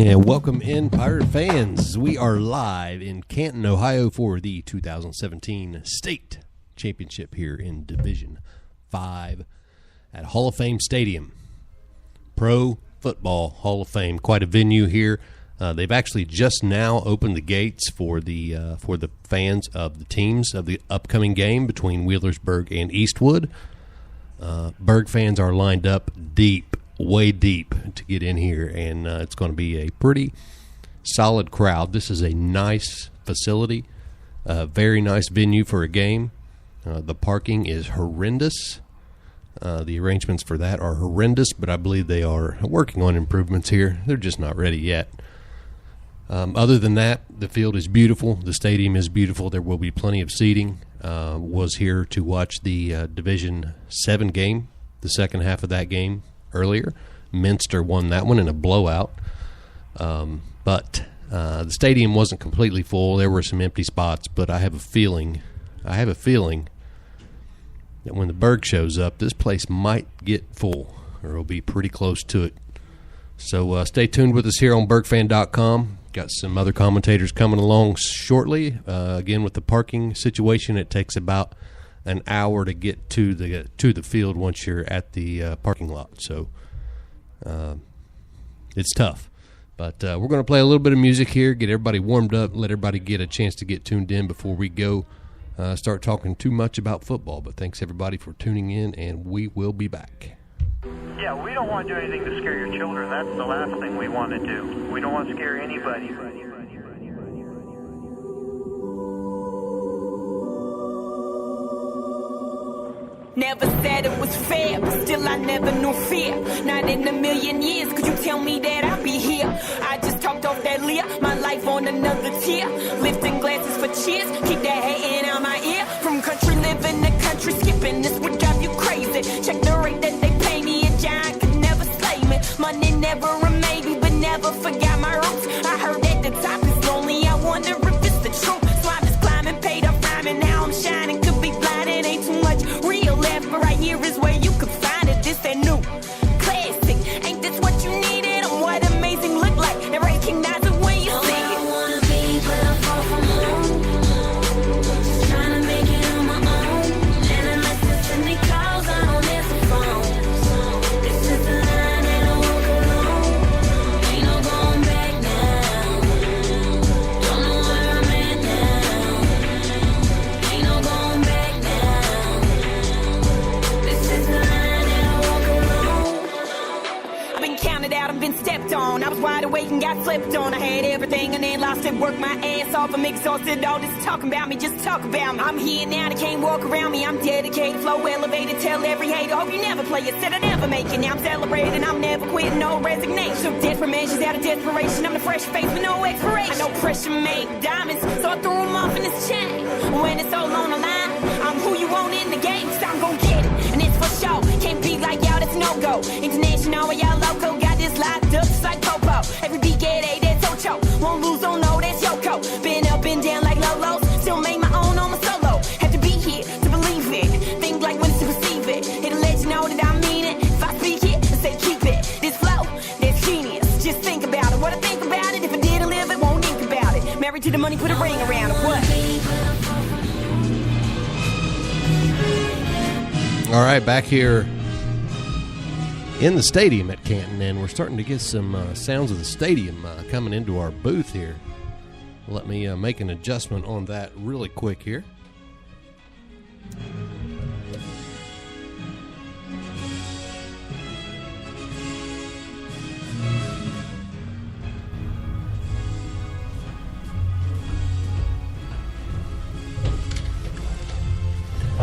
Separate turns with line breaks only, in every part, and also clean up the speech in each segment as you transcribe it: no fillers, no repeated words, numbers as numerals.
And welcome in, Pirate fans. We are live in Canton, Ohio for the 2017 State Championship here in Division 5 at Hall of Fame Stadium. Pro Football Hall of Fame. Quite a venue here. They've actually just now opened the gates for the fans of the teams of the upcoming game between Burg and Eastwood. Burg fans are lined up deep, way deep to get in here, and it's going to be a pretty solid crowd. This is a nice facility, a very nice venue for a game. The parking is horrendous. The arrangements for that are horrendous, but I believe they are working on improvements here. They're just not ready yet. Other than that, the field is beautiful. The stadium is beautiful. There will be plenty of seating. Was here to watch the Division 7 game, the second half of that game earlier. Minster won that one in a blowout. But the stadium wasn't completely full. There were some empty spots, but I have a feeling that when the Burg shows up, this place might get full, or it'll be pretty close to it. So stay tuned with us here on BurgFan.com. Got some other commentators coming along shortly. Again, with the parking situation, it takes about an hour to get to the field once you're at the parking lot. So it's tough. But we're going to play a little bit of music here, get everybody warmed up, let everybody get a chance to get tuned in before we go start talking too much about football. But thanks, everybody, for tuning in, and we will be back.
Yeah, we don't want to do anything to scare your children. That's the last thing we want to do. We don't want to scare anybody.
Never said it was fair, but still I never knew fear. Not in a million years could you tell me that I'll be here. I just talked off that leer, my life on another tier. Lifting glasses for cheers, keep that hating out my ear. From country living to country skipping, this would drive you crazy. Check the rate that they pay me, a giant could never slay me. Money never a maybe, but never forgot my roots. I heard at the top is lonely, I wonder if it's the truth. So I'm just climbing, paid up rhyming, now I'm shining. Could be blind, it ain't too much real left, but right here is where you could find it. This ain't new, classic. Ain't this what you needed? And what amazing look like? And recognize it when you see it.
I wanna be, but I'm far from home. Just trying to make it on my own. And unless it's in the calls, I don't answer phone. This is the line that I walk alone. Ain't no going back now. Don't know where I'm at now. Ain't no going back now. This is the line that I walk alone.
I've been counted out, I've been stepped on. I was wide awake and got flipped on. I had everything and then lost it. Worked my ass off, I'm exhausted. All this talking about me, just talk about me. I'm here now, they can't walk around me. I'm dedicated, flow elevated, tell every hater. Hope you never play it, said I never make it. Now I'm celebrating, I'm never quitting, no resignation. So desperate measures out of desperation. I'm the fresh face with no expiration. I know pressure make diamonds, so I threw them off in this chain. When it's all on the line, I'm who you want in the game, so I'm gon' get it. And it's for sure, can't be like y'all, that's no-go. International, y'all loco, got this locked up just like Popo. Every beat get A, that's Ocho. Won't lose, don't know, that's Yoko. Been up and down like Lolo's, still made my own on my solo. Have to be here to believe it, think like when to receive it. It'll let you know that I mean it. If I speak it, I say keep it. This flow, that's genius, just think about it. What I think about it, if I didn't live it, won't think about it. Married to the money, put a ring around it, what?
All right, back here in the stadium at Canton, and we're starting to get some sounds of the stadium coming into our booth here. Let me make an adjustment on that really quick here.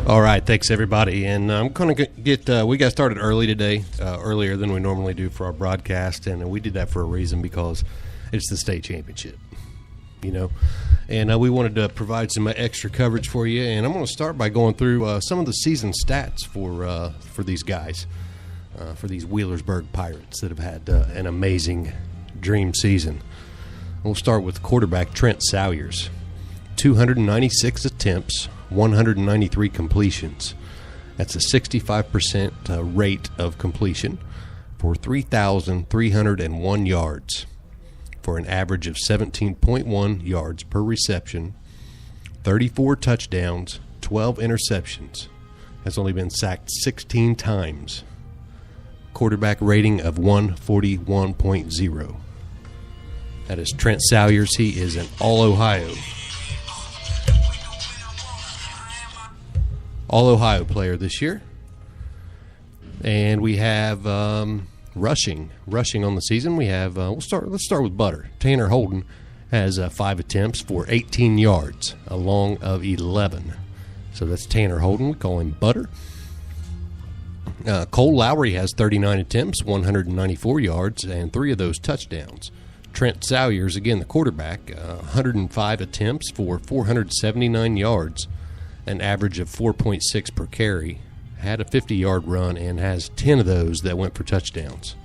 All right, thanks everybody, and I'm going to get. We got started early today, earlier than we normally do for our broadcast, and we did that for a reason because it's the state championship, you know, and we wanted to provide some extra coverage for you. And I'm going to start by going through some of the season stats for these guys, for these Burg Pirates that have had an amazing dream season. We'll start with quarterback Trent Sawyers, 296 attempts. 193 completions. That's a 65% rate of completion for 3,301 yards. for an average of 17.1 yards per reception, 34 touchdowns, 12 interceptions. Has only been sacked 16 times. Quarterback rating of 141.0. That is Trent Salyers. He is an All-Ohio player this year. And we have rushing on the season. We have let's start with Butter. Tanner Holden has 5 attempts for 18 yards, a long of 11. So that's Tanner Holden. We call him Butter. Cole Lowry has 39 attempts, 194 yards, and 3 of those touchdowns. Trent Salyers, again the quarterback, 105 attempts for 479 yards, an average of 4.6 per carry. Had a 50-yard run and has 10 of those that went for touchdowns.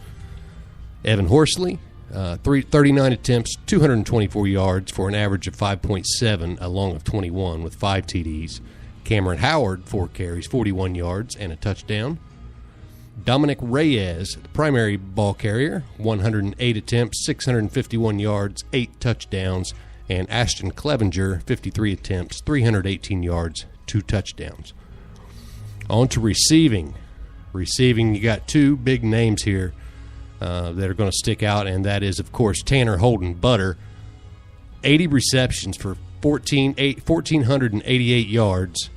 Evan Horsley, 39 attempts, 224 yards for an average of 5.7, a long of 21 with 5 TDs. Cameron Howard, 4 carries, 41 yards, and a touchdown. Dominic Reyes, the primary ball carrier, 108 attempts, 651 yards, 8 touchdowns. And Ashton Clevenger, 53 attempts, 318 yards, 2 touchdowns. On to receiving. Receiving, you got 2 big names here that are going to stick out, and that is, of course, Tanner Holden Butter. 80 receptions for 1,488 yards,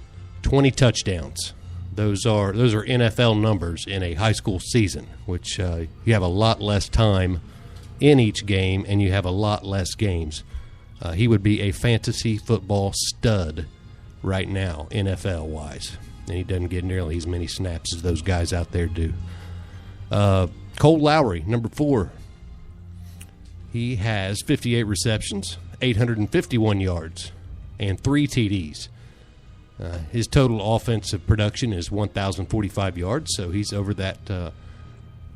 20 touchdowns. Those are NFL numbers in a high school season, which you have a lot less time in each game, and you have a lot less games. He would be a fantasy football stud right now, NFL-wise. And he doesn't get nearly as many snaps as those guys out there do. Cole Lowry, number 4. He has 58 receptions, 851 yards, and 3 TDs. His total offensive production is 1,045 yards, so he's over that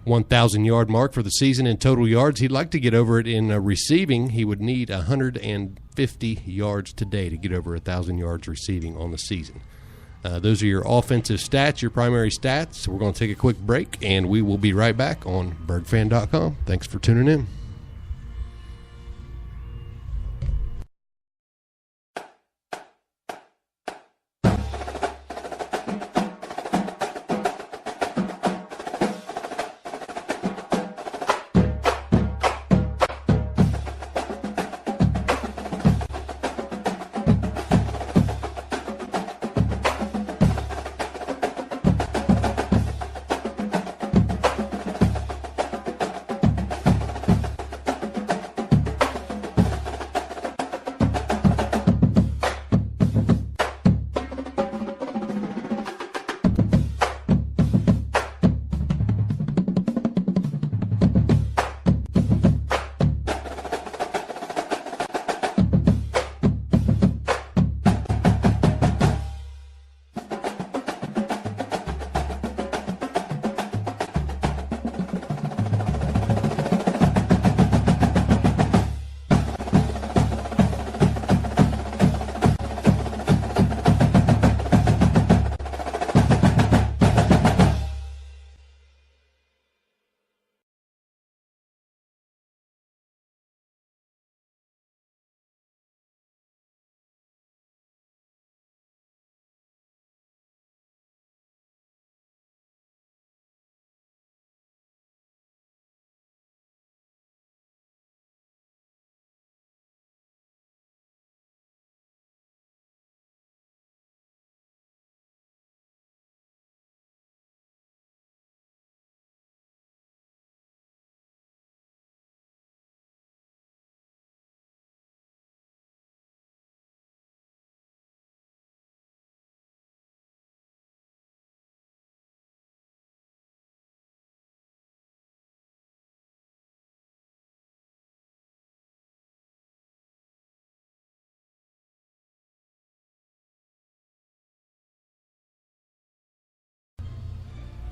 1,000-yard mark for the season in total yards. He'd like to get over it in receiving. He would need 150 yards today to get over 1,000 yards receiving on the season. Those are your offensive stats, your primary stats. We're going to take a quick break, and we will be right back on BurgFan.com. Thanks for tuning in.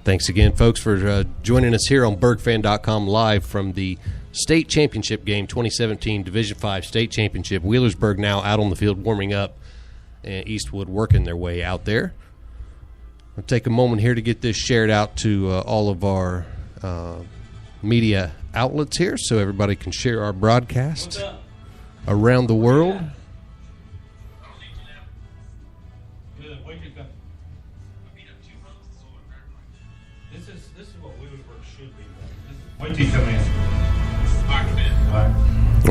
Thanks again, folks, for joining us here on BurgFan.com live from the state championship game, 2017 Division V state championship. Wheelersburg now out on the field warming up, and Eastwood working their way out there. I'll take a moment here to get this shared out to all of our media outlets here so everybody can share our broadcast around the world.
This is what Williamsburg should be. Wait till you come in.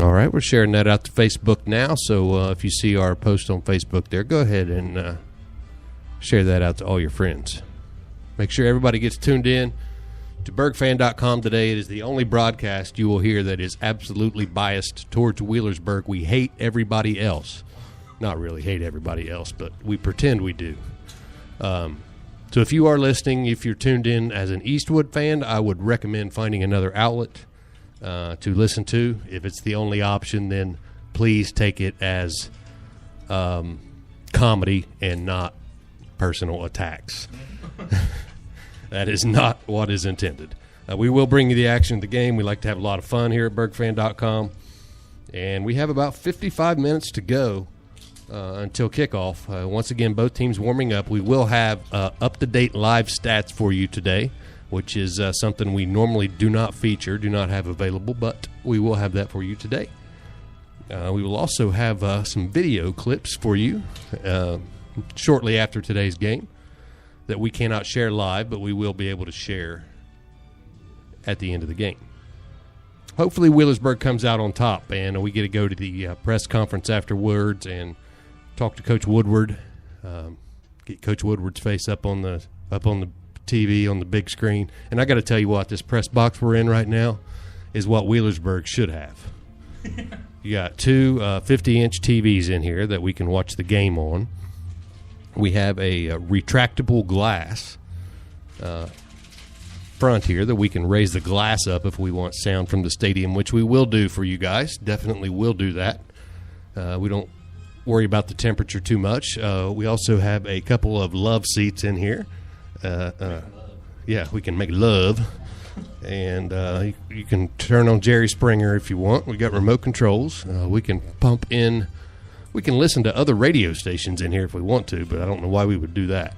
All right, we're sharing that out to Facebook now, so if you see our post on Facebook there, go ahead and share that out to all your friends. Make sure everybody gets tuned in to burgfan.com today. It is the only broadcast you will hear that is absolutely biased towards Wheelersburg. We hate everybody else. Not really hate everybody else, but we pretend we do. So if you are listening, if you're tuned in as an Eastwood fan, I would recommend finding another outlet to listen to. If it's the only option, then please take it as comedy and not personal attacks. That is not what is intended. We will bring you the action of the game. We like to have a lot of fun here at burgfan.com. And we have about 55 minutes to go until kickoff. Once again, both teams warming up. We will have up-to-date live stats for you today, which is something we normally do not feature, do not have available, but we will have that for you today. We will also have some video clips for you shortly after today's game that we cannot share live, but we will be able to share at the end of the game. Hopefully Wheelersburg comes out on top, and we get to go to the press conference afterwards and talk to Coach Woodward, get Coach Woodward's face up on the TV on the big screen. And I got to tell you what, this press box we're in right now is what Wheelersburg should have. You got two 50-inch TVs in here that we can watch the game on. We have a retractable glass front here that we can raise the glass up if we want sound from the stadium, which we will do for you guys. Definitely will do that. We don't worry about the temperature too much. We also have a couple of love seats in here. Yeah, we can make love. And you can turn on Jerry Springer if you want. We got remote controls. We can pump in. We can listen to other radio stations in here if we want to, but I don't know why we would do that.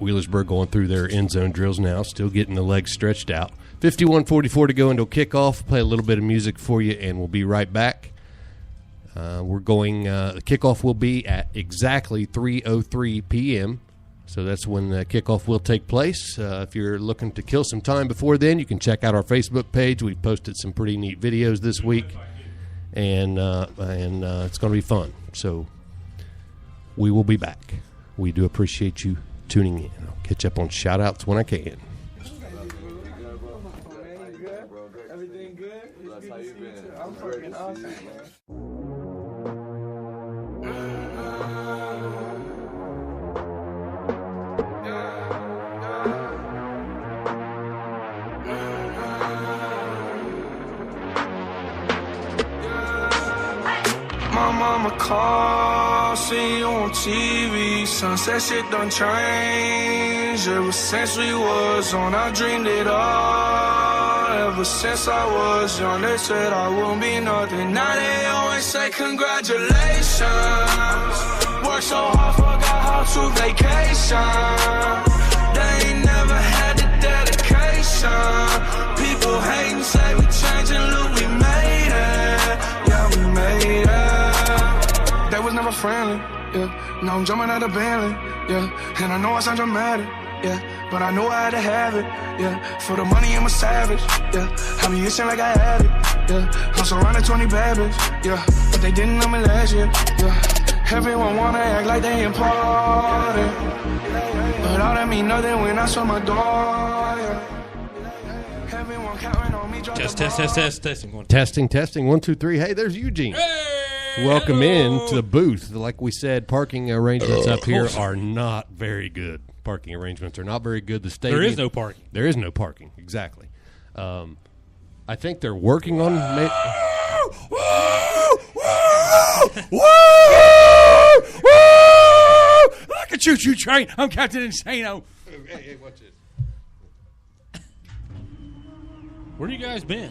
Wheelersburg going through their end zone drills now, still getting the legs stretched out. 51:44 to go until kickoff. Play a little bit of music for you, and we'll be right back. We're going. The kickoff will be at exactly 3:03 p.m., so that's when the kickoff will take place. If you're looking to kill some time before then, you can check out our Facebook page. We've posted some pretty neat videos this week, and it's going to be fun. So we will be back. We do appreciate you tuning in. I'll catch up on shout-outs when I can.
Everything good? It's good to see you too. I'm fucking awesome, man.
My mama called, see you on TV. Sunset shit done changed. Ever since we was on, I dreamed it all. Ever since I was young, they said I wouldn't be nothing. Now they always say congratulations. Worked so hard, forgot how to vacation. They ain't never had the dedication. People hating, say we changing, look, we made it. Yeah, we made it. They was never friendly, yeah. Now I'm jumping out of Bentley, yeah. And I know I sound dramatic, yeah. But I know I had to have it, yeah. For the money, I'm a savage, yeah. I be itching like I had it, yeah. I'm surrounded 20 bad bitches, yeah. But they didn't know me last year, yeah. Everyone wanna act like they important, but all that mean nothing when I saw my door, yeah. Everyone counting on me.
Testing. 1, 2, 3. Hey, there's Eugene.
Hey!
Welcome
Hello.
in to the booth. Like we said, parking arrangements up here are not very good. Parking arrangements are not very good. The stadium,
There is no parking.
There is no parking. Exactly. I think they're working on.
Like a choo-choo train. I'm Captain Insano.
Hey, watch this.
Where you guys been?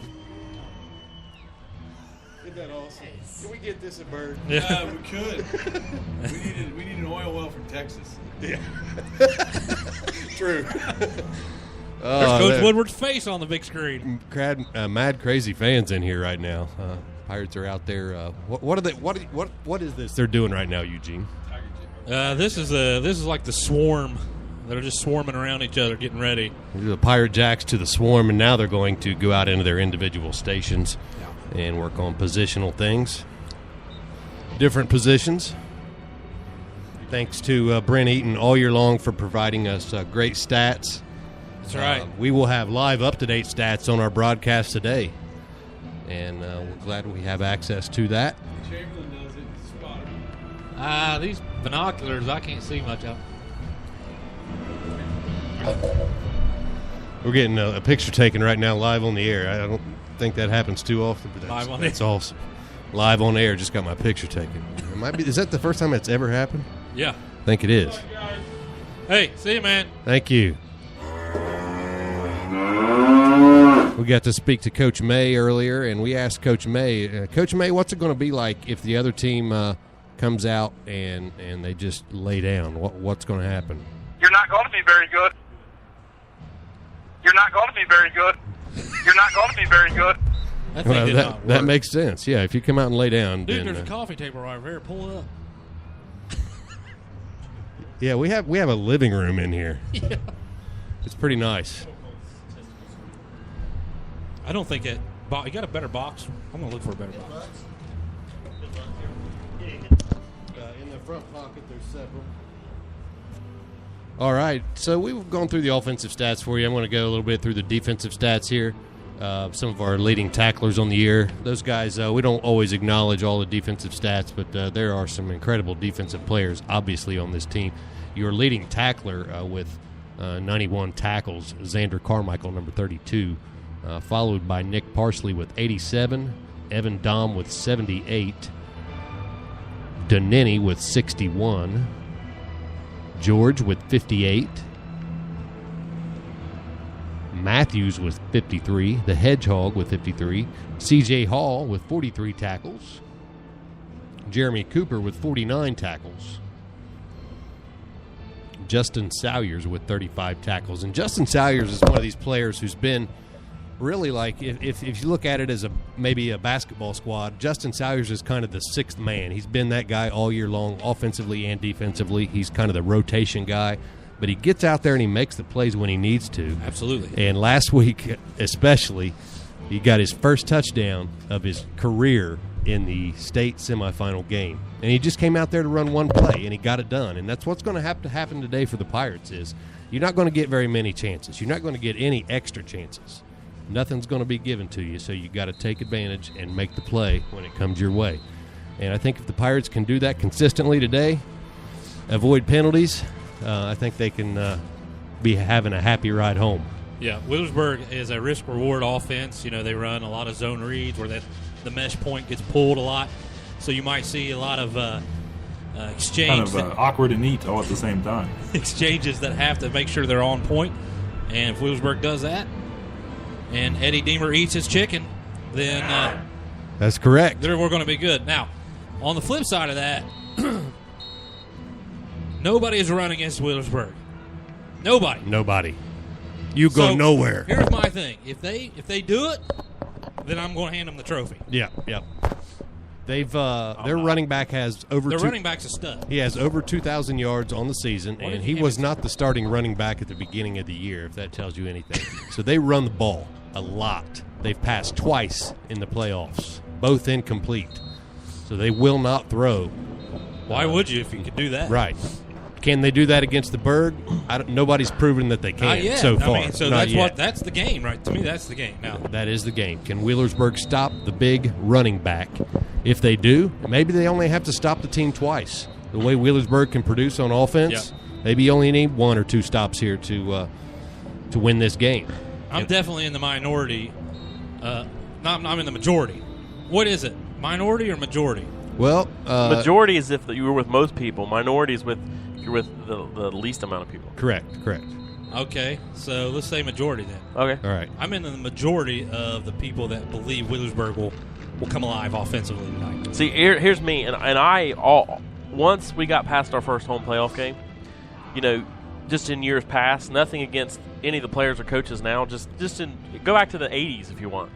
Isn't that awesome? Can we get this at Burg?
Yeah.
We could. we need an oil well from Texas.
Yeah. True.
There's Coach Woodward's face on the big screen.
Mad crazy fans in here right now. Pirates are out there. What are they? What is this they're doing right now, Eugene?
This is like the swarm. They're just swarming around each other, getting ready.
The Pirate Jacks to the swarm, and now they're going to go out into their individual stations and work on positional things. Different positions. Thanks to Brent Eaton all year long for providing us great stats.
That's right.
We will have live up-to-date stats on our broadcast today, and we're glad we have access to that.
Chamberlain knows it. Spot
These binoculars, I can't see much of.
We're getting a picture taken right now live on the air. I don't think that happens too often, but that's awesome. Live on air, just got my picture taken. It might be. Is that the first time that's ever happened?
Yeah.
I think it is.
Hey, see you, man.
Thank you. We got to speak to Coach May earlier, and we asked Coach May, what's it going to be like if the other team comes out and they just lay down? What's going to happen?
You're not going to be very good. You're not going to be very good. You're not going to be very good.
That makes sense. Yeah, if you come out and lay down.
Dude,
then,
there's a coffee table right over here. Pull it up.
Yeah, we have a living room in here.
Yeah.
It's pretty nice.
I don't think it. You got a better box? I'm going to look for a better box.
In the front pocket, there's several. All right, so we've gone through the offensive stats for you. I'm going to go a little bit through the defensive stats here. Some of our leading tacklers on the year. Those guys, we don't always acknowledge all the defensive stats, but there are some incredible defensive players, obviously, on this team. Your leading tackler with 91 tackles, Xander Carmichael, number 32, followed by Nick Parsley with 87, Evan Dahm with 78, Donini with 61, George with 58, Matthews with 53, the Hedgehog with 53, C.J. Hall with 43 tackles, Jeremy Cooper with 49 tackles, Justin Salyers with 35 tackles. And Justin Salyers is one of these players who's been really like, if you look at it as maybe a basketball squad, Justin Salyers is kind of the sixth man. He's been that guy all year long, offensively and defensively. He's kind of the rotation guy. But he gets out there and he makes the plays when he needs to.
Absolutely.
And last week especially, he got his first touchdown of his career in the state semifinal game. And he just came out there to run one play, and he got it done. And that's what's going to have to happen today for the Pirates is you're not going to get very many chances. You're not going to get any extra chances. Nothing's going to be given to you, so you got to take advantage and make the play when it comes your way. And I think if the Pirates can do that consistently today, avoid penalties, I think they can be having a happy ride home.
Yeah, Williamsburg is a risk-reward offense. You know, they run a lot of zone reads where the mesh point gets pulled a lot. So you might see a lot of exchange.
Kind of awkward and neat all at the same time.
Exchanges that have to make sure they're on point. And if Williamsburg does that and Eddie Deemer eats his chicken, then
that's correct.
We're going to be good. Now, on the flip side of that, nobody is running against Williamsburg. Nobody.
You go nowhere.
Here's my thing. If they do it, then I'm going to hand them the trophy.
Yeah. Their running back has over.
Their running back's a stud.
He has over 2,000 yards on the season, and he was not the starting running back at the beginning of the year, if that tells you anything. So they run the ball a lot. They've passed twice in the playoffs, both incomplete. So they will not throw.
Why would you if you could do that?
Right. Can they do that against the Burg? nobody's proven that they can so far.
That's the game, right? To me, that's the game. Now
that is the game. Can Wheelersburg stop the big running back? If they do, maybe they only have to stop the team twice. The way Wheelersburg can produce on offense, maybe you only need one or two stops here to win this game.
I'm definitely in the minority. I'm in the majority. What is it? Minority or majority?
Well,
majority is if you were with most people. Minority is you're with the least amount of people.
Correct.
Okay, so let's say majority then.
Okay.
All right.
I'm in the majority of the people that believe Wheelersburg will come alive offensively tonight.
See, here's me, and once we got past our first home playoff game, you know, just in years past. Nothing against any of the players or coaches now. Go back to the 80s if you want.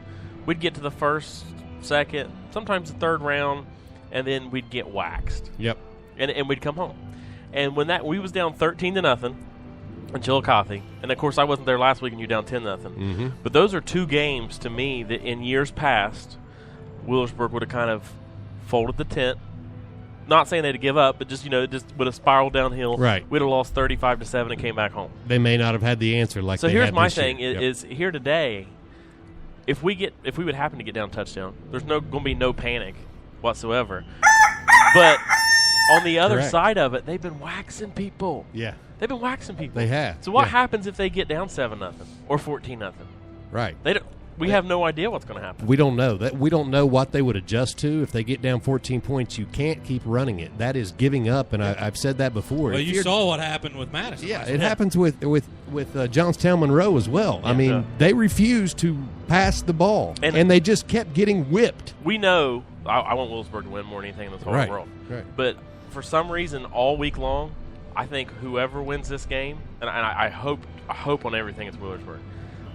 We'd get to the first, second, sometimes the third round, and then we'd get waxed.
Yep.
And we'd come home. And when we was down 13-0 in Chillicothe, and of course I wasn't there last week and you down 10-0.
Mm-hmm.
But those are two games to me that in years past, Wheelersburg would have kind of folded the tent. Not saying they'd give up, but just would have spiraled downhill.
Right.
We'd have lost 35-7 and came back home.
They may not have had the answer like
so
they
here's
had
my
this
thing
year.
is here today, if we would happen to get down touchdown, there's going to be no panic whatsoever. But on the other
Correct.
side of it, they've been waxing people.
Yeah.
They've been waxing people.
They have.
So what
Yeah.
happens if they get down 7-0 or 14-0?
Right.
We have no idea what's going to happen.
We don't know. We don't know what they would adjust to. If they get down 14 points, you can't keep running it. That is giving up, and I've said that before.
Well,
If
you
you're-
saw what happened with Madison.
Yeah,
last
it
week.
happens with Johnstown Monroe as well. I mean, they refused to pass the ball, and they just kept getting whipped.
We know I want Wheelersburg to win more than anything in this whole
Right,
world.
right.
But for some reason, all week long, I think whoever wins this game, and I hope on everything it's Wheelersburg.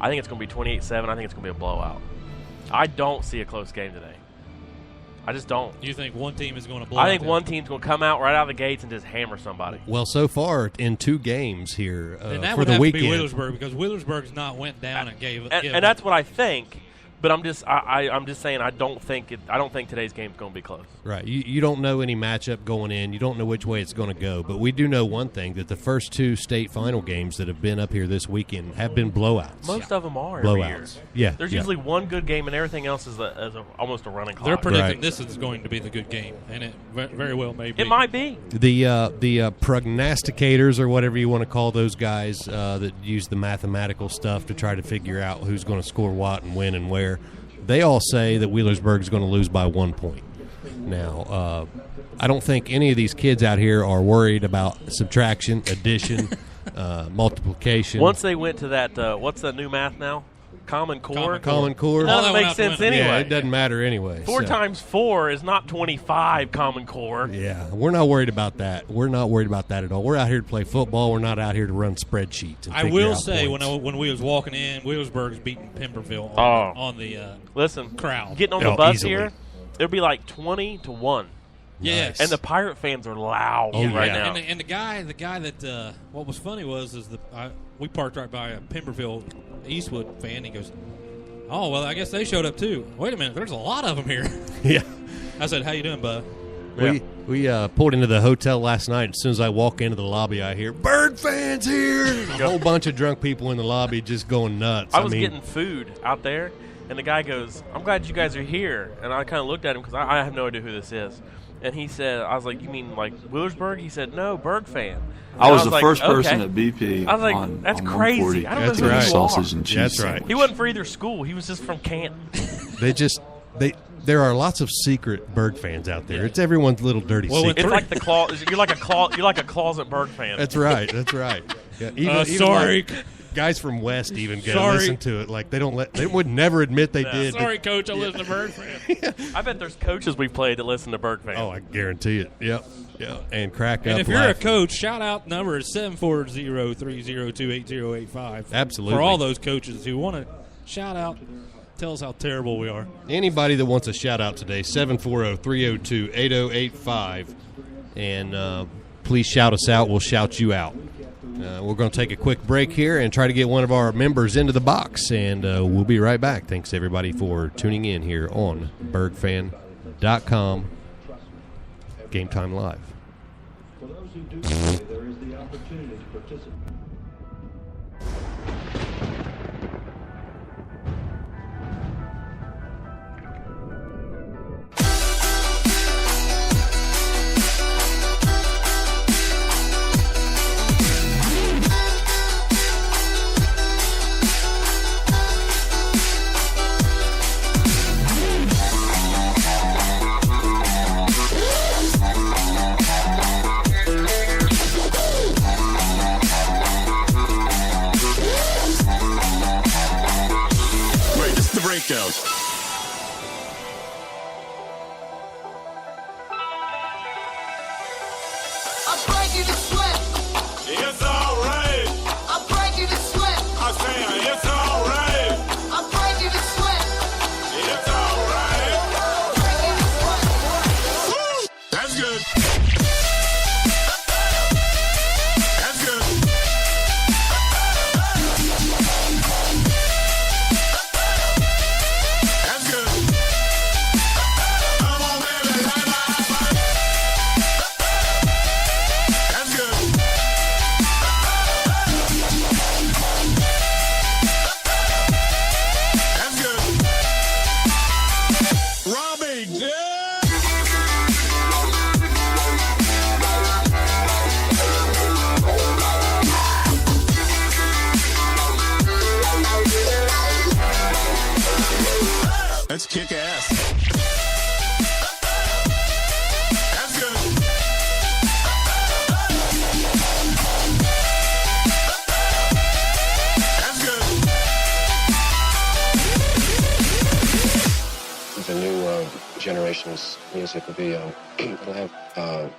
I think it's going to be 28-7. I think it's going to be a blowout. I don't see a close game today. I just don't.
You think one team is going to blow?
I think one team's going to come out right out of the gates and just hammer somebody.
Well, so far in 2 games here
and that
for
would
the
have
weekend,
to be Wheelersburg because Wheelersburg's not went down and gave up.
And that's what I think. But I'm just saying I don't think today's game's going to be close.
right? You don't know any matchup going in. You don't know which way it's going to go. But we do know one thing: that the first 2 state final games that have been up here this weekend have been blowouts.
Most of them are every year.
Blowouts. Yeah.
There's usually one good game, and everything else is almost a running clock.
They're predicting
Right.
this is going to be the good game, and it very well may be.
It might be.
The prognosticators, or whatever you want to call those guys that use the mathematical stuff to try to figure out who's going to score what and when and where, they all say that Wheelersburg is going to lose by 1 point. Now, I don't think any of these kids out here are worried about subtraction, addition, multiplication.
Once they went to that, what's the new math now? Common Core?
Common Core.
None of it makes sense anyway.
Yeah, it doesn't matter anyway.
4 times 4 is not 25 Common Core.
Yeah, we're not worried about that. We're not worried about that at all. We're out here to play football. We're not out here to run spreadsheets. And
I
figure
will
out
say
points.
when we was walking in, Wheelersburg's beating Pemberville on the
Listen,
crowd.
getting on the bus
easily.
here, it'll be like 20-1.
Yes.
And the Pirate fans are loud right now.
And the guy that what was funny was we parked right by a Pemberville Eastwood fan. He goes, "Oh well, I guess they showed up too." Wait a minute, there's a lot of them here.
Yeah.
I said, "How you doing, bud?"
We pulled into the hotel last night. As soon as I walk into the lobby, I hear Bird fans here. There's a whole bunch of drunk people in the lobby just going nuts.
I was getting food out there, and the guy goes, "I'm glad you guys are here." And I kind of looked at him because I have no idea who this is. And he said, I was like, "You mean like Wheelersburg?" He said, "No, Burg fan." And
I was the
like,
first
okay.
person at BP.
I was like,
on,
"That's
on
crazy."
140.
I don't
That's
know who
right.
you
Sausage
are.
and cheese.
That's right.
sandwich.
He wasn't for either school. He was just from Canton.
There are lots of secret Bird fans out there. It's everyone's little dirty secret.
It's like the you're like a closet Bird fan.
That's right. That's right. Yeah, even
sorry.
like guys from West even go
Sorry.
listen to it. Like they would never admit they did.
Sorry, Coach, I listen to Bird fan.
I bet there's coaches we played that listen to Burg fans.
Oh, I guarantee it. Yep. And crack up.
And if you're a
laughing.
coach, shout out number is 740-302-8085.
Absolutely.
For all those coaches who want to shout out, tell us how terrible we are.
Anybody that wants a shout out today, 740-302-8085. And please shout us out. We'll shout you out. We're going to take a quick break here and try to get one of our members into the box. And we'll be right back. Thanks, everybody, for tuning in here on BurgFan.com. Game Time Live.
For those who do play, there is the opportunity to participate.
Let's kick ass. That's good. That's good.
The new generation's music will be, it'll have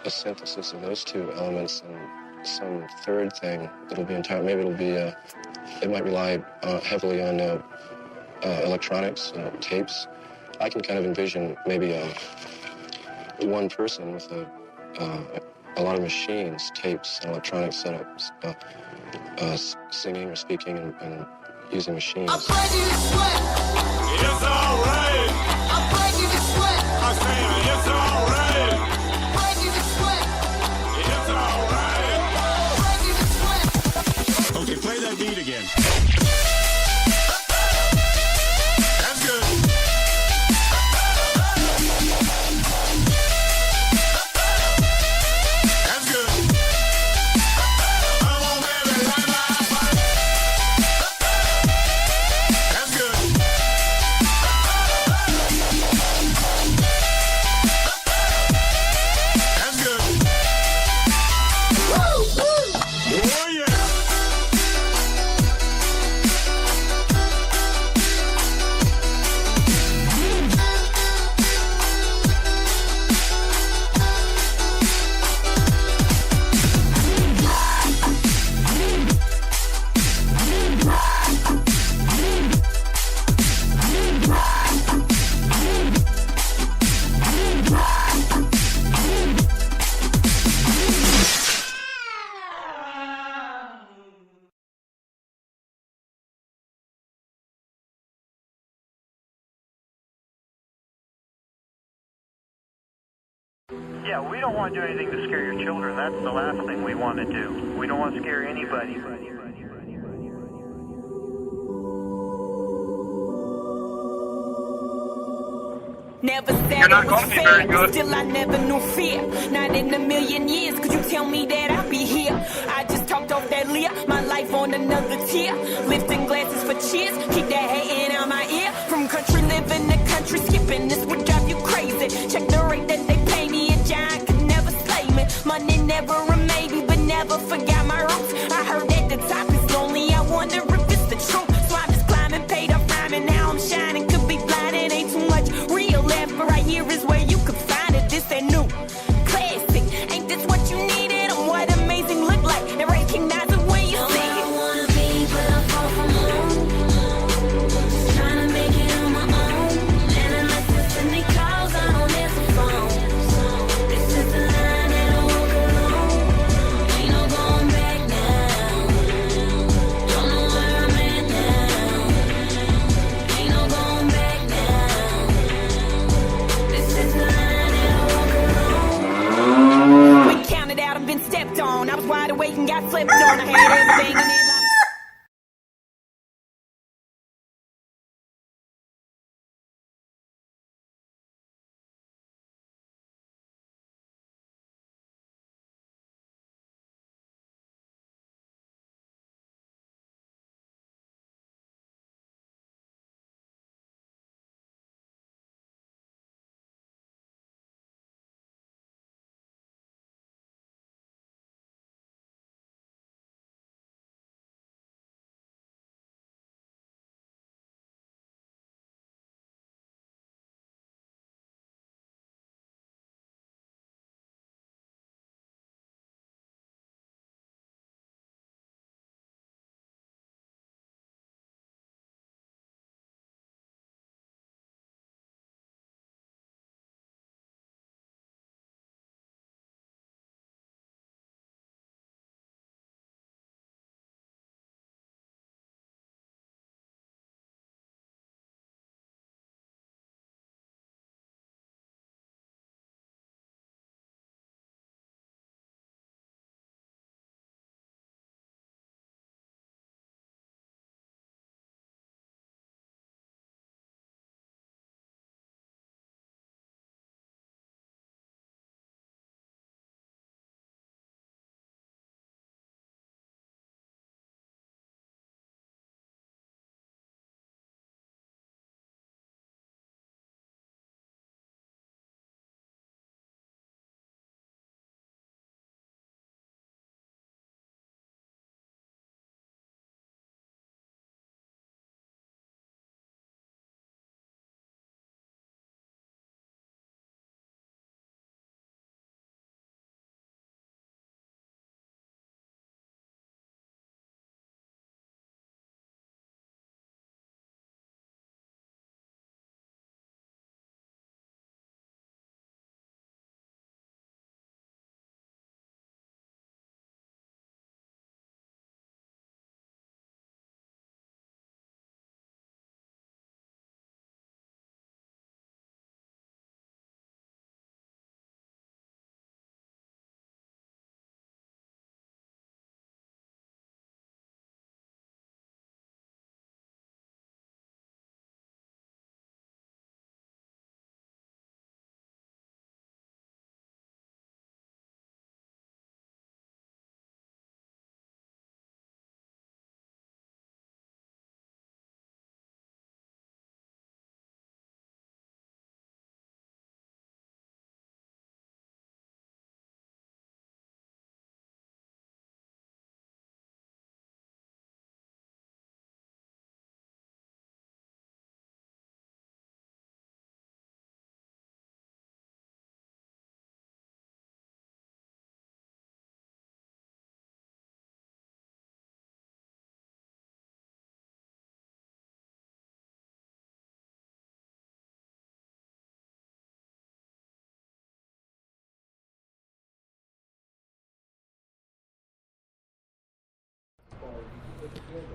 a synthesis of those two elements and some third thing that'll be entire. Maybe it'll be, it might rely heavily on electronics, tapes. I can kind of envision maybe one person with a lot of machines, tapes, and electronic setups, singing or speaking and using machines.
It's all right. I'm breaking the sweat. I'm saying it's all right. Breaking the sweat. It's all right. Breaking the sweat. Okay, play that beat again. That's good. That's good. Come on, baby, light my fire. That's good. That's good. Oh, yeah.
Yeah, we don't want to do anything to scare your children. That's the last thing we want to do. We don't want to scare anybody.
Never said it was fair, but still I never knew fear. Not in a million years could you tell me that I'll be here. I just talked off that leer, my life on another tier. Lifting glasses for cheers, keep that hating out my ear. From country living to country skipping, this would drive you crazy. Check the rate that they pay me, a giant could never slay me. Money never a maybe, but never forgot my roots. I heard at the top is lonely, I wonder if it's the truth. So I just climbing, paid up rhyming, now I'm shining. Could be blinded, ain't too much real left, but right here is where you could find it. This ain't new, classic. Ain't this what you needed? And what amazing look like? And recognize it when you see it.
I wanna be, but I fall from home. Just trying to make it on my own. And unless it's in the calls, I don't answer phones. This is the line that I walk alone. Ain't no going back now. Don't know where I'm at now. Ain't no going back now. This is the line.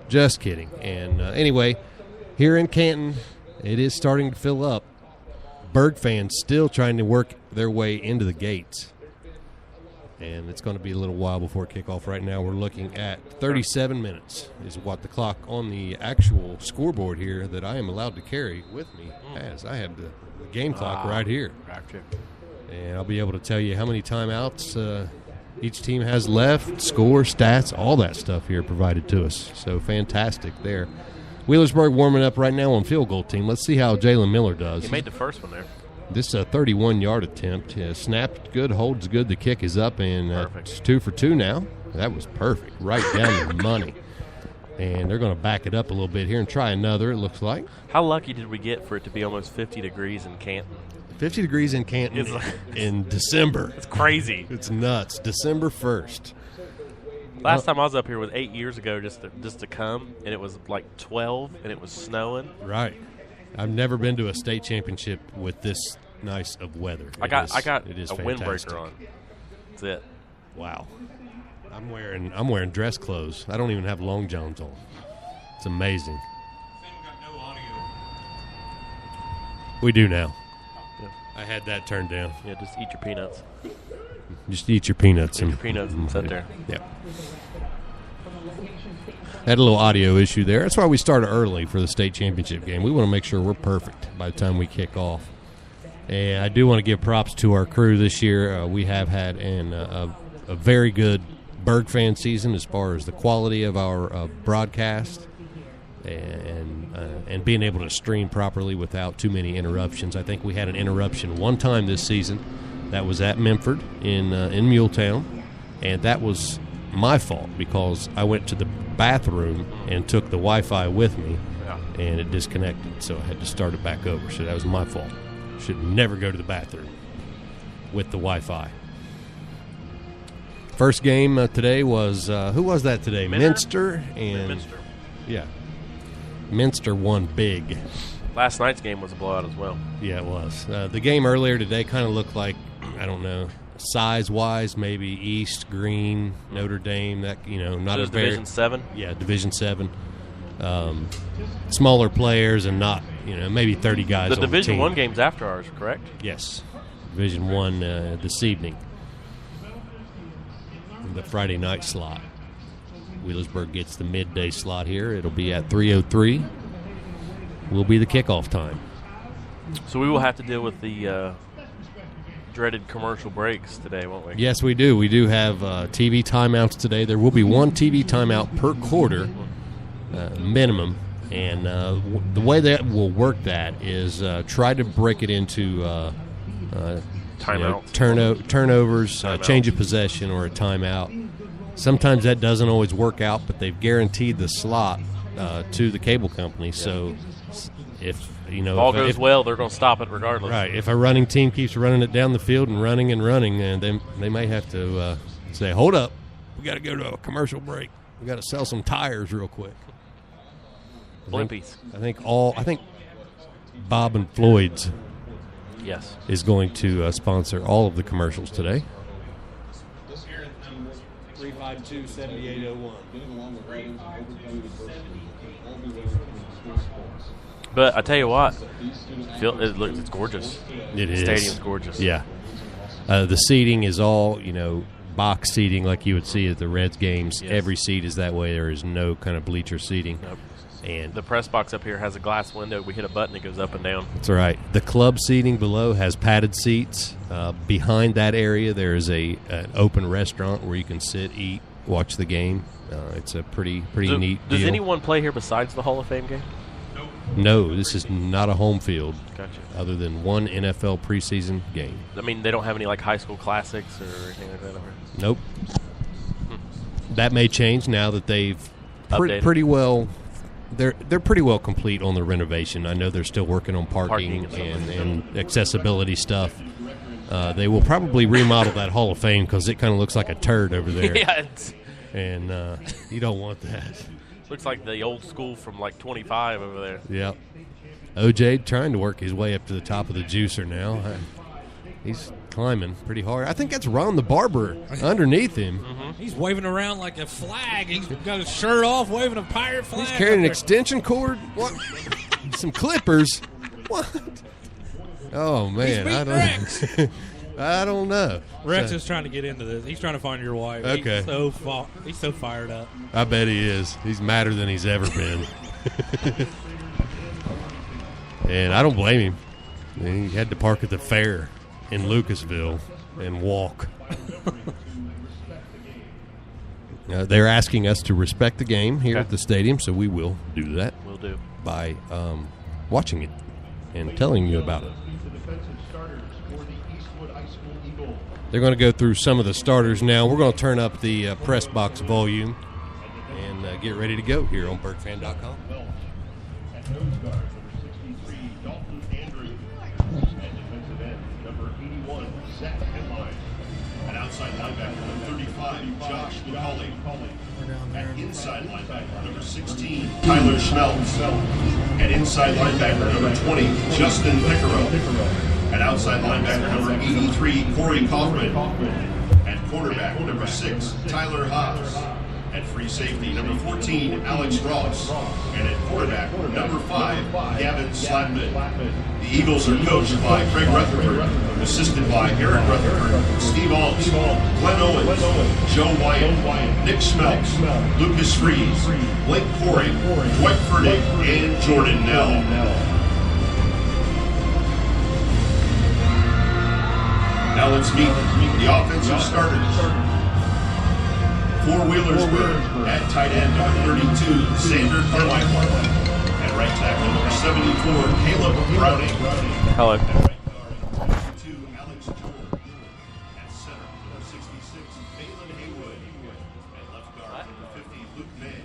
Just kidding. And anyway, here in Canton, it is starting to fill up. Burg fans still trying to work their way into the gates. And it's going to be a little while before kickoff. Right now we're looking at 37 minutes is what the clock on the actual scoreboard here that I am allowed to carry with me has. I have the game clock right here.
Gotcha.
And I'll be able to tell you how many timeouts each team has left, score, stats, all that stuff here provided to us. So fantastic there. Wheelersburg warming up right now on field goal team. Let's see how Jalen Miller does.
He made the first one there.
This 31-yard attempt. Snapped good, holds good. The kick is up, and it's 2 for 2 now. That was perfect. Right down the money. And they're going to back it up a little bit here and try another, it looks like.
How lucky did we get for it to be almost 50 degrees in Canton?
50 degrees in Canton in December.
It's crazy.
It's nuts. December 1st.
Last time I was up here was 8 years ago just to come, and it was like 12, and it was snowing.
Right. I've never been to a state championship with this nice of weather.
I got a
fantastic.
windbreaker on. That's it.
Wow. I'm wearing dress clothes. I don't even have long johns on. It's amazing. We do now.
Yeah.
I had that turned down.
Yeah, just eat your peanuts.
Just eat your peanuts.
Eat your peanuts and sit there.
Yeah. Had a little audio issue there. That's why we started early for the state championship game. We want to make sure we're perfect by the time we kick off. And I do want to give props to our crew this year. We have had a very good Burg fan season as far as the quality of our broadcast and being able to stream properly without too many interruptions. I think we had an interruption one time this season. That was at Memphis in Muletown, and that was my fault because I went to the bathroom and took the Wi-Fi with me, and it disconnected, so I had to start it back over. So that was my fault. Should never go to the bathroom with the Wi-Fi. First game today was who was that today? Minster and
Minster.
Yeah, Minster won big.
Last night's game was a blowout as well.
Yeah, it was. The game earlier today kind of looked like, I don't know, size-wise, maybe East, Green, Notre Dame. That not a very
Division 7.
Yeah, Division 7. Smaller players and not maybe 30 guys.
The
on
Division
the team.
1 game's after ours, correct?
Yes, Division 1 this evening. The Friday night slot. Wheelersburg gets the midday slot here. It'll be at 3:03. Will be the kickoff time.
So we will have to deal with the dreaded commercial breaks today, won't we?
Yes, we do. We do have TV timeouts today. There will be one TV timeout per quarter minimum. And the way that we'll work that is try to break it into
timeouts,
turnovers, change of possession, or a timeout. Sometimes that doesn't always work out, but they've guaranteed the slot to the cable company. So if
all goes well, they're going to stop it regardless.
Right. If a running team keeps running it down the field and running, and then they may have to say, "Hold up, we got to go to a commercial break. We got to sell some tires real quick."
Blimpies.
I think Bob and Floyd's is going to sponsor all of the commercials today. 352-7801.
But I tell you what, it's gorgeous.
It is.
The stadium's gorgeous.
Yeah. The seating is all, box seating like you would see at the Reds games.
Yes.
Every seat is that way. There is no kind of bleacher seating.
Nope.
And
the press box up here has a glass window. We hit a button, it goes up and down.
That's right. The club seating below has padded seats. Behind that area, there is an open restaurant where you can sit, eat, watch the game. It's a pretty neat deal.
Does anyone play here besides the Hall of Fame game?
No, this is not a home field.
Gotcha.
Other than one NFL preseason game.
I mean, they don't have any high school classics or anything like that over here?
Nope. That may change now that they've
Updated.
pretty well. They're pretty well complete on the renovation. I know they're still working on parking and accessibility stuff. They will probably remodel that Hall of Fame because it kind of looks like a turd over there.
Yeah,
and you don't want that.
Looks like the old school from like 25 over there.
Yep. OJ trying to work his way up to the top of the juicer now. He's climbing pretty hard. I think that's Ron the Barber underneath him.
He's waving around like a flag. He's got his shirt off, waving a pirate flag.
He's carrying an
up there.
extension cord. What? Some clippers. What? Oh man,
He's
I
beating
don't.
Rex.
I don't know.
Rex
So-
is trying to get into this. He's trying to find your wife.
Okay.
He's so fired up.
I bet he is. He's madder than he's ever been. And I don't blame him. I mean, he had to park at the fair in Lucasville and walk. They're asking us to respect the game here at the stadium, so we will do that.
Will do.
By watching it and telling you about it. They're going to go through some of the starters now. We're going to turn up the press box volume and get ready to go here on BurgFan.com.
At nose guard, number 63, Dalton Andrews. At defensive end, number 81, Zach Headline. At outside linebacker, number 35, Josh McCauley. At inside linebacker, number 16, Tyler Schmeltz. At inside linebacker, number 20, Justin Picaro. At outside linebacker, number 83, Corey Kaufman. At quarterback, number 6, Tyler Haas. At free safety, number 14, Alex Ross. And at quarterback, number 5, Gavin Slatman. The Eagles are coached by Craig Rutherford, assisted by Eric Rutherford, Steve Alts, Glenn Owens, Joe Wyatt, Nick Schmeltz, Lucas Freeze, Blake Corey, Dwight Furtick, and Jordan Nell. Now let's meet the offensive starters. For Wheelersburg, at tight end, number 32, Xander Carmichael. At right tackle, number 74, Caleb Browning.
Hello.
At right guard, number 2, Alex George. At center, number 66, Phelan Haywood. At left guard, number 50, Luke May.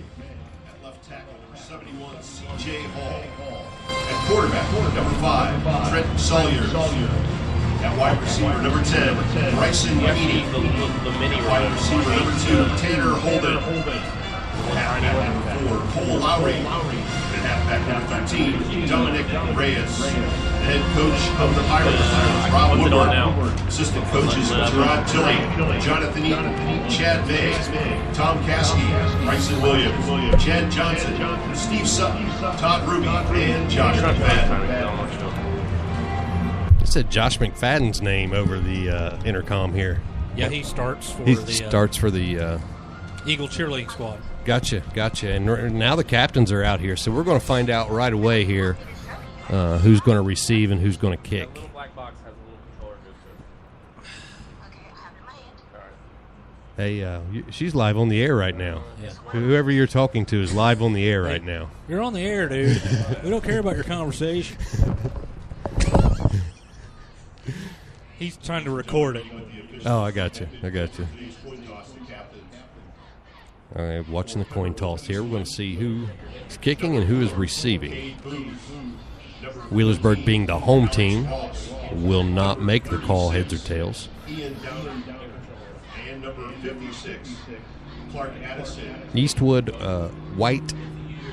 At left tackle, number 71, C.J. Hall. At quarterback, number 5, Trent Sawyer. At wide receiver, number 10, Bryson Eady. At wide receiver, number 2, Tanner Holden. Halfback, number 4, Cole Lowry. And halfback, number 13, Dominic Reyes. The head coach of the Pirates, Rob Woodward. Assistant coaches, Gerard Tilley, Jonathan Eaton, Chad May, Tom Caskey, Bryson Williams, Chad Johnson, Steve Sutton, Todd Ruby, and Josh McFadden.
It said Josh McFadden's name over the intercom here.
Yeah, he starts for
the
Eagle cheerleading squad.
Gotcha. And now the captains are out here, so we're going to find out right away here who's going to receive and who's going to kick. Hey, she's live on the air right now.
Yeah.
Whoever you're talking to is live on the air right now.
You're on the air, dude. We don't care about your conversation. He's trying to record it.
Oh, I got you. All right, watching the coin toss here. We're going to see who is kicking and who is receiving. Wheelersburg, being the home team, will not make the call, heads or tails.
And number 56, Clark Addison.
Eastwood, white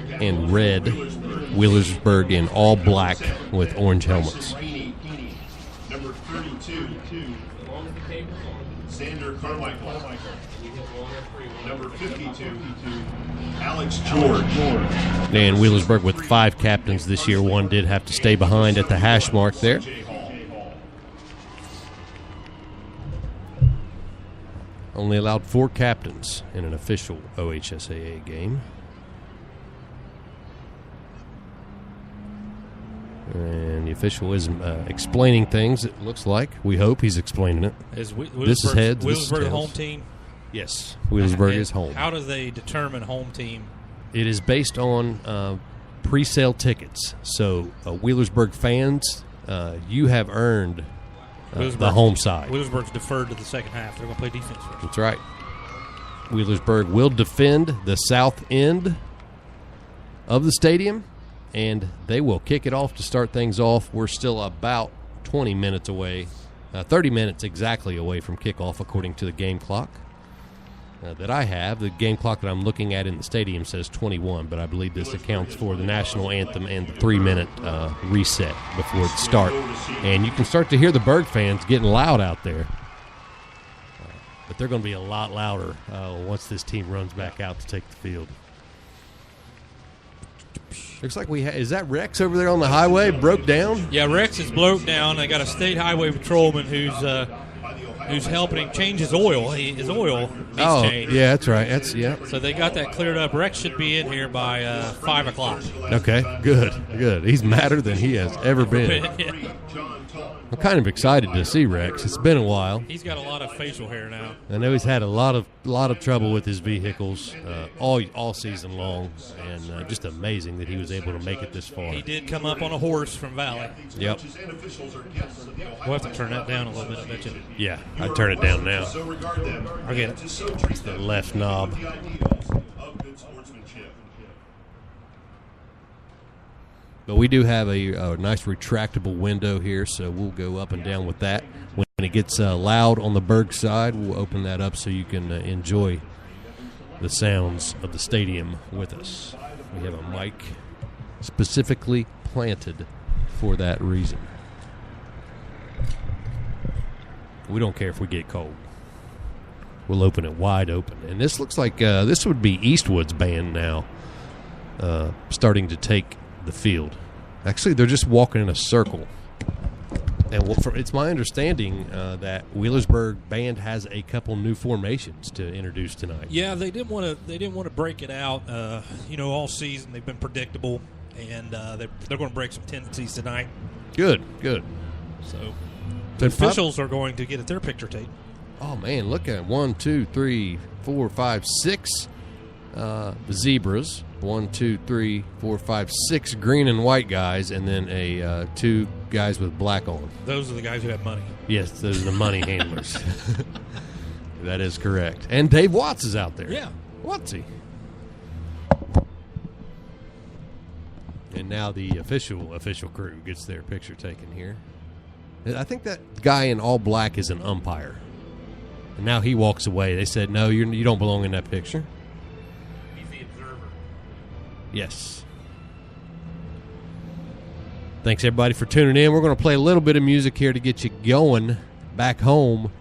and red. Wheelersburg in all black with orange helmets.
Number 32, Xander Carmichael. Number 52, Alex George.
And Wheelersburg with 5 captains this year. One did have to stay behind at the hash mark there. Only allowed 4 captains in an official OHSAA game. And the official is explaining things, it looks like. We hope he's explaining it. This is heads, this is
Wheelersburg
tails.
home team?
Yes, Wheelersburg is home.
How do they determine home team?
It is based on pre-sale tickets. So Wheelersburg fans, you have earned the home side.
Wheelersburg's deferred to the second half. They're going to play defense first.
That's right. Wheelersburg will defend the south end of the stadium, and they will kick it off to start things off. We're still about 20 minutes away, 30 minutes exactly away from kickoff according to the game clock. that I have. The game clock that I'm looking at in the stadium says 21, but I believe this accounts for the national anthem and the 3-minute reset before the start. And you can start to hear the Burg fans getting loud out there. But they're going to be a lot louder once this team runs back out to take the field. Looks like is that Rex over there on the highway broke down?
Yeah, Rex is broke down. They got a state highway patrolman who's helping him change his oil. His oil needs changed.
Yeah, that's right.
So they got that cleared up. Rex should be in here by 5 o'clock.
Okay, good. He's madder than he has ever been. I'm kind of excited to see Rex. It's been a while.
He's got a lot of facial hair now.
I know he's had a lot of trouble with his vehicles all season long, and just amazing that he was able to make it this far.
He did come up on a horse from Valley.
Yep.
We'll have to turn that down a little bit, I bet you.
Yeah, I'd turn it down now.
I get it.
It's the left knob. But we do have a nice retractable window here, so we'll go up and down with that. When it gets loud on the Burg side, we'll open that up so you can enjoy the sounds of the stadium with us. We have a mic specifically planted for that reason. We don't care if we get cold. We'll open it wide open. And this looks like this would be Eastwood's band now starting to take the field. Actually, they're just walking in a circle. And it's my understanding that Wheelersburg band has a couple new formations to introduce tonight.
Yeah, they didn't want to break it out. All season they've been predictable, and they're going to break some tendencies tonight.
Good.
So the officials are going to get at their picture tape.
Oh man, look at it. 1, 2, 3, 4, 5, 6 the zebras. 1, 2, 3, 4, 5, 6 green and white guys, and then 2 guys with black on.
Those are the guys who have money.
Yes, those are the money handlers. That is correct. And Dave Watts is out there.
Yeah.
Wattsy. And now the official crew gets their picture taken here. I think that guy in all black is an umpire. And now he walks away. They said, no, you don't belong in that picture. Yes. Thanks, everybody, for tuning in. We're going to play a little bit of music here to get you going back home.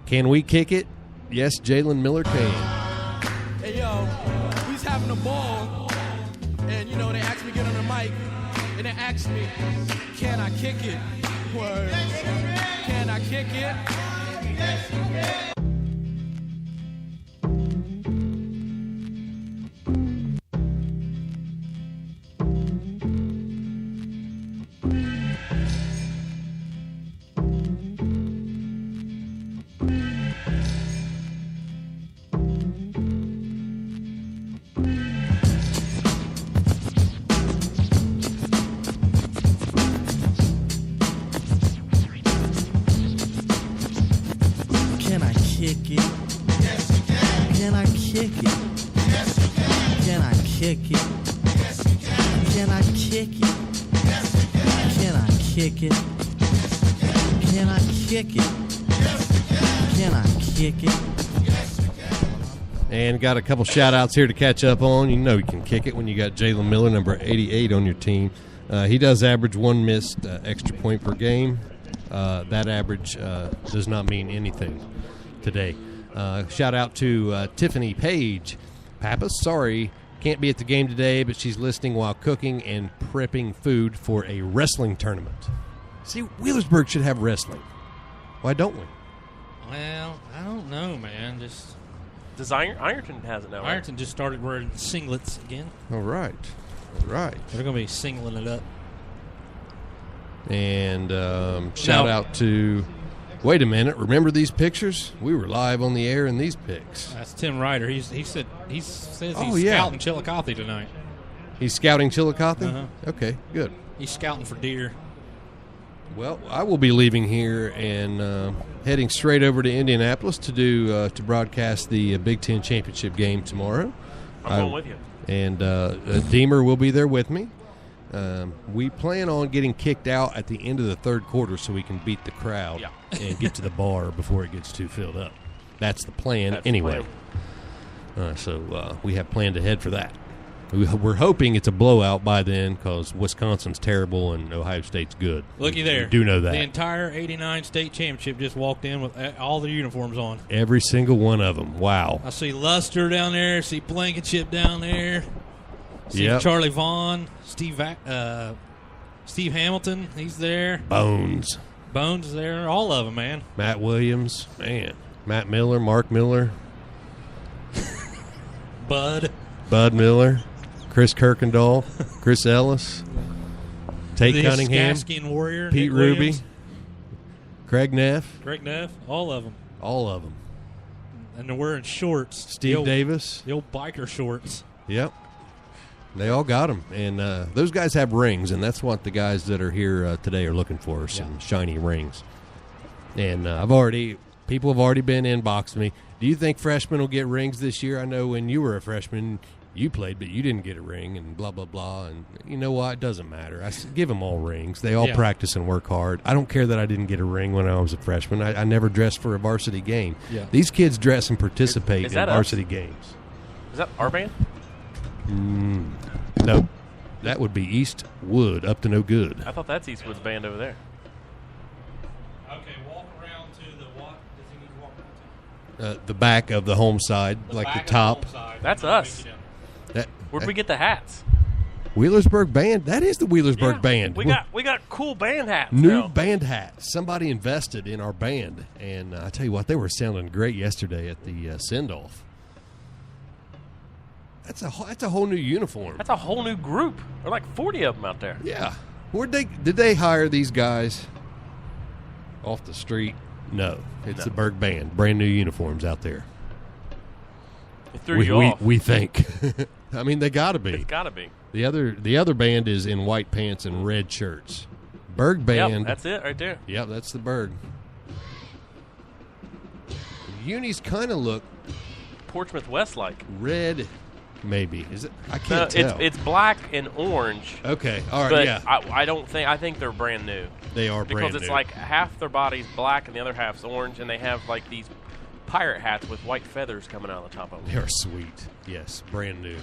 Can we kick it? Yes, Jalen Miller can.
Hey, yo, we was having a ball, and, they asked me to get on the mic, and they asked me, can I kick it? Word. Can I kick it? Yes, you can.
And got a couple shout-outs here to catch up on. You know you can kick it when you got Jalen Miller, number 88, on your team. He does average 1 missed extra point per game. That average does not mean anything today. Shout-out to Tiffany Page. Pappas, sorry, can't be at the game today, but she's listening while cooking and prepping food for a wrestling tournament. See, Wheelersburg should have wrestling. Why don't we?
Well, I don't know, man.
Does Ironton has it now? Right?
Ironton just started wearing singlets again.
All right.
They're going to be singling it up.
And shout out to... Wait a minute. Remember these pictures? We were live on the air in these pics.
That's Tim Ryder. He says he's scouting Chillicothe tonight.
He's scouting Chillicothe?
Uh-huh.
Okay, good.
He's scouting for deer.
Well, I will be leaving here and heading straight over to Indianapolis to broadcast the Big Ten championship game tomorrow.
I'm going with you.
And Deemer will be there with me. We plan on getting kicked out at the end of the third quarter so we can beat the crowd and get to the bar before it gets too filled up. That's the plan
That's the
anyway. So we have planned ahead for that. We're hoping it's a blowout by then because Wisconsin's terrible and Ohio State's good.
Looky there.
We do know that.
The entire 89 state championship just walked in with all their uniforms on.
Every single one of them. Wow.
I see Luster down there. See Blankenship down there. See Charlie Vaughn. Steve Hamilton. He's there.
Bones
is there. All of them, man.
Matt Williams. Man. Matt Miller. Mark Miller.
Bud
Miller. Chris Kirkendall. Chris Ellis. Tate Cunningham.
Skaskian Warrior.
Pete
Nick
Ruby.
Williams.
Craig Neff.
All of them.
All of them.
And they're wearing shorts.
Steve Davis.
The old biker shorts.
Yep. They all got them. And those guys have rings, and that's what the guys that are here today are looking for, some shiny rings. And people have already been inboxing me. Do you think freshmen will get rings this year? I know when you were a freshman, you played, but you didn't get a ring, and blah, blah, blah. And you know what? It doesn't matter. Give them all rings. They all practice and work hard. I don't care that I didn't get a ring when I was a freshman. I never dressed for a varsity game.
Yeah.
These kids dress and participate in varsity games.
Is that our band?
No. That would be Eastwood, up to no good.
I thought that's Eastwood's band over there.
Okay, walk around to the what? Does he need to walk around to?
The back of the home side, like the top.
That's us. Where'd we get the hats?
Wheelersburg Band. That is the Wheelersburg Band.
We got cool band hats.
New
now.
band hats. Somebody invested in our band, and I tell you what, they were sounding great yesterday at the send-off. That's a whole new uniform.
That's a whole new group. There are like 40 of them out there.
Yeah. Did they hire these guys off the street? No. It's the Burg Band. Brand new uniforms out there.
It threw you off.
We think. I mean, they got to be.
It's got to be.
The other band is in white pants and red shirts. Burg Band.
Yep, that's it right there.
Yep, that's the Burg. Unis kind of look
Portsmouth West like.
Red, maybe. Is it? I can't tell.
It's black and orange.
Okay, all right,
but
yeah.
I think they're brand new.
They are brand new.
Because it's like half their body's black and the other half's orange, and they have like these pirate hats with white feathers coming out of the top of them.
They're sweet. Yes, brand new.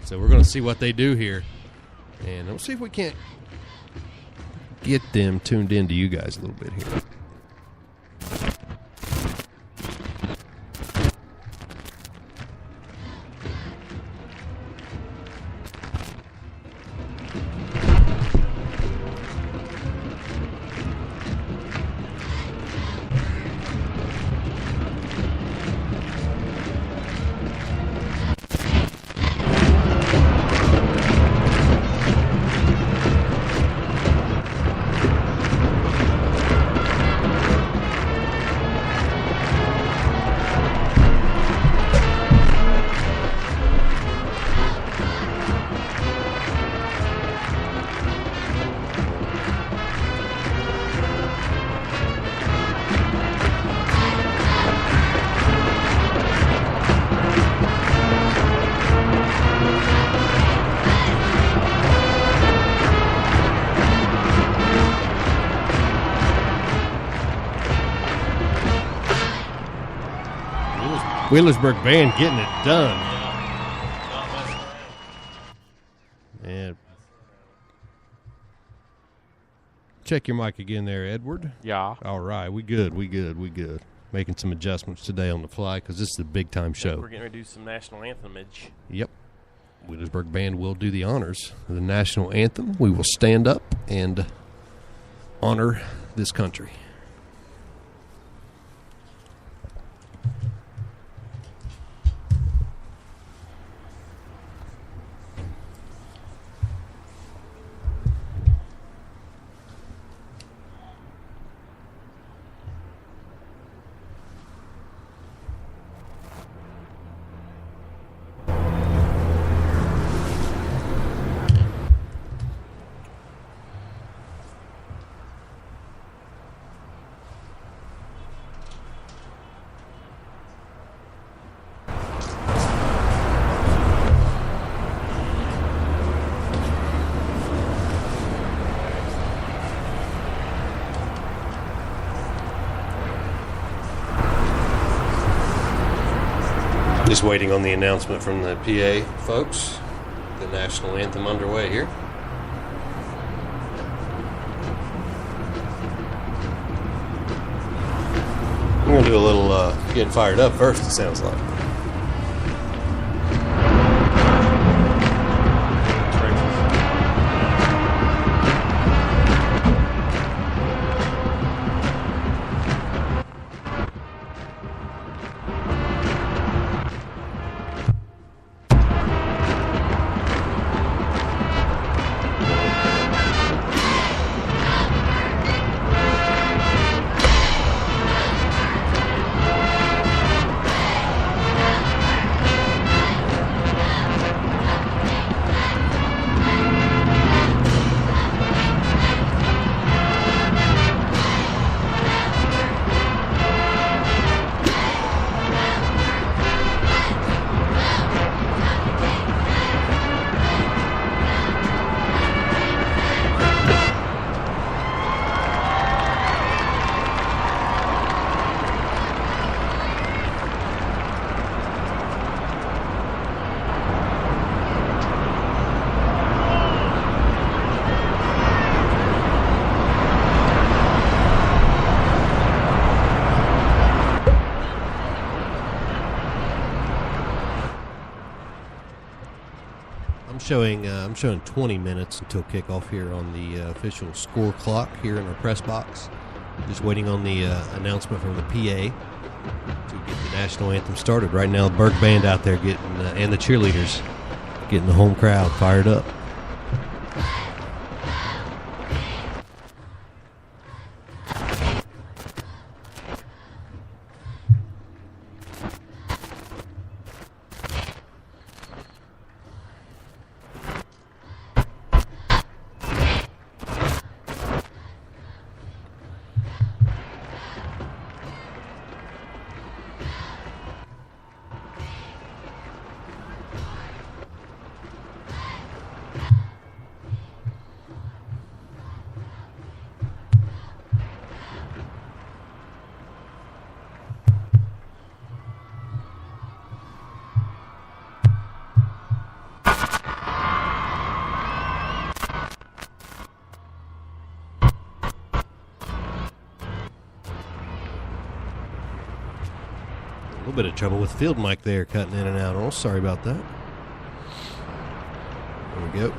So we're going to see what they do here. And we'll see if we can't get them tuned in to you guys a little bit here. Wheelersburg Band getting it done. And check your mic again there, Edward.
Yeah.
All right. We good. Making some adjustments today on the fly because this is a big-time show.
We're getting ready to do some national anthemage.
Yep. Wheelersburg Band will do the honors of the national anthem. We will stand up and honor this country. Just waiting on the announcement from the PA folks. The national anthem underway here. I'm going to do a little getting fired up first, it sounds like. I'm showing 20 minutes until kickoff here on the official score clock here in our press box. Just waiting on the announcement from the PA to get the national anthem started. Right now, the Burg band out there getting and the cheerleaders getting the home crowd fired up. A little bit of trouble with field mic there, cutting in and out. Oh, sorry about that. There we go.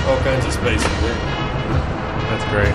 All kinds of space in there. That's great.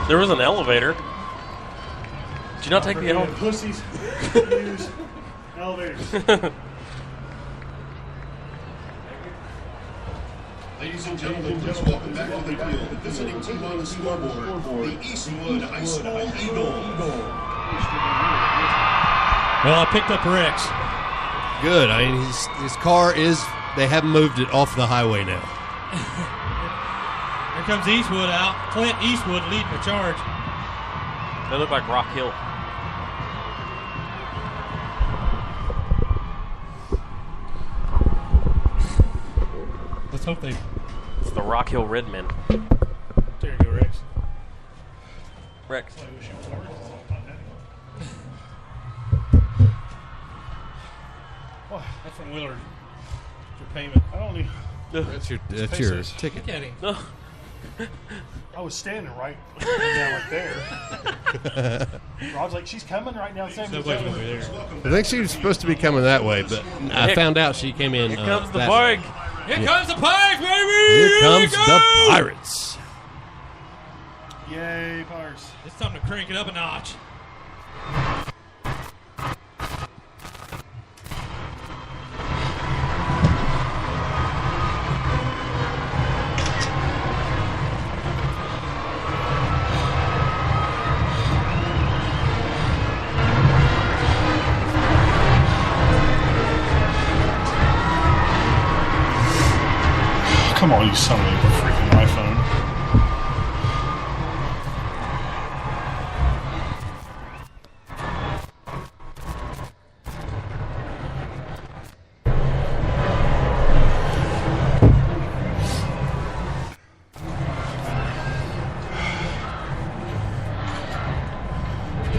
There was an elevator. Did you not take the elevator?
Pussies use elevators.
Ladies and gentlemen, please welcome back to the field. Visiting team on the scoreboard, the Eastwood High School Eagles.
Well, I picked up Rex.
Good. I mean, his car is. They haven't moved it off the highway now.
Here comes Eastwood out. Clint Eastwood leading the charge.
They look like Rock Hill.
Let's hope they.
It's the Rock Hill Redmen.
There you go, Rex.
Rex.
That's from Willard. Your payment.
I don't need.
That's your
Pesos.
ticket.
Look at him.
I was standing right down right there. Rod's like, she's coming right now. Same as
Nobody's gonna be there.
I think she was supposed to be coming that way, but I found out she came in.
Here comes the
that
Burg.
way.
Here comes the Pirates, baby!
Here comes
we go!
the Pirates.
Yay, Pirates.
It's time to crank it up a notch.
Come on, you son of a freaking iPhone.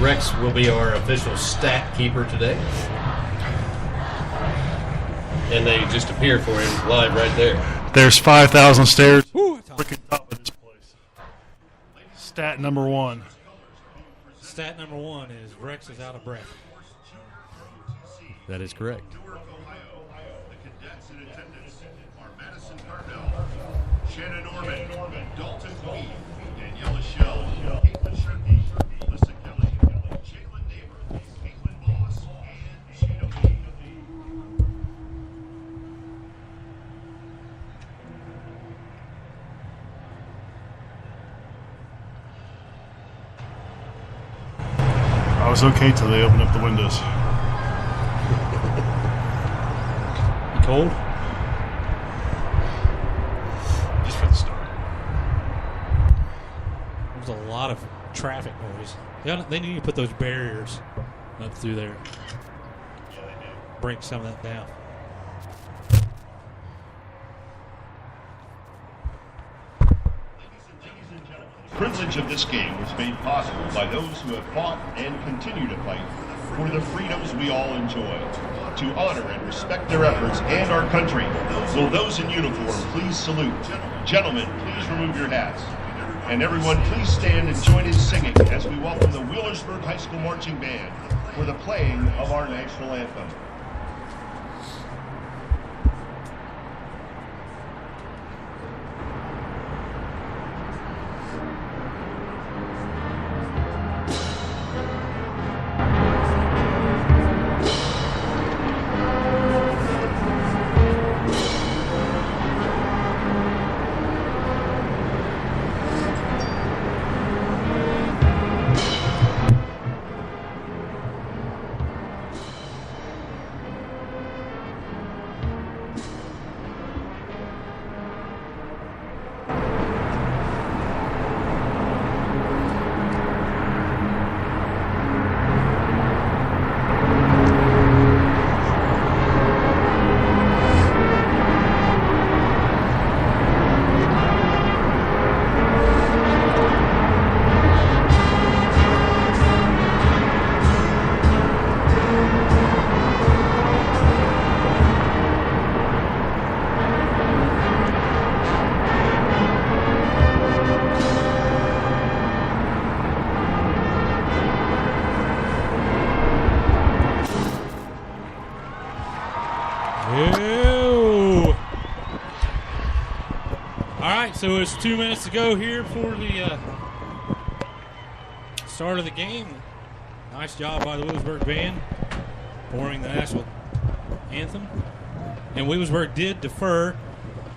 Rex will be our official stat keeper today. And they just appear for him live right there.
There's 5,000 stairs. Freaking top of this place. Stat number 1.
Stat number 1 is Rex is out of breath.
That is correct.
Shannon Norman, Dalton Weed, Daniela Shell, Caitlin Shirky, Melissa Kelly, Jalen Neighbor, Caitlin Moss, and Sheena Weed.
I was okay till they opened up the windows.
Cold?
Just for the start.
There's a lot of traffic noise. They need to put those barriers up through there. Bring some of that down.
The privilege of this game was made possible by those who have fought and continue to fight for the freedoms we all enjoy. To honor and respect their efforts and our country, will those in uniform please salute? Gentlemen, please remove your hats. And everyone, please stand and join in singing as we welcome the Wheelersburg High School Marching Band for the playing of our national anthem.
So it's 2 minutes to go here for the start of the game. Nice job by the Wheelersburg band pouring the national anthem. And Wheelersburg did defer,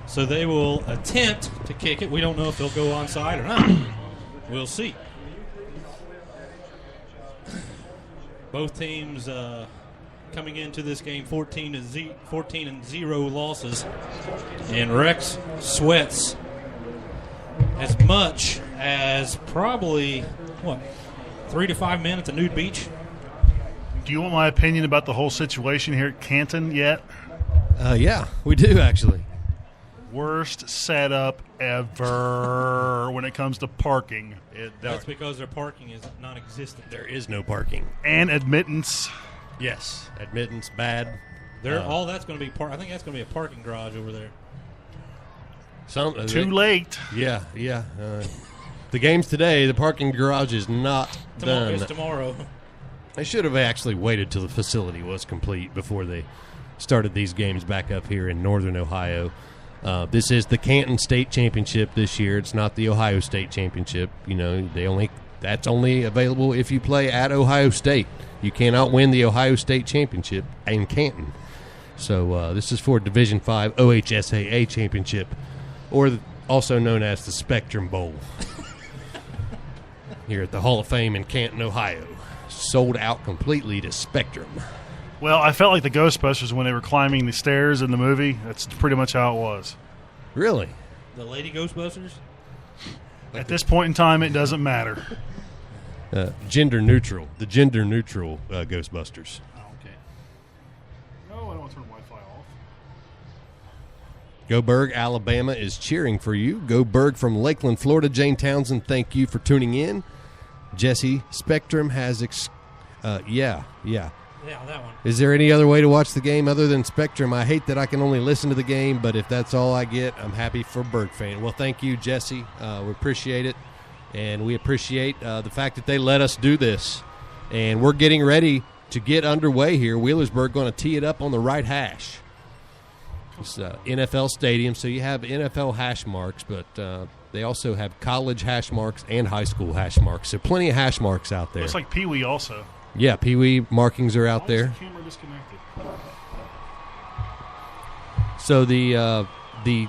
so they will attempt to kick it. We don't know if they'll go onside or not. We'll see. Both teams coming into this game 14-0 losses, and Rex sweats as much as probably 3 to 5 men at the nude beach.
Do you want my opinion about the whole situation here at Canton yet?
Yeah, we do actually.
Worst setup ever when it comes to parking.
That's because their parking is non-existent.
There is no parking.
And admittance.
Yes, admittance bad.
All that's going to be I think that's going to be a parking garage over there.
Too late.
Yeah. The game's today. The parking garage is not done.
It's tomorrow.
They should have actually waited till the facility was complete before they started these games back up here in northern Ohio. This is the Canton State Championship this year. It's not the Ohio State Championship. That's only available if you play at Ohio State. You cannot win the Ohio State Championship in Canton. So this is for Division V OHSAA Championship, or also known as the Spectrum Bowl, here at the Hall of Fame in Canton, Ohio. Sold out completely to Spectrum.
Well, I felt like the Ghostbusters when they were climbing the stairs in the movie. That's pretty much how it was.
Really?
The Lady Ghostbusters?
At this point in time, it doesn't matter.
Gender neutral. The gender neutral Ghostbusters.
Oh, okay. No, I don't want to turn Wi-Fi off.
Go Burg, Alabama is cheering for you. Go Burg from Lakeland, Florida. Jane Townsend, thank you for tuning in. Jesse, Spectrum has... Yeah, that one. Is there any other way to watch the game other than Spectrum? I hate that I can only listen to the game, but if that's all I get, I'm happy for Burg fan. Well, thank you, Jesse. We appreciate it, and we appreciate the fact that they let us do this. And we're getting ready to get underway here. Wheelersburg going to tee it up on the right hash. It's NFL Stadium, so you have NFL hash marks, but they also have college hash marks and high school hash marks. So plenty of hash marks out there.
Looks like Pee Wee also.
Yeah, Pee Wee markings are out there.
Why is the camera disconnected?
So the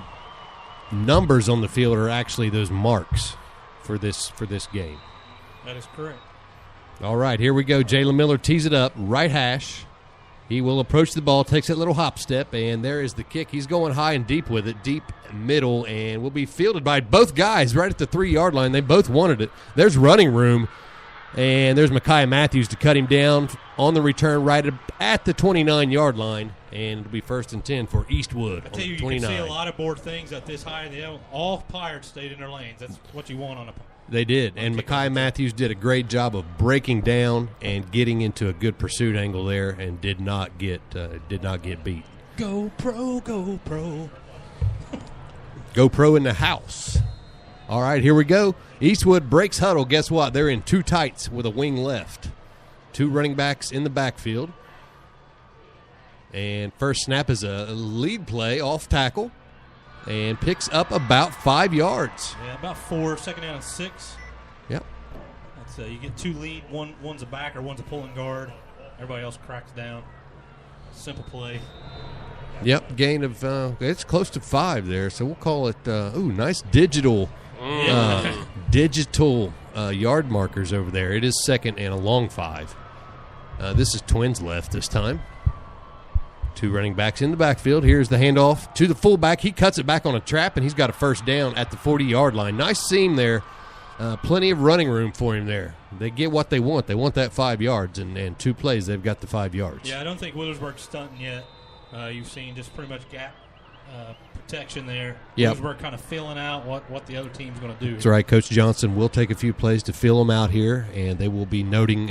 numbers on the field are actually those marks for this game.
That is correct.
All right, here we go. Jalen Miller tees it up, right hash. He will approach the ball, takes that little hop step, and there is the kick. He's going high and deep with it, deep middle, and will be fielded by both guys right at the 3-yard line. They both wanted it. There's running room. And there's Micaiah Matthews to cut him down on the return right at the 29-yard line. And it'll be 1st and 10 for Eastwood on the 29.
You can see a lot of board things at this high. All Pirates stayed in their lanes. That's what you want on a.
They did. And Micaiah Matthews did a great job of breaking down and getting into a good pursuit angle there and did not get beat.
Go Pro, go Pro.
Go Pro in the house. All right, here we go. Eastwood breaks huddle. Guess what? They're in two tights with a wing left. 2 running backs in the backfield. And first snap is a lead play off tackle and picks up about 5 yards.
Yeah, about 4, second down and 6.
Yep.
That's you get 2 lead. One's a backer, one's a pulling guard. Everybody else cracks down. Simple play.
Yep, gain of it's close to 5 there, so we'll call it. Nice digital yard markers over there. It is 2nd and a long 5. This is Twins left this time. 2 running backs in the backfield. Here's the handoff to the fullback. He cuts it back on a trap, and he's got a first down at the 40-yard line. Nice seam there. Plenty of running room for him there. They get what they want. They want that 5 yards, and 2 plays, they've got the 5 yards.
Yeah, I don't think Wheelersburg's stunting yet. You've seen just pretty much gap protection there.
Yep.
Wheelersburg kind of filling out what the other team's going to do.
That's right. Coach Johnson will take a few plays to fill them out here, and they will be noting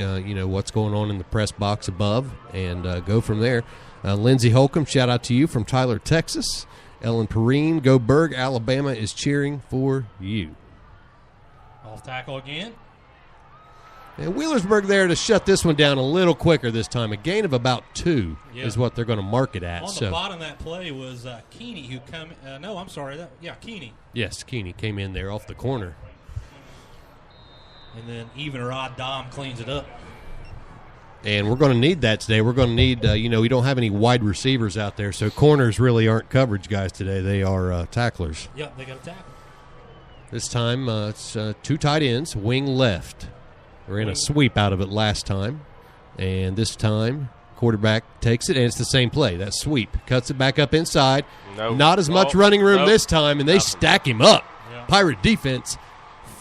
what's going on in the press box above and go from there. Lindsey Holcomb, shout out to you from Tyler, Texas. Ellen Perrine, Go Burg, Alabama is cheering for you.
Off tackle again.
And Wheelersburg there to shut this one down a little quicker this time. A gain of about 2 is what they're going to mark it at.
On the bottom of that play was Keeney who come. Keeney.
Yes, Keeney came in there off the corner.
And then even or odd Dom cleans it up.
And we're going to need that today. We're going to need, we don't have any wide receivers out there, so corners really aren't coverage guys today. They are tacklers.
Yep, they got a tackle.
This time it's 2 tight ends, wing left. We're in a sweep out of it last time. And this time, quarterback takes it, and it's the same play. That sweep. Cuts it back up inside.
Nope.
Not as much running room this time, and they stack him up.
Yeah.
Pirate defense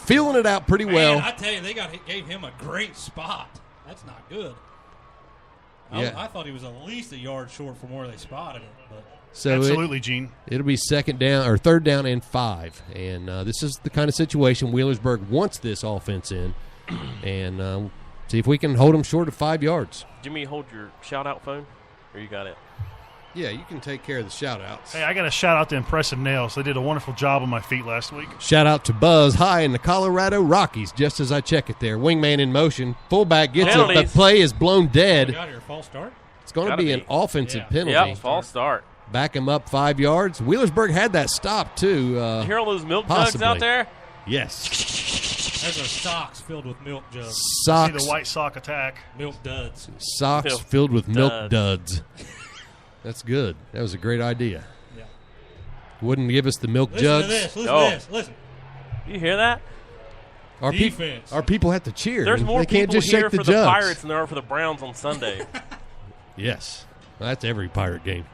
feeling it out pretty well.
I tell you, they gave him a great spot. That's not good.
Yeah.
I thought he was at least a yard short from where they spotted it. But.
So
absolutely, Gene.
It'll be third down and 5. And this is the kind of situation Wheelersburg wants this offense in. And see if we can hold them short of 5 yards.
Jimmy, hold your shout-out phone, or you got it?
Yeah, you can take care of the shout-outs.
Hey, I got to shout out to Impressive Nails. They did a wonderful job on my feet last week.
Shout out to Buzz High in the Colorado Rockies, just as I check it there. Wingman in motion. Fullback gets it, but play is blown dead.
Got here, false start?
It's going to be an offensive penalty.
Yeah, false start.
Back him up 5 yards. Wheelersburg had that stop, too.
Did you hear all those milk
possibly.
jugs out there?
Yes.
Those are socks filled with milk jugs.
Socks.
See the white sock attack.
Milk duds.
Socks filled with milk duds. That's good. That was a great idea.
Yeah.
Wouldn't give us the milk
Listen
jugs.
to this. Listen to this. Listen.
You hear that?
Our
Defense.
Our people have to cheer.
There's more
they can't
people
just
here
shake the
for
jugs.
the Pirates than there are for the Browns on Sunday.
Yes. Well, that's every Pirate game.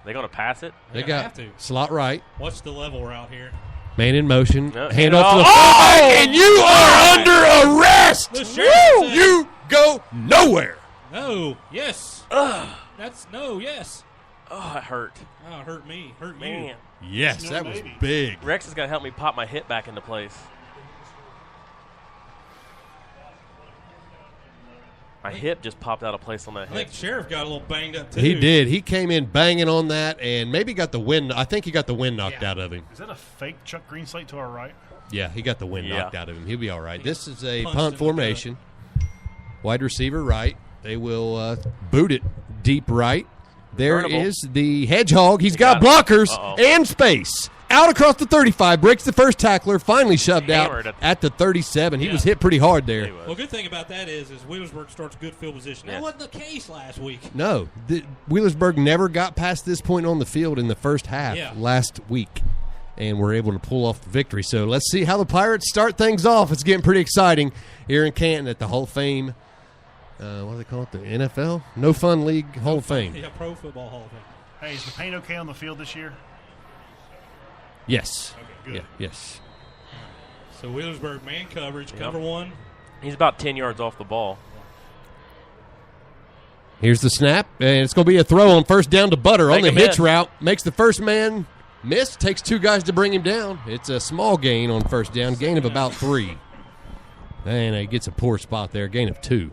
They going to pass it?
They
have
got
to.
slot right.
What's the level route here?
Man in motion.
No,
hand
no.
off to the
Oh!
and you are under arrest.
The sheriff
Woo!
said-
You go nowhere.
No. Yes. That's no. Yes.
Oh, it hurt.
Oh, it hurt me. Hurt
Man.
you.
Yes,
No,
that was
maybe.
big.
Rex is going to help me pop my hip back into place. My hip just popped out of place on that
I
hip.
think the sheriff got a little banged up too.
He did. He came in banging on that and maybe got the wind. I think he got the wind knocked out of him.
Is that a fake Chuck Greenslate to our right?
Yeah, he got the wind
Yeah.
knocked out of him. He'll be all right. This is a
punched
punt
in the
formation. Wide receiver right. They will boot it deep right. There
Returnable.
is the Hedgehog. He's got
got it.
blockers
Uh-oh.
and space. Out across the 35. Breaks the first tackler. Finally shoved
Hammered
out
it.
at the 37. He
Yeah.
was hit pretty hard there.
He was.
Well, good thing about that is Wheelersburg starts good field position.
Yeah.
That wasn't the case last week.
No, Wheelersburg never got past this point on the field in the first half
Yeah.
last week, and were able to pull off the victory. So let's see how the Pirates start things off. It's getting pretty exciting here in Canton at the Hall of Fame. What do they call it? The NFL? No Fun League Hall of Fame.
Yeah, Pro Football Hall of Fame.
Hey, is the paint okay on the field this year?
Yes.
Okay, good.
Yeah, yes.
So Wheelersburg man coverage, cover one.
He's about 10 yards off the ball.
Here's the snap, and it's going to be a throw on first down to Butter on
Make
the
a
hitch
miss.
route. Makes the first man miss. Takes 2 guys to bring him down. It's a small gain on first down. Gain of about 3. And he gets a poor spot there. Gain of 2.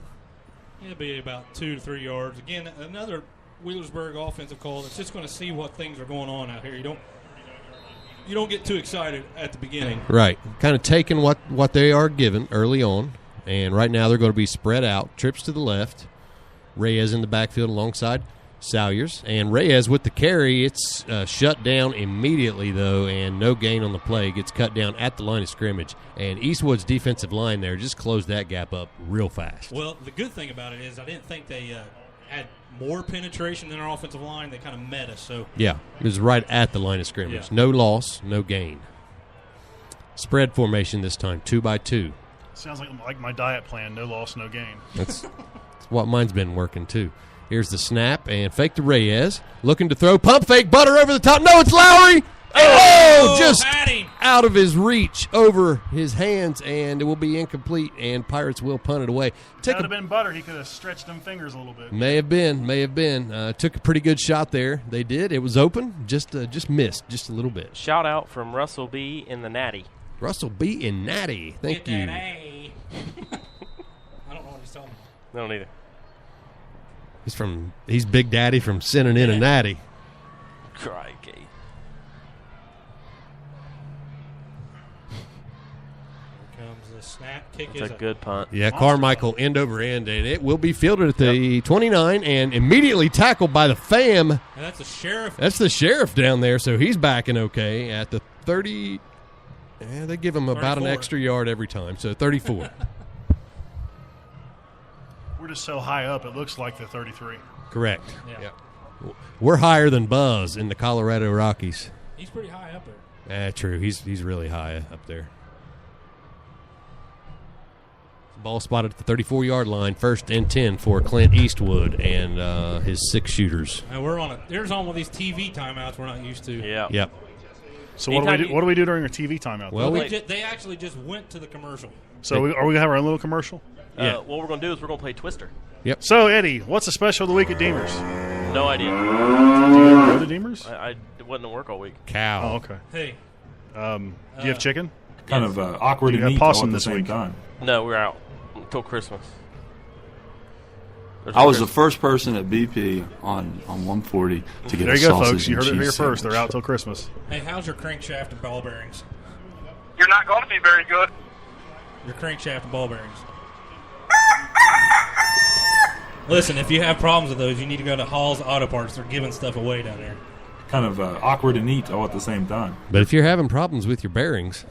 It'll be about 2 to 3 yards. Again, another Wheelersburg offensive call that's just going to see what things are going on out here. You don't get too excited at the beginning.
Right. Kind of taking what they are given early on. And right now they're going to be spread out. Trips to the left. Reyes in the backfield alongside Salyers. And Reyes with the carry. It's shut down immediately, though, and no gain on the play. Gets cut down at the line of scrimmage. And Eastwood's defensive line there just closed that gap up real fast.
Well, the good thing about it is I didn't think they had more penetration than our offensive line. They kind of met us. So
Yeah, it was right at the line of scrimmage.
Yeah.
No loss, no gain. Spread formation this time, 2 by 2.
Sounds like my diet plan. No loss, no gain.
That's what mine's been working, too. Here's the snap, and fake to Reyes. Looking to throw. Pump fake. Butter over the top. No, it's Lowry. Oh, just
had him.
out of his reach, over his hands, and it will be incomplete, and Pirates will punt it away.
That would have been Butter. He could have stretched them fingers a little bit.
May have been. Took a pretty good shot there. They did. It was open. Just missed just a little bit.
Shout out from Russell B. in the Natty.
Russell B. and Natty. Thank
Get
you.
that A. I don't know what he's talking about.
No, neither.
He's Big Daddy from sending in a Natty.
Crikey.
Here comes the snap. Kick
It's
is
a good punt.
Yeah, Carmichael end over end, and it will be fielded at the 29 and immediately tackled by the fam.
And that's the sheriff.
That's the sheriff down there, so he's backing okay at the 30. Yeah, they give him about an
34.
extra yard every time, so 34.
We're just so high up, it looks like the 33.
Correct.
Yeah.
We're higher than Buzz in the Colorado Rockies.
He's pretty high up there.
True. He's really high up there. Ball spotted at the 34-yard line, 1st and 10 for Clint Eastwood and his 6 shooters.
And we're on there's on one of these TV timeouts we're not used to.
Yeah.
Yep.
So what do we do during a TV timeout?
Well,
they actually just went to the commercial.
So are we gonna have our own little commercial?
Yeah. What we're going to do is we're going to play Twister.
Yep.
So, Eddie, what's the special of the week at Deemers?
No idea.
Do you ever go to Deemers?
I wasn't at work all week.
Cow.
Oh, okay.
Hey.
Do you have chicken?
Kind of awkward
You
and
got
neat all
possum
at the
this
same
week.
time.
No, we're out until Christmas.
I was the first person at BP on 140 to get
There
a
you go,
sausage
folks. You
and
heard it
cheese
here first.
sandwich.
They're out till Christmas.
Hey, how's your crankshaft and ball bearings?
You're not going to be very good.
Your crankshaft and ball bearings. Listen, if you have problems with those, you need to go to Hall's Auto Parts. They're giving stuff away down there.
Kind of awkward and neat all at the same time.
But if you're having problems with your bearings,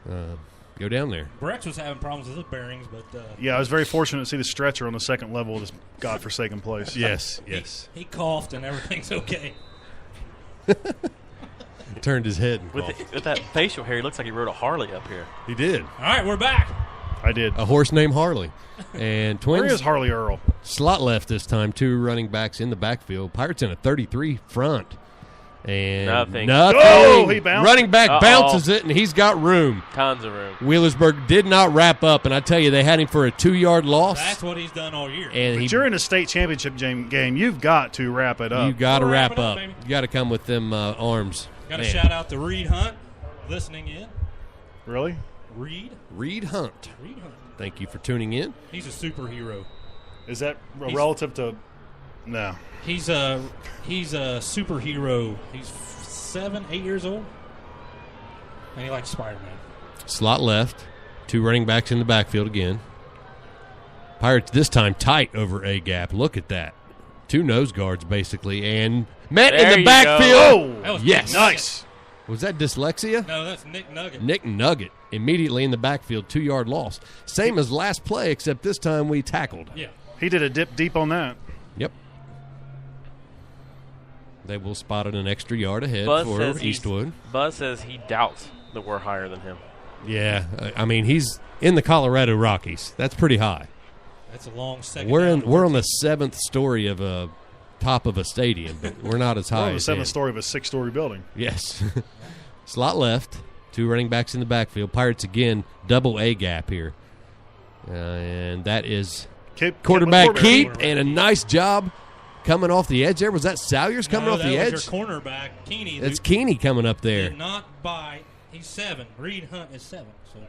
go down there.
Brex was having problems with his bearings, but
Yeah, I was very fortunate to see the stretcher on the second level of this godforsaken place.
Yes.
he coughed and everything's okay.
Turned his head. And
With that facial hair, he looks like he rode a Harley up here.
He did.
All right, we're back.
I did.
A horse named Harley. And Twins.
Where is Harley Earl?
Slot left this time. 2 running backs in the backfield. Pirates in a 33 front. And
Nothing.
Oh, he bounced.
Running back bounces it, and he's got room.
Tons of room.
Wheelersburg did not wrap up, and I tell you, they had him for a 2-yard loss.
That's what he's done all year.
And
But you're in a state championship game. You've got to wrap it up.
You got to
We'll
wrap
wrap it up,
up.
baby.
You got to come with them arms.
Got to
Man.
shout out to Reed Hunt listening in.
Really?
Reed
Hunt.
Reed Hunt.
Thank you for tuning in.
He's a superhero.
Is that relative to? No.
He's a superhero. He's 7, 8 years old, and he likes Spider-Man.
Slot left. 2 running backs in the backfield again. Pirates this time tight over A gap. Look at that. 2 nose guards basically, and met
There
in the
you
backfield.
Oh,
That was
yes,
Nick
nice.
Was that dyslexia?
No, that's Nick Nugget.
Nick Nugget immediately in the backfield, 2-yard loss. Same as last play, except this time we tackled.
Yeah.
He did a dip deep on that.
Yep. They will spot it an extra yard ahead
Buzz
for
says
Eastwood.
Buzz says he doubts that we're higher than him.
Yeah, I mean he's in the Colorado Rockies. That's pretty high.
That's a long second.
We're
down.
on the 7th story of a top of a stadium, but we're not as
We're
high
on the
as
7th
him.
story of a 6-story building.
Yes. Slot left. 2 running backs in the backfield. Pirates again, double A gap here. And that is quarterback keep, and a nice job coming off the edge there. Was that Salyers coming off the
that
edge?
was your cornerback, Keeney.
That's Keeney coming up there.
Did not buy. He's 7. Reed Hunt is 7. So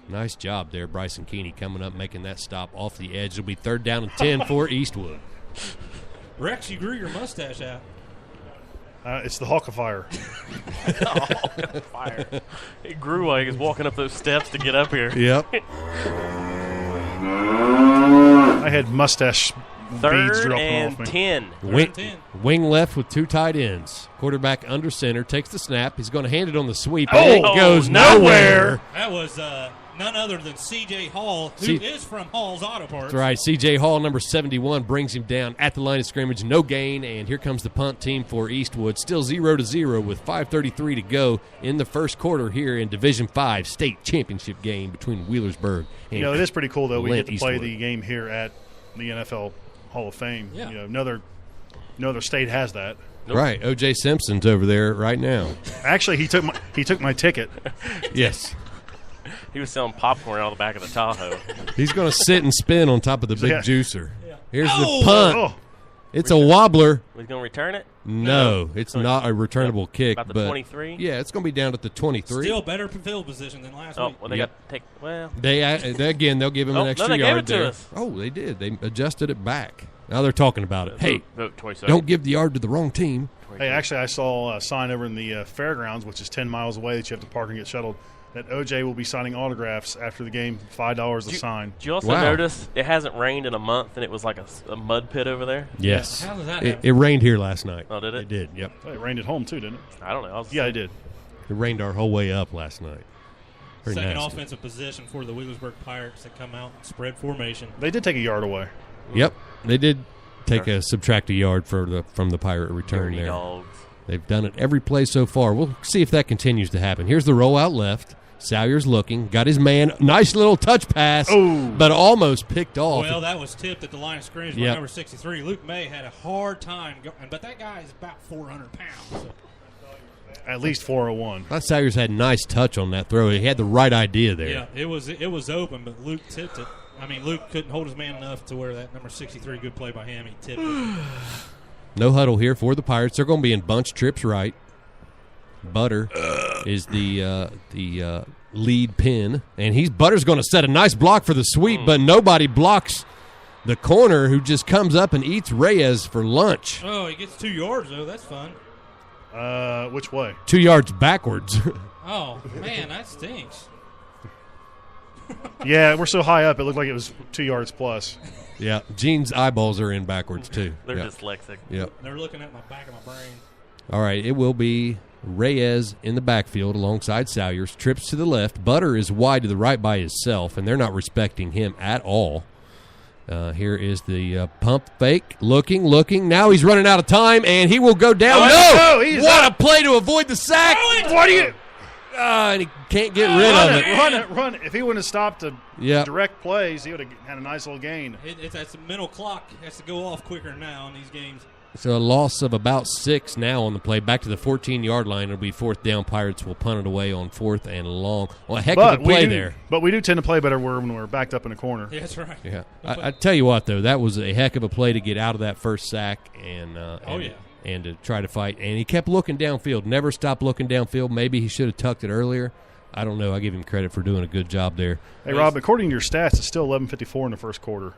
Nice job there, Bryson Keeney coming up, making that stop off the edge. It'll be 3rd down and 10 for Eastwood.
Rex, you grew your mustache out.
It's the Hawk of Fire.
Fire. It grew while he was walking up those steps to get up here.
Yep.
I had mustache beads
3rd
dropping
and
off me.
10.
Wing left with 2 tight ends. Quarterback under center, takes the snap. He's going to hand it on the sweep.
Oh,
and it goes nowhere.
That was none other than C.J. Hall, who is from Hall's Auto Parts.
That's right. C.J. Hall, number 71, brings him down at the line of scrimmage. No gain, and here comes the punt team for Eastwood. Still 0-0 with 5:33 to go in the first quarter here in Division 5 state championship game between Wheelersburg and
It is pretty cool, though. We
Lent
get to play
Eastwood.
the game here at the NFL Hall of Fame.
Yeah.
No other state has that.
Right. O.J. Simpson's over there right now.
Actually, he took my ticket.
Yes.
He was selling popcorn out of the back of the Tahoe.
He's going to sit and spin on top of the big
Yeah.
juicer. Here's
Oh!
the punt.
Oh.
It's a wobbler.
He's going to return it?
No, it's not a returnable kick.
About the
but
23?
Yeah, it's going to be down at the 23.
Still better field position than last
Oh,
week.
well, they
Yep.
got to take, well.
They again, they'll give him
Oh,
an
no,
extra
they gave
yard
it to
there.
us.
Oh, they did. They adjusted it back. Now they're talking about it. Hey,
Vote 27.
don't give the yard to the wrong team.
Hey, actually, I saw a sign over in the fairgrounds, which is 10 miles away, that you have to park and get shuttled, that OJ will be signing autographs after the game, $5 a sign.
Did you also
Wow.
notice it hasn't rained in a month and it was like a mud pit over there?
Yes.
How does that
It,
happen?
it rained here last night.
Oh, did it?
It did, yep.
It rained at home, too, didn't it?
I don't know.
Yeah, it did.
It rained our whole way up last night. Pretty
Second
nasty.
offensive position for the Wheelersburg Pirates that come out in spread formation.
They did take a yard away.
Yep. They did subtract a yard from the Pirate return
Dirty
there.
dogs.
They've done it every play so far. We'll see if that continues to happen. Here's the rollout left. Salyer's looking, got his man, nice little touch pass, but almost picked off.
Well, that was tipped at the line of scrimmage by number 63. Luke May had a hard time going, but that guy is about 400 pounds. So.
At least 401.
I thought Salyers had nice touch on that throw. He had the right idea there.
Yeah, it was open, but Luke tipped it. I mean, Luke couldn't hold his man enough to where that number 63, good play by him, he tipped it.
No huddle here for the Pirates. They're going to be in bunch trips right. Butter is the lead pin, and Butter's going to set a nice block for the sweep, but nobody blocks the corner who just comes up and eats Reyes for lunch.
Oh, he gets 2 yards, though. That's fun.
Which way?
2 yards backwards.
Oh, man, that stinks.
Yeah, we're so high up, it looked like it was 2 yards plus.
Yeah, Gene's eyeballs are in backwards, too.
They're dyslexic.
Yep.
They're looking at my back of my brain.
All right, it will be Reyes in the backfield alongside Salyers. Trips to the left. Butter is wide to the right by himself, and they're not respecting him at all. Here is the pump fake. Looking. Now he's running out of time, and he will go down. What a play to avoid the sack.
What do you...
and he can't get rid of it.
Run it. If he wouldn't have stopped to direct plays, he would have had a nice little gain.
That's a mental clock. It has to go off quicker now in these games.
So a loss of about 6 now on the play. Back to the 14-yard line. It'll be 4th down. Pirates will punt it away on 4th and long. Well, a heck of a play there.
But we do tend to play better when we're backed up in a corner.
Yeah, that's right.
Yeah. I tell you what, though, that was a heck of a play to get out of that first sack and to try to fight. And he kept looking downfield. Never stopped looking downfield. Maybe he should have tucked it earlier. I don't know. I give him credit for doing a good job there.
Hey, Rob, according to your stats, it's still 11:54 in the first quarter.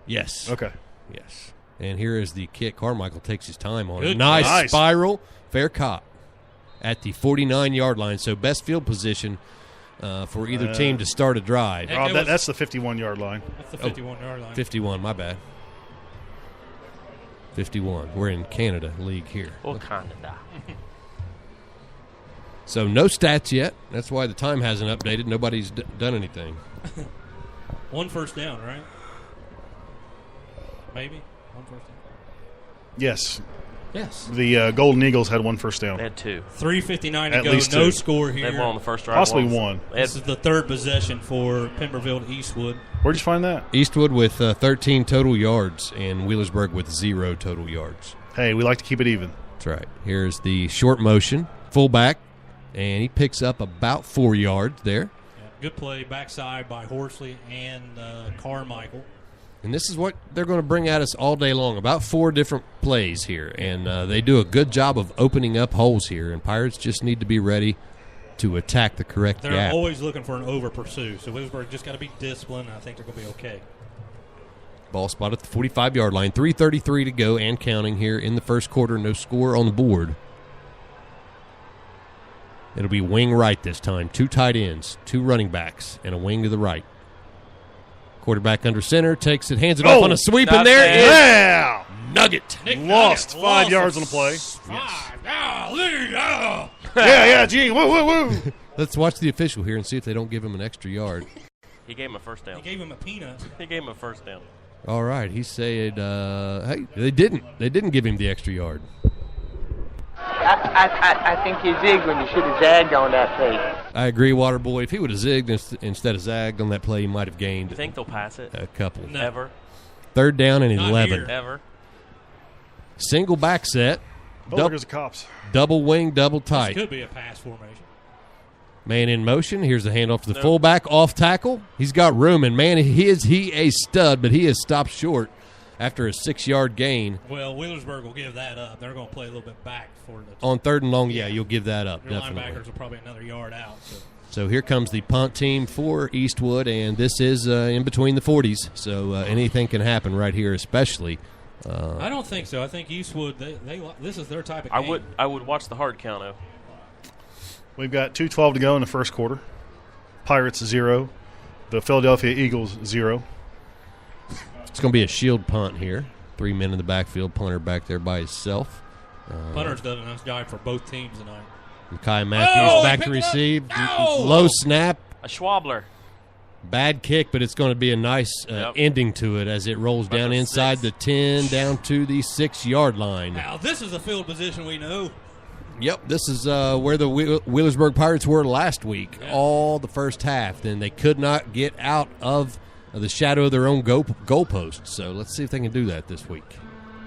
Yes.
Okay.
Yes. And here is the kick. Carmichael takes his time on it.
Good.
Nice spiral. Fair caught at the 49-yard line. So best field position for either team to start a drive.
Rob, that's the 51-yard line.
That's the 51-yard line.
51, my bad. 51. We're in Canada League here.
Well, Canada.
So no stats yet. That's why the time hasn't updated. Nobody's done anything.
1 first down, right? Maybe 1 first down.
Yes.
Yes.
The Golden Eagles had 1 first down.
They had 2.
3:59 to
At
go.
least
No
2.
score here.
They won on the first drive.
Possibly 1.
This is the 3rd possession for Pemberville to Eastwood.
Where'd you find that?
Eastwood with 13 total yards and Wheelersburg with 0 total yards.
Hey, we like to keep it even.
That's right. Here's the short motion. Fullback, and he picks up about 4 yards there.
Yeah, good play backside by Horsley and Carmichael.
And this is what they're going to bring at us all day long, about 4 different plays here. And they do a good job of opening up holes here, and Pirates just need to be ready to attack the correct
They're
gap.
always looking for an over-pursue, so Wheelersburg just got to be disciplined, and I think they're going to be okay.
Ball spot at the 45-yard line. 3:33 to go and counting here in the first quarter. No score on the board. It'll be wing right this time. 2 tight ends, 2 running backs, and a wing to the right. Quarterback under center, takes it, hands it off on a sweep, and there is Nugget.
Lost 5 yards on the play.
5.
Yeah, Gene. Woo.
Let's watch the official here and see if they don't give him an extra yard.
He gave him a first down.
He gave him a peanut.
He gave him a first down.
All right, he said, hey, they didn't give him the extra yard.
I think he zigged when he should have zagged on that play.
I agree, Waterboy. If he would have zigged instead of zagged on that play, he might have gained.
You think they'll pass it?
A couple.
Never.
3rd down and
Not
11.
here.
Ever.
Single back set.
There's the cops.
Double wing, double
This
tight.
could be a pass formation.
Man in motion. Here's the handoff to the fullback. Off tackle. He's got room, and man, he a stud, but he has stopped short after a 6-yard gain.
Well, Wheelersburg will give that up. They're going to play a little bit back for the
On 3rd and long, yeah, you'll give that up,
Their
definitely.
linebackers are probably another yard out.
So here comes the punt team for Eastwood, and this is in between the 40s, so anything can happen right here, especially.
I don't think so. I think Eastwood, this is their type of game.
I would watch the hard count, though.
We've got 2:12 to go in the first quarter. Pirates 0. The Philadelphia Eagles 0.
It's going to be a shield punt here. 3 men in the backfield, punter back there by himself.
Punter's done a nice job for both teams tonight.
Kai Matthews back to receive. Low snap.
A Schwabler.
Bad kick, but it's going to be a nice ending to it as it rolls down inside the 10 down to the 6-yard line.
Now, this is a field position we know.
Yep, this is where the Wheelersburg Pirates were last week, all the first half. Then they could not get out of the shadow of their own goalpost. So let's see if they can do that this week.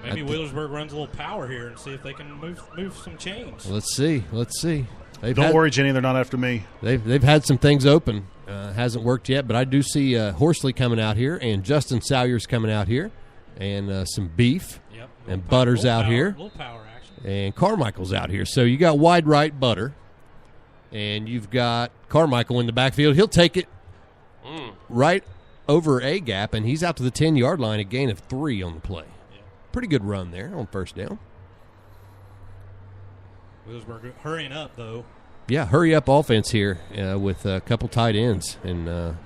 Maybe Wheelersburg runs a little power here and see if they can move some chains.
Let's see.
Don't worry, Jenny, they're not after me.
They've had some things open. Hasn't worked yet, but I do see Horsley coming out here, and Justin Salyer's coming out here, and some beef, and Butter's out here.
Little power action.
And Carmichael's out here. So you got wide right Butter, and you've got Carmichael in the backfield. He'll take it right over a gap, and he's out to the 10-yard line, a gain of 3 on the play.
Yeah.
Pretty good run there on first down.
Wheelersburg hurrying up, though.
Yeah, hurry-up offense here with a couple tight ends. And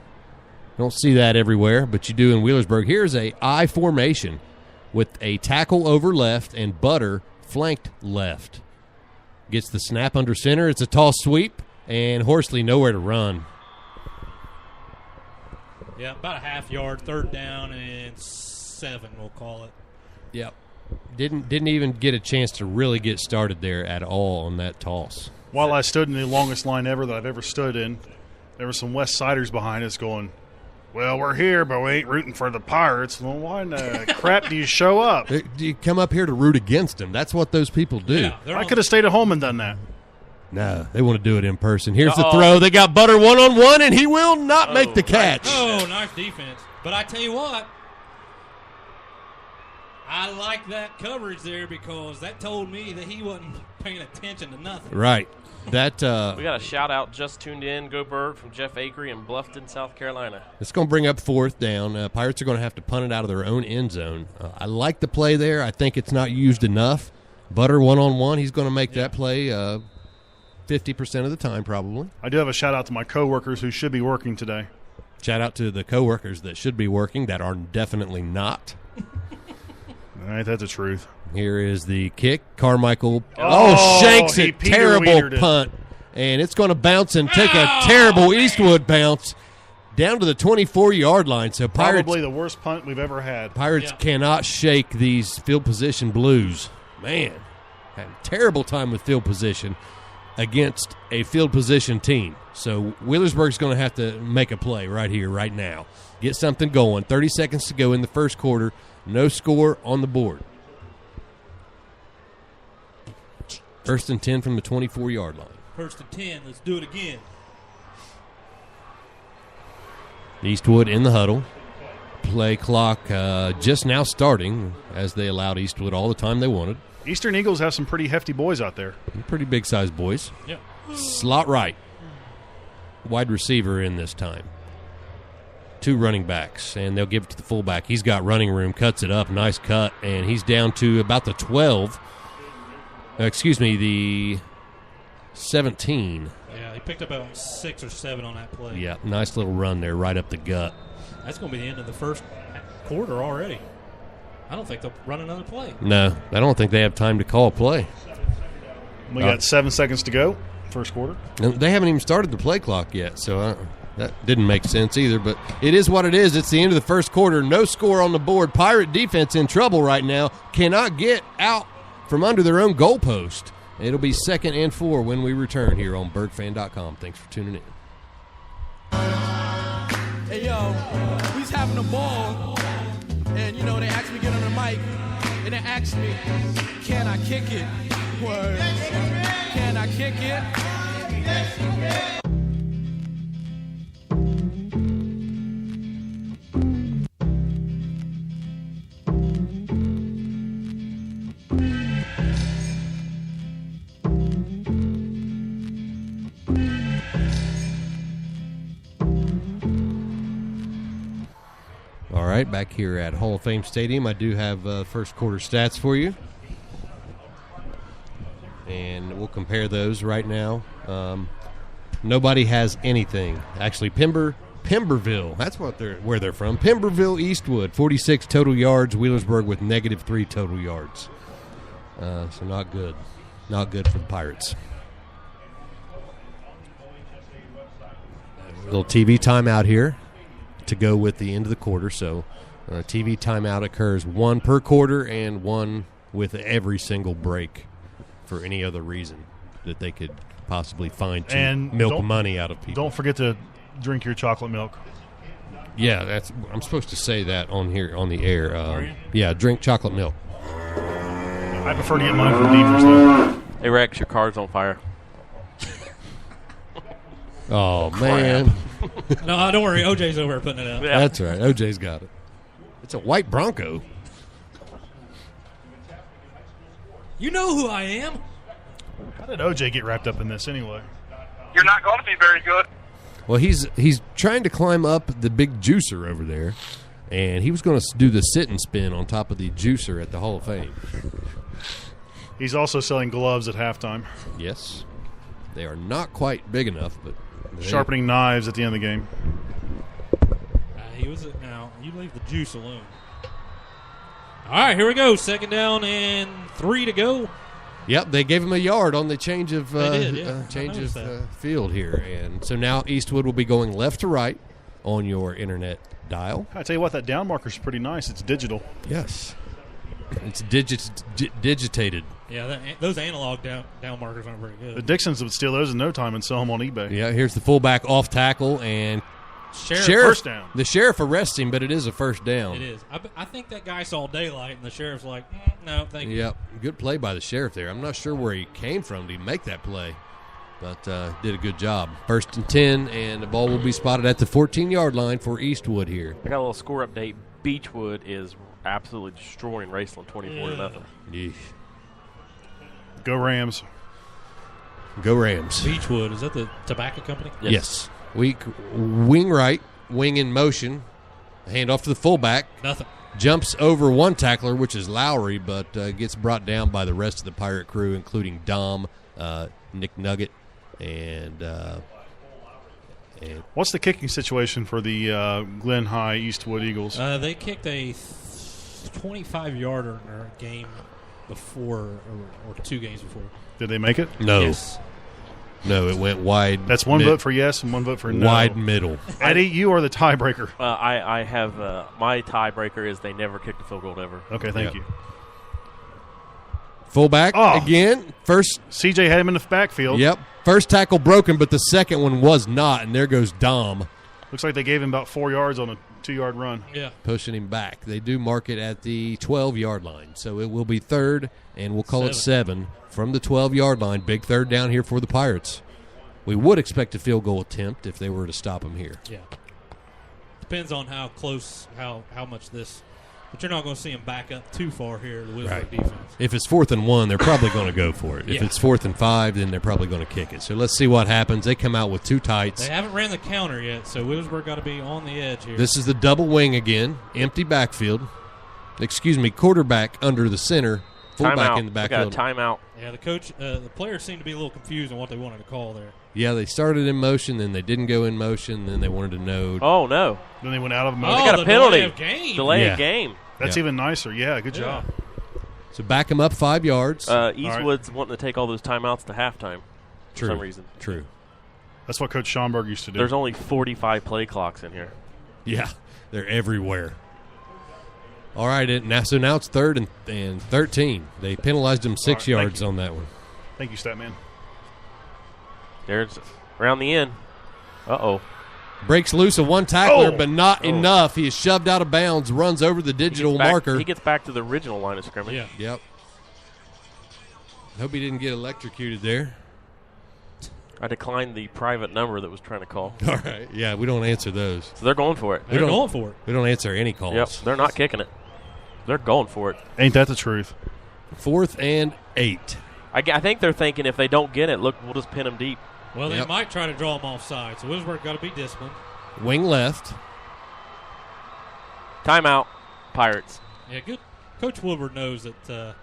don't see that everywhere, but you do in Wheelersburg. Here's a I formation with a tackle over left and Butter flanked left. Gets the snap under center. It's a toss sweep, and Horsley nowhere to run.
Yeah, about a half yard, third down and 7, we'll call it.
Yep. Didn't even get a chance to really get started there at all on that toss.
While I stood in the longest line ever that I've ever stood in, there were some West Siders behind us going, well, we're here, but we ain't rooting for the Pirates. Well, why in the crap do you show up?
You come up here to root against them. That's what those people do.
Yeah, I could have stayed at home and done that.
No, they want to do it in person. Here's the throw. They got Butter one-on-one, and he will not make the catch.
Oh, nice defense. But I tell you what, I like that coverage there because that told me that he wasn't paying attention to nothing.
Right. That
we got a shout-out just tuned in, Go Bird, from Jeff Akery in Bluffton, South Carolina.
It's going to bring up fourth down. Pirates are going to have to punt it out of their own end zone. I like the play there. I think it's not used enough. Butter one-on-one, he's going to make that play 50% of the time probably.
I do have a shout-out to my coworkers who should be working today.
Shout-out to the coworkers that should be working that are definitely not.
All right, that's the truth.
Here is the kick. Carmichael shanks it. Terrible punt. And it's going to bounce and take a terrible Eastwood bounce down to the 24-yard line. So Pirates,
probably the worst punt we've ever had.
Pirates cannot shake these field position blues. Man, had a terrible time with field position against a field position team. So Wheelersburg's going to have to make a play right here, right now. Get something going. 30 seconds to go in the first quarter. No score on the board. First and 10 from the 24-yard line.
First and 10. Let's do it again.
Eastwood in the huddle. Play clock just now starting as they allowed Eastwood all the time they wanted.
Eastern Eagles have some pretty hefty boys out there.
Pretty big-sized boys.
Yeah.
Slot right. Wide receiver in this time. 2 running backs, and they'll give it to the fullback. He's got running room, cuts it up, nice cut, and he's down to about the 12. The 17.
Yeah, he picked up about 6 or 7 on that play.
Yeah, nice little run there, right up the gut.
That's going to be the end of the first quarter already. I don't think they'll run another play.
No, I don't think they have time to call a play.
We got 7 seconds to go, first quarter.
And they haven't even started the play clock yet, so that didn't make sense either. But it is what it is. It's the end of the first quarter. No score on the board. Pirate defense in trouble right now. Cannot get out from under their own goalpost. It'll be 2nd and 4 when we return here on BurgFan.com. Thanks for tuning in.
Hey, yo, we's having a ball, and, you know, they asked me to get on the mic, and they asked me, can I kick it? Word. Can I kick it?
All right, back here at Hall of Fame Stadium, I do have first quarter stats for you. And we'll compare those right now. Nobody has anything. Actually, Pemberville, that's where they're from. Pemberville, Eastwood, 46 total yards. Wheelersburg with -3 total yards. So not good. Not good for the Pirates. A little TV timeout here to go with the end of the quarter. So TV timeout occurs 1 per quarter and 1 with every single break for any other reason that they could possibly find to
And
milk
don't-
money out of people.
Don't forget to drink your chocolate milk.
Yeah, I'm supposed to say that on here on the air.
Are you?
Yeah, drink chocolate milk.
I prefer to get mine from Deavers, though.
Hey, Rex, your car's on fire.
Oh man,
No, don't worry. OJ's over here putting it out.
Yeah.
that's right. OJ's got it. It's a white Bronco.
You know who I am.
How did OJ get wrapped up in this anyway?
You're not going to be very good.
Well, he's trying to climb up the big juicer over there, and he was going to do the sit and spin on top of the juicer at the Hall of Fame.
He's also selling gloves at halftime.
Yes, they are not quite big enough, but
Sharpening knives at the end of the game.
He was now. You leave the juice alone. All right, here we go. Second down and 3 to go.
Yep, they gave him a yard on the change of
They did, yeah. I
change
noticed
of
that.
field here, and so now Eastwood will be going left to right on your internet dial.
I tell you what, that down marker's pretty nice. It's digital.
Yes, it's digitated.
Yeah, those analog down markers aren't very good.
The Dixons would steal those in no time and sell them on eBay.
Yeah, here's the fullback off tackle and
Sheriff.
First down.
The sheriff arrests him, but it is a first down.
It is. I think that guy saw daylight, and the sheriff's like, no, thank you.
Yep, good play by the sheriff there. I'm not sure where he came from to make that play, but did a good job. 1st and 10, and the ball will be spotted at the 14-yard line for Eastwood here.
I got a little score update. Beechwood is absolutely destroying Raceland 24-0.
Yeesh.
Go Rams.
Go Rams.
Beechwood, is that the tobacco company?
Yes. Wing right, wing in motion, hand off to the fullback.
Nothing.
Jumps over one tackler, which is Lowry, but gets brought down by the rest of the Pirate crew, including Dom, Nick Nugget, and
What's the kicking situation for the Glen High Eastwood Eagles?
They kicked a 25-yarder in their game before, or 2 games before.
Did they make it?
No.
Yes.
No, it went wide.
That's one vote for yes and one vote for no.
Wide middle.
Eddie, you are the tiebreaker.
I have my tiebreaker is they never kicked a field goal ever.
Okay, thank you.
Fullback again. First,
CJ had him in the backfield.
Yep. First tackle broken, but the second one was not, and there goes Dom.
Looks like they gave him about 4 yards on a 2-yard run.
Yeah.
Pushing him back. They do mark it at the 12-yard line, so it will be 3rd, and we'll call it 7 from the 12-yard line. Big 3rd down here for the Pirates. We would expect a field goal attempt if they were to stop him here.
Yeah. Depends on how close, how much this. But you're not going to see him back up too far here, the Williamsburg defense.
If it's 4th and 1, they're probably going to go for it. If
Yeah.
it's 4th and 5, then they're probably going to kick it. So let's see what happens. They come out with 2 tights.
They haven't ran the counter yet, so Williamsburg got to be on the edge here.
This is the double wing again. Empty backfield. Quarterback under the center. Fullback in the backfield.
We got a timeout.
Yeah, the coach, the players seemed to be a little confused on what they wanted to call there.
Yeah, they started in motion, then they didn't go in motion, then they wanted to know.
Oh, no.
Then they went out of motion.
They got a penalty.
Delay of game.
Delay of game.
That's even nicer. Yeah, good job.
So back him up 5 yards.
Eastwood's wanting to take all those timeouts to halftime for some reason.
True.
That's what Coach Schomburg used to do.
There's only 45 play clocks in here.
Yeah, they're everywhere. All right, so now it's 3rd and 13. They penalized him 6 yards on that one.
Thank you, Statman.
There's around the end. Uh-oh.
Breaks loose of one tackler, but not enough. He is shoved out of bounds, runs over the digital marker.
He gets back to the original line of scrimmage.
Yeah.
Yep. Hope he didn't get electrocuted there.
I declined the private number that was trying to call.
All right. Yeah, we don't answer those.
So they're going for it.
They're going for it.
We don't answer any calls.
Yep, they're not kicking it. They're going for it.
Ain't that the truth?
4th and 8.
I think they're thinking if they don't get it, look, we'll just pin them deep.
Well, they might try to draw them offside, so Williamsburg got to be disciplined.
Wing left.
Timeout, Pirates.
Yeah, good. Coach Woodward knows that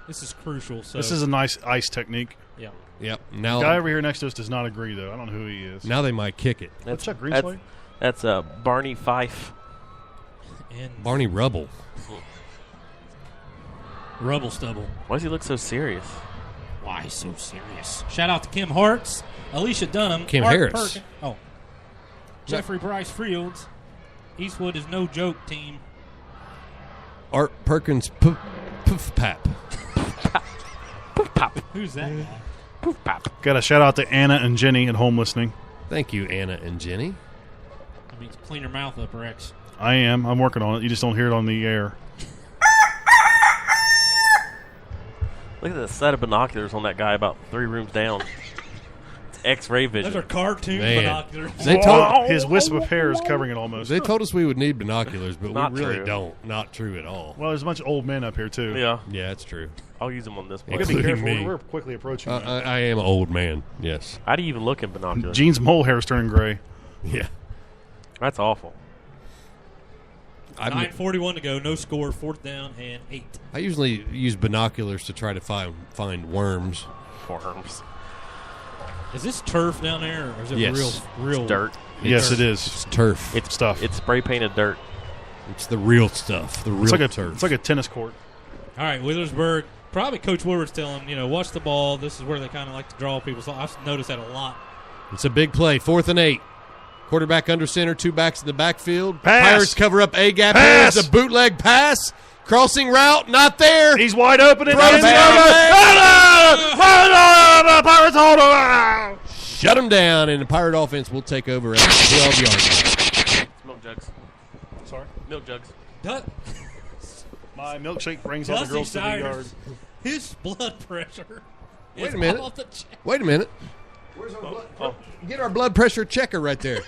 this is crucial. So
This is a nice ice technique.
Yeah.
Yep.
The
Now
guy over here next to us does not agree, though. I don't know who he is.
Now they might kick it.
That's Chuck Greenslade.
That's Barney Fife.
And
Barney Rubble.
Rubble Stubble.
Why does he look so serious?
Why so serious? Shout out to Kim Hartz, Alicia Dunham,
Kim
Art
Harris.
Perkins. Oh, Jeffrey Bryce Fields. Eastwood is no joke team.
Art Perkins Poof Pap.
pop.
Who's that guy?
Poof pop.
Got a shout out to Anna and Jenny at home listening.
Thank you, Anna and Jenny.
That means clean your mouth up, Rex.
I am. I'm working on it. You just don't hear it on the air.
Look at the set of binoculars on that guy about 3 rooms down. It's X-ray vision.
Those are cartoon
Man.
binoculars.
They told
His wisp of hair is covering it almost.
They told us we would need binoculars, but
Not
we really
true.
don't. Not true at all.
Well, there's a bunch of old men up here, too.
Yeah.
Yeah, that's true.
I'll use them on this
You
one.
gotta be
Including
careful.
me.
We're quickly approaching that.
I am an old man. Yes.
How do you even look in binoculars?
Gene's mole hair is turning gray.
Yeah.
That's awful.
9:41 to go. No score. 4th down and 8.
I usually use binoculars to try to find worms.
Worms.
Is this turf down there, or is it
Yes.
real
It's dirt.
Yes,
It's-
it is.
It's turf.
It's
stuff.
It's spray painted dirt.
It's the real stuff. The real
It's like a
turf.
it's like a tennis court.
All right, Wheelersburg. Probably Coach Woodward's telling them, watch the ball. This is where they kind of like to draw people. So I've noticed that a lot.
It's a big play. 4th and 8. Quarterback under center, 2 backs in the backfield.
Pass.
Pirates cover up A gap.
Pass.
Here's a bootleg pass. Crossing route, not there.
He's wide open.
Throws it
Pirates hold on.
Shut him down, and the Pirate offense will take over at the 12-yard line.
Milk jugs.
Sorry.
Milk jugs.
My milkshake brings all the
Dusty
girls to the
Siders,
yard.
His blood pressure
Wait
is
a minute.
off the chain.
Wait a minute.
Where's our blood?
Get our blood pressure checker right there.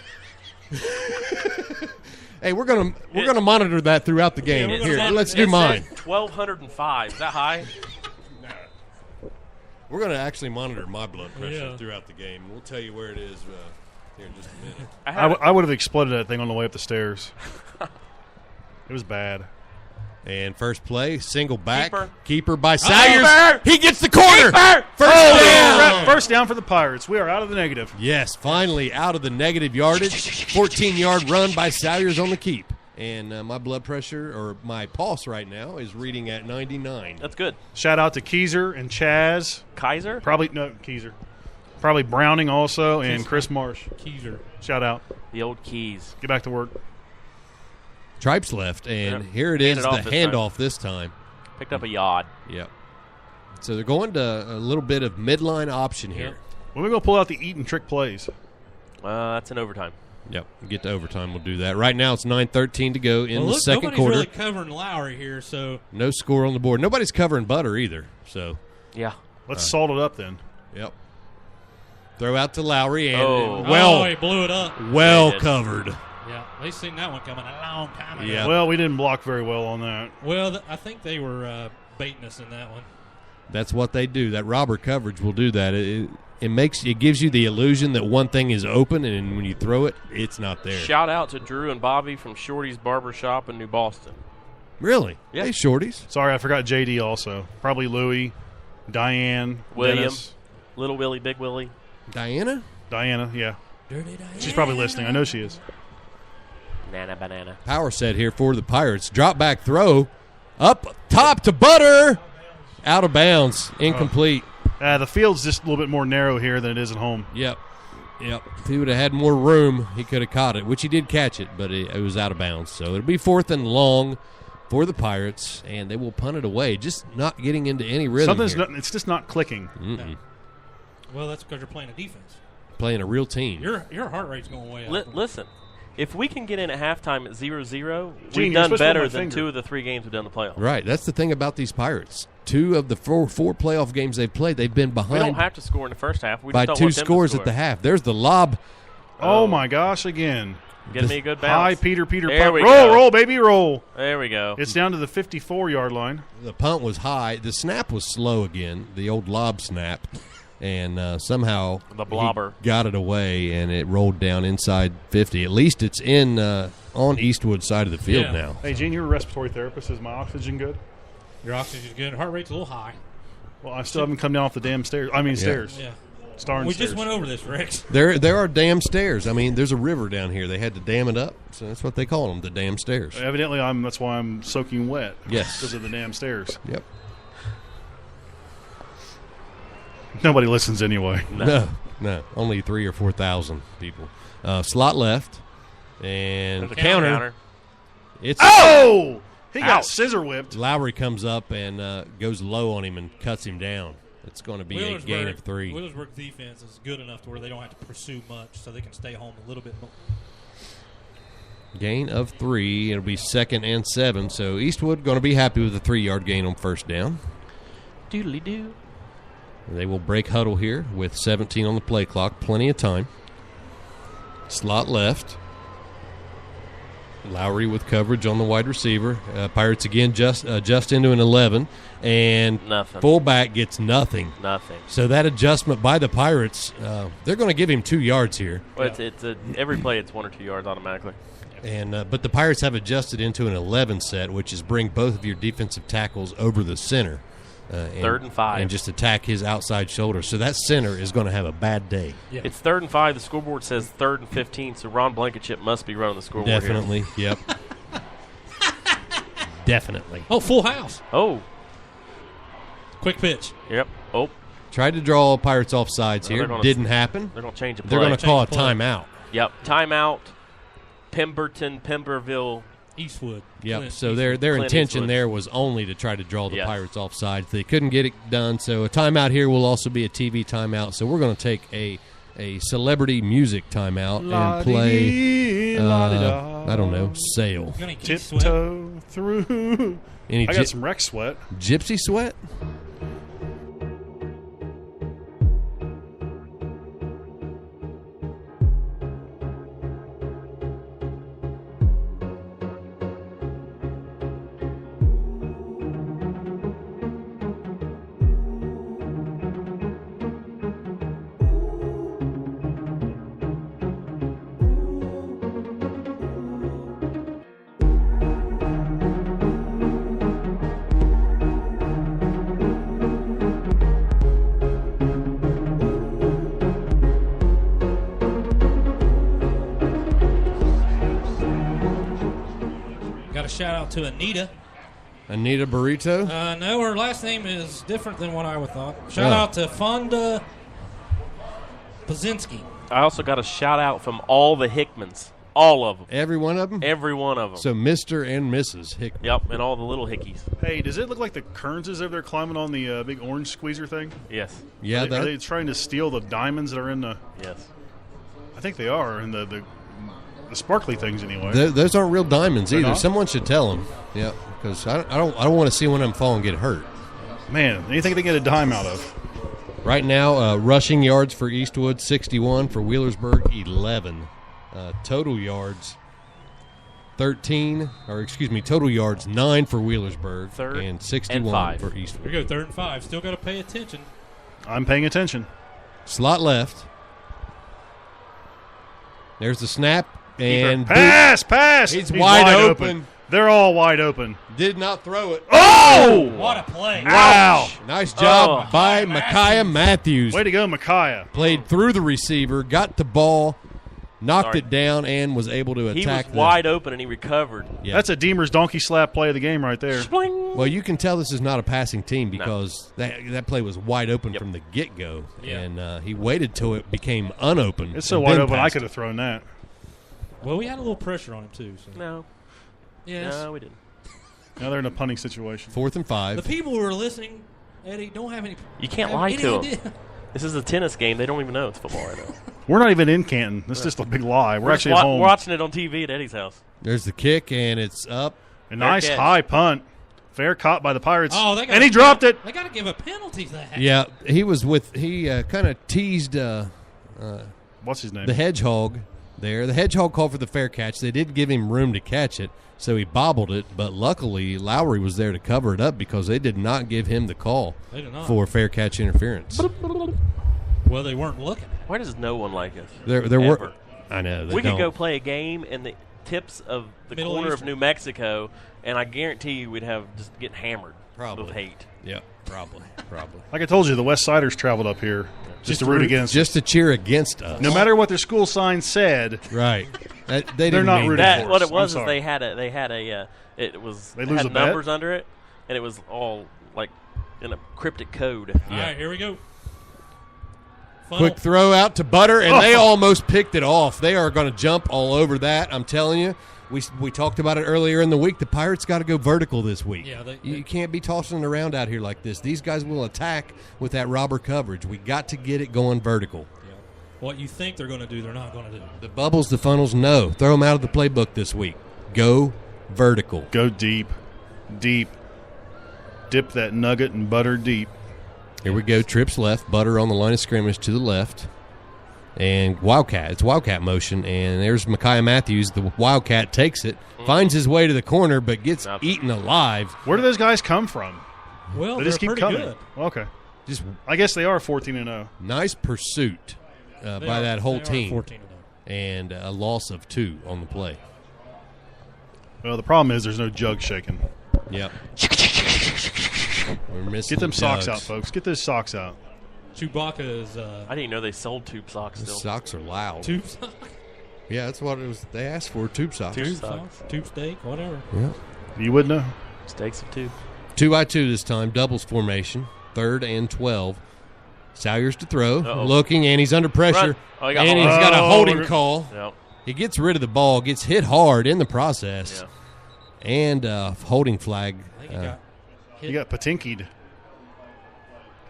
Hey, we're gonna monitor that throughout the game.
we're gonna
Here,
monitor
let's
it.
do mine.
1,205. Is that high?
We're gonna actually monitor my blood pressure
Yeah.
throughout the game. We'll tell you where it is here in just a minute.
I would have exploded that thing on the way up the stairs. It was bad.
And first play, single back,
Keeper.
keeper by Sayers.
Keeper.
He gets the corner.
Keeper.
First down.
First down for the Pirates. We are out of the negative.
Yes, finally out of the negative yardage. 14-yard run by Sayers on the keep. And my blood pressure, or my pulse right now, is reading at 99.
That's good.
Shout out to Keezer and Chaz.
Kaiser?
Probably Probably Browning also and Chris Marsh.
Keezer.
Shout out.
The old keys.
Get back to work.
Tripes left, and
Yep.
here it is,
Hand it
the
off this
handoff this time.
Picked up a yard.
Yep. So they're going to a little bit of midline option here.
When we going to pull out the eat and trick plays?
That's in overtime.
Yep. Get to overtime. We'll do that. Right now it's 9:13 to go in the
Look,
second
nobody's
quarter.
really covering Lowry here, so
No score on the board. Nobody's covering Butter either. So
Yeah.
Let's salt it up then.
Yep. Throw out to Lowry and
he blew it up.
well
Yeah, he did.
covered.
Yeah, they seen that one coming a long time ago.
Yeah.
Well, we didn't block very well on that.
Well, I think they were baiting us in that one.
That's what they do. That robber coverage will do that. It gives you the illusion that one thing is open, and when you throw it, it's not there.
Shout out to Drew and Bobby from Shorty's Barber Shop in New Boston.
Really?
Yeah.
Hey, shorties.
Sorry, I forgot JD also. Probably Louie, Diane,
William,
Dennis.
Little Willie, Big Willie.
Diana?
Diana, yeah.
Dirty Diana.
She's probably listening. I know she is.
Nana banana.
Power set here for the Pirates. Drop back throw. Up top to Butter. Out of bounds. Incomplete.
The field's just a little bit more narrow here than it is at home.
Yep. If he would have had more room, he could have caught it, which he did catch it, but it was out of bounds. So it'll be 4th and long for the Pirates, and they will punt it away, just not getting into any rhythm here.
It's just not clicking.
Mm-mm.
Well, that's because you're playing a defense.
Playing a real team.
Your heart rate's going way up.
Listen, if we can get in at halftime at 0-0,
Gene,
we've
you're
done
supposed to hold
better
my
than
finger.
2 of the 3 games we've done in the playoffs.
Right. That's the thing about these Pirates. 2 of the four playoff games they've played, they've been
We
behind
don't have to score in the first half. We
by
just don't
2
want them to
scores
score.
at the half. There's the lob.
Oh, my gosh, again.
Get me a good bounce.
Hi, Peter,
There
punt.
we
Roll,
go.
roll, baby, roll.
There we go.
It's down to the 54-yard line.
The punt was high. The snap was slow again, the old lob snap. And somehow
The blobber.
he got it away, and it rolled down inside 50. At least it's in on Eastwood side of the field
Yeah.
now.
Hey, Gene, you're a respiratory therapist. Is my oxygen good?
Your oxygen's good. Heart rate's a little high.
Well, I still haven't come down off the damn stairs. Stairs.
Yeah.
Starring
We
stairs.
just went over this, Rex.
There are damn stairs. I mean, there's a river down here. They had to dam it up, so that's what they call them, the damn stairs.
Evidently, that's why I'm soaking wet.
Yes.
Because of the damn stairs.
Yep.
Nobody listens anyway.
No. Only 3,000 or 4,000 people. Slot left, and
There's a counter.
It's
Oh! He got
Ouch.
scissor whipped.
Lowry comes up and goes low on him and cuts him down. It's going to be a gain of 3.
Wheelersburg defense is good enough to where they don't have to pursue much, so they can stay home a little bit more.
Gain of 3. It'll be 2nd and 7. So Eastwood going to be happy with the 3-yard gain on first down.
Doodly-doo.
They will break huddle here with 17 on the play clock. Plenty of time. Slot left. Lowry with coverage on the wide receiver. Pirates again just into an 11. And
Nothing.
Fullback gets nothing.
Nothing.
So that adjustment by the Pirates, they're going to give him 2 yards here.
Well, every play it's 1 or 2 yards automatically.
And but the Pirates have adjusted into an 11 set, which is bring both of your defensive tackles over the center.
3rd and 5.
And just attack his outside shoulder. So that center is going to have a bad day.
Yeah. It's 3rd and 5. The scoreboard says 3rd and 15, so Ron Blankenship must be running the scoreboard
Definitely,
here.
yep. Definitely.
Oh, full house.
Oh.
Quick pitch.
Yep. Oh.
Tried to draw Pirates off sides here. Didn't happen.
They're going to change the play.
They're going to call a timeout.
Yep. Timeout. Pemberville.
Eastwood.
Yep.
Clint
so
Eastwood.
their
Clint
intention
Eastwood.
there was only to try to draw the Pirates off sides. They couldn't get it done. So a timeout here will also be a TV timeout. So we're going to take a celebrity music timeout and play, I don't know, Sail.
Tiptoe through. I got some Rex Sweat.
Gypsy Sweat?
Shout out to Anita.
Anita Burrito?
No, her last name is different than what I would thought. Shout out to Fonda Pazinski.
I also got a shout out from all the Hickmans. All of them.
Every one of them?
Every one of them.
So Mr. and Mrs. Hickman.
Yep, and all the little hickeys.
Hey, does it look like the Kearnses over there climbing on the big orange squeezer thing?
Yes.
Yeah,
Are they trying to steal the diamonds that are in the...
Yes.
I think they are, in the sparkly things anyway.
Those aren't real diamonds
They're
either.
not?
Someone should tell them. Yeah, because I don't want to see one of them fall and get hurt.
Man, anything they get a dime out of.
Right now, rushing yards for Eastwood, 61. For Wheelersburg, 11. Total yards, 13. Or, excuse me, total yards, 9 for Wheelersburg.
Third
and 61
and 5.
for Eastwood.
Here we go, 3rd and 5. Still got to pay attention.
I'm paying attention.
Slot left. There's the snap. And
pass!
He's wide open.
They're all wide open.
Did not throw it.
Oh!
What a play.
Wow.
Nice job by Micaiah Matthews.
Way to go, Micaiah.
Played through the receiver, got the ball, knocked it down, and was able to attack.
He was wide open, and he recovered.
Yeah.
That's a Deemer's donkey slap play of the game right there.
Well, you can tell this is not a passing team because that play was wide open from the get-go.
Yeah.
And he waited till it became unopened.
It's so
and
wide
then
open, I
passed
could
it.
have thrown that.
Well, we had a little pressure on him, too. So.
No.
Yes.
No, we didn't.
Now they're in a punting situation.
4th and 5.
The people who are listening, Eddie, don't have any.
You can't
have
lie
any
to
idea.
them. This is a tennis game. They don't even know it's football right now.
We're not even in Canton. That's just a big lie. We're
just
actually at home.
We're watching it on TV at Eddie's house.
There's the kick, and it's up.
A nice high punt. Fair caught by the Pirates.
Oh, they
and he dropped it.
They got to give a penalty to that.
Yeah, he kind of teased
what's his name?
the Hedgehog there. The Hedgehog called for the fair catch. They did give him room to catch it, so he bobbled it. But luckily, Lowry was there to cover it up because they did not give him the call
They did not.
for fair catch interference.
Well, they weren't looking.
Why does no one like us?
There
Ever?
were. I know. They
We could
don't.
go play a game in the tips of the
Middle
corner
Eastern.
of New Mexico, and I guarantee you we'd have just get hammered with hate.
Yeah, probably.
Like I told you, the West Siders traveled up here just to root against.
Just to cheer against us.
No matter what their school sign said.
Right. They
They're
didn't
not
mean
rooting
that.
for us.
What it was
I'm
is
sorry.
they had a it was
They
it
lose
had
a bet?
numbers under it, and it was all like in a cryptic code.
All right, here we go.
Quick throw out to Butter, and they almost picked it off. They are going to jump all over that. I'm telling you. We talked about it earlier in the week. The Pirates got to go vertical this week.
Yeah,
you can't be tossing it around out here like this. These guys will attack with that robber coverage. We got to get it going vertical.
Yeah. What you think they're going to do, they're not going to do.
The bubbles, the funnels, no. Throw them out of the playbook this week. Go vertical.
Go deep. Deep. Dip that nugget and butter deep.
Here we go. Trips left. Butter on the line of scrimmage to the left. And Wildcat. It's Wildcat motion. And there's Micaiah Matthews. The Wildcat takes it, finds his way to the corner, but gets eaten alive.
Where do those guys come from?
Well,
they just keep
pretty
coming.
good.
Okay. I guess they are 14-0.
Nice pursuit by that whole team.
14-0.
And a loss of 2 on the play.
Well, the problem is there's no jug shaking.
Yep. We're missing
Get them socks
jugs.
out, folks. Get those socks out.
Chewbacca is.
I didn't know they sold tube socks
The
still.
socks are loud.
Tube socks?
Yeah, that's what it was. They asked for, tube socks.
Tube socks.
Tube steak, whatever.
Yeah.
You would know.
Steaks of tube.
2-by-2 this time, doubles formation, 3rd and 12. Salyers to throw,
Uh-oh.
looking, and he's under pressure.
Run. Oh, he got
and
hold.
he's got a holding call.
Yep.
He gets rid of the ball, gets hit hard in the process, and holding flag.
I think he got hit.
You got patinkied.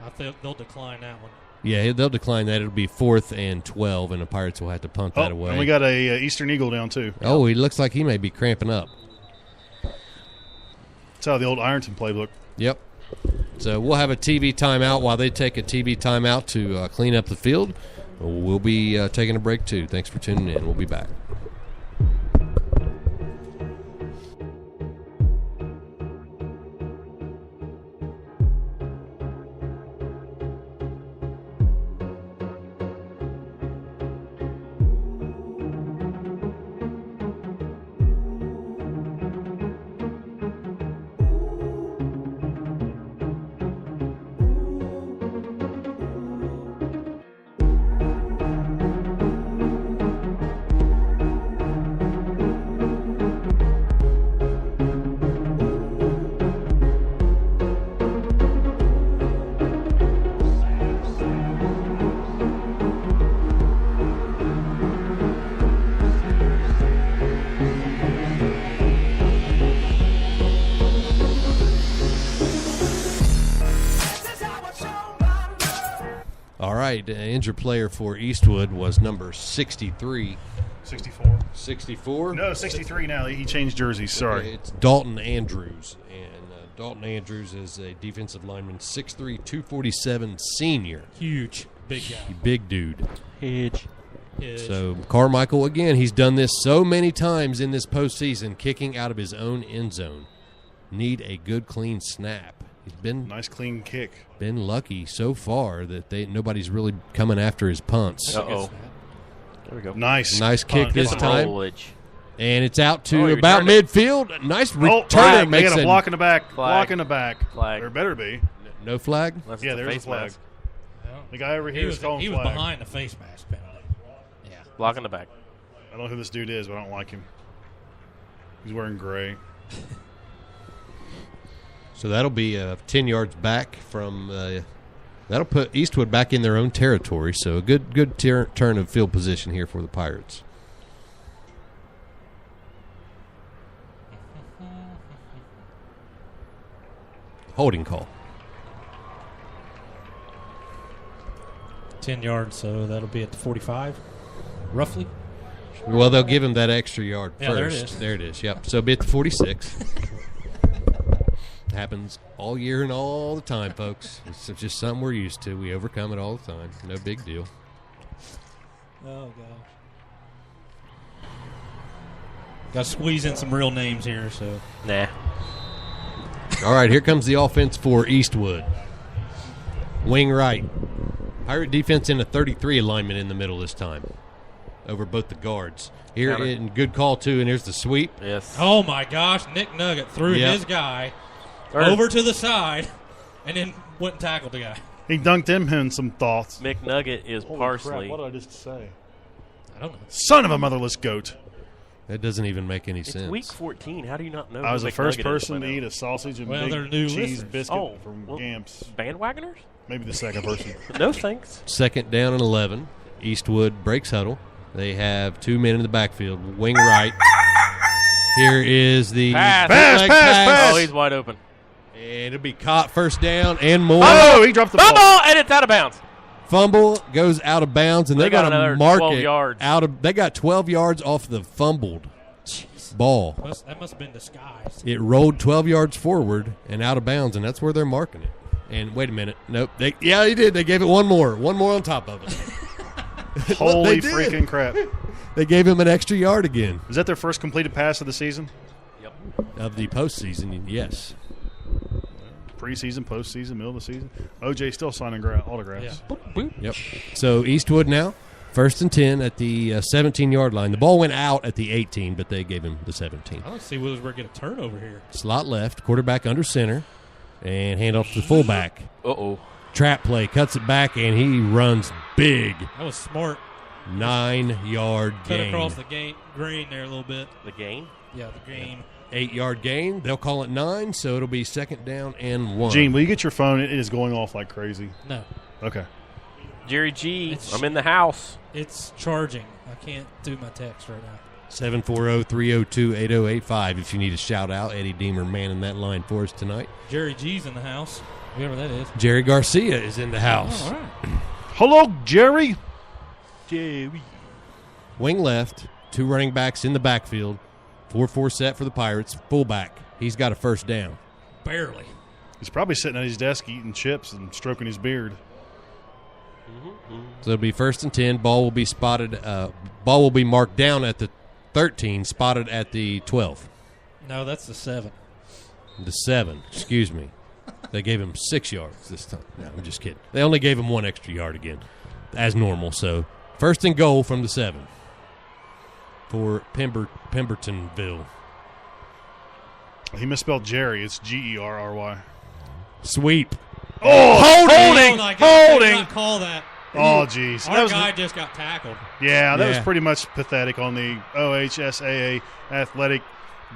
I think they'll decline that one.
Yeah, they'll decline that. It'll be 4th and 12, and the Pirates will have to punt that away.
And we got a Eastern Eagle down, too.
Oh, he looks like he may be cramping up.
That's how the old Ironton playbook.
Yep. So we'll have a TV timeout while they take a TV timeout to clean up the field. We'll be taking a break, too. Thanks for tuning in. We'll be back. Injured player for Eastwood was number 63.
64.
64?
No, 63 now. He changed jerseys. Sorry.
Okay, it's Dalton Andrews. And Dalton Andrews is a defensive lineman, 6'3", 247 senior.
Huge. Big guy.
Big dude.
Huge.
So Carmichael, again, he's done this so many times in this postseason, kicking out of his own end zone. Need a good, clean snap. He's been
nice, clean kick.
Been lucky so far that nobody's really coming after his punts.
Uh-oh. There we go.
Nice
kick this time.
Rollage.
And it's out to about midfield. Nice return.
Flag.
Makes
They got a block in the back.
Flag.
Block in the back.
Flag.
There better be.
No flag?
That's
yeah,
the
there's a
face
flag.
mask.
The guy over here is calling
He
flag.
was behind the face mask penalty. Yeah.
Block in the back.
I don't know who this dude is, but I don't like him. He's wearing gray.
So that'll be 10 yards back from that'll put Eastwood back in their own territory. So a good turn of field position here for the Pirates. Holding call.
10 yards, so that'll be at the 45, roughly.
Well, they'll give him that extra yard
Yeah,
first.
there it is.
Yep. So it'll be at the 46. Happens all year and all the time, folks. It's just something we're used to. We overcome it all the time. No big deal.
Oh, gosh. Got to squeeze in some real names here, so.
Nah.
All right, here comes the offense for Eastwood. Wing right. Pirate defense in a 33 alignment in the middle this time over both the guards. Here, in good call, too, and here's the sweep.
Yes.
Oh, my gosh. Nick Nugget threw his guy over to the side and then went and tackled the guy.
He dunked him in some thoughts.
McNugget is
Holy
parsley.
crap, what did I just say?
I don't know.
Son of a motherless goat.
That doesn't even make any
It's
sense.
week 14. How do you not know?
I was
who
the first
McNugget is
person
by
to
now?
eat a sausage and
Well, they're
big
new
cheese
listeners.
biscuit from Gamps.
Bandwagoners?
Maybe the second person.
No thanks.
Second down and 11. Eastwood breaks huddle. They have 2 men in the backfield. Wing right. Here is the
Pass.
bootleg pass.
Oh, he's wide open.
And it'll be caught first down and more.
Oh, he dropped the
Fumble,
ball.
and it's out of bounds.
Fumble goes out of bounds, and
They
they're
got
going
another
to mark
12
it
yards.
out of. They got 12 yards off the fumbled ball.
That must have been disguised.
It rolled 12 yards forward and out of bounds, and that's where they're marking it. And wait a minute, nope. They did. They gave it one more on top of it.
Holy
They did.
freaking crap.
They gave him an extra yard again.
Is that their first completed pass of the season?
Yep.
Of the postseason, yes.
Preseason, postseason, middle of the season. OJ still signing autographs.
Yep. So Eastwood now, 1st and 10 at the 17-yard line. The ball went out at the 18, but they gave him the 17.
I don't see Wheelersburg get a turnover here.
Slot left, quarterback under center, and handoff to the fullback.
Uh-oh.
Trap play, cuts it back, and he runs big.
That was smart.
9-yard
Cut
gain.
across the green there a little bit.
The gain?
Yeah, the gain.
8-yard gain. They'll call it 9, so it'll be 2nd down and 1.
Gene, will you get your phone? It is going off like crazy.
No.
Okay.
Jerry G, I'm in the house.
It's charging. I can't do my text right now.
740-302-8085 if you need a shout-out. Eddie Deemer manning that line for us tonight.
Jerry G's in the house, whoever that is.
Jerry Garcia is in the house.
Oh, all right.
Hello, Jerry.
Jerry.
Wing left, 2 running backs in the backfield. 4-4 set for the Pirates. Fullback. He's got a first down.
Barely.
He's probably sitting at his desk eating chips and stroking his beard.
So it'll be 1st and 10. Ball will be spotted. Ball will be marked down at the 13, spotted at the 12.
No, that's the 7.
The 7, excuse me. They gave him 6 yards this time. No, I'm just kidding. They only gave him 1 extra yard again, as normal. So 1st and goal from the 7 for Pembertonville.
He misspelled Jerry. It's Gerry.
Sweep.
Oh, holding!
Oh, my God. They did
Holding!
not call that.
Oh, jeez.
Our guy just got tackled.
Yeah, that was pretty much pathetic on the OHSAA athletic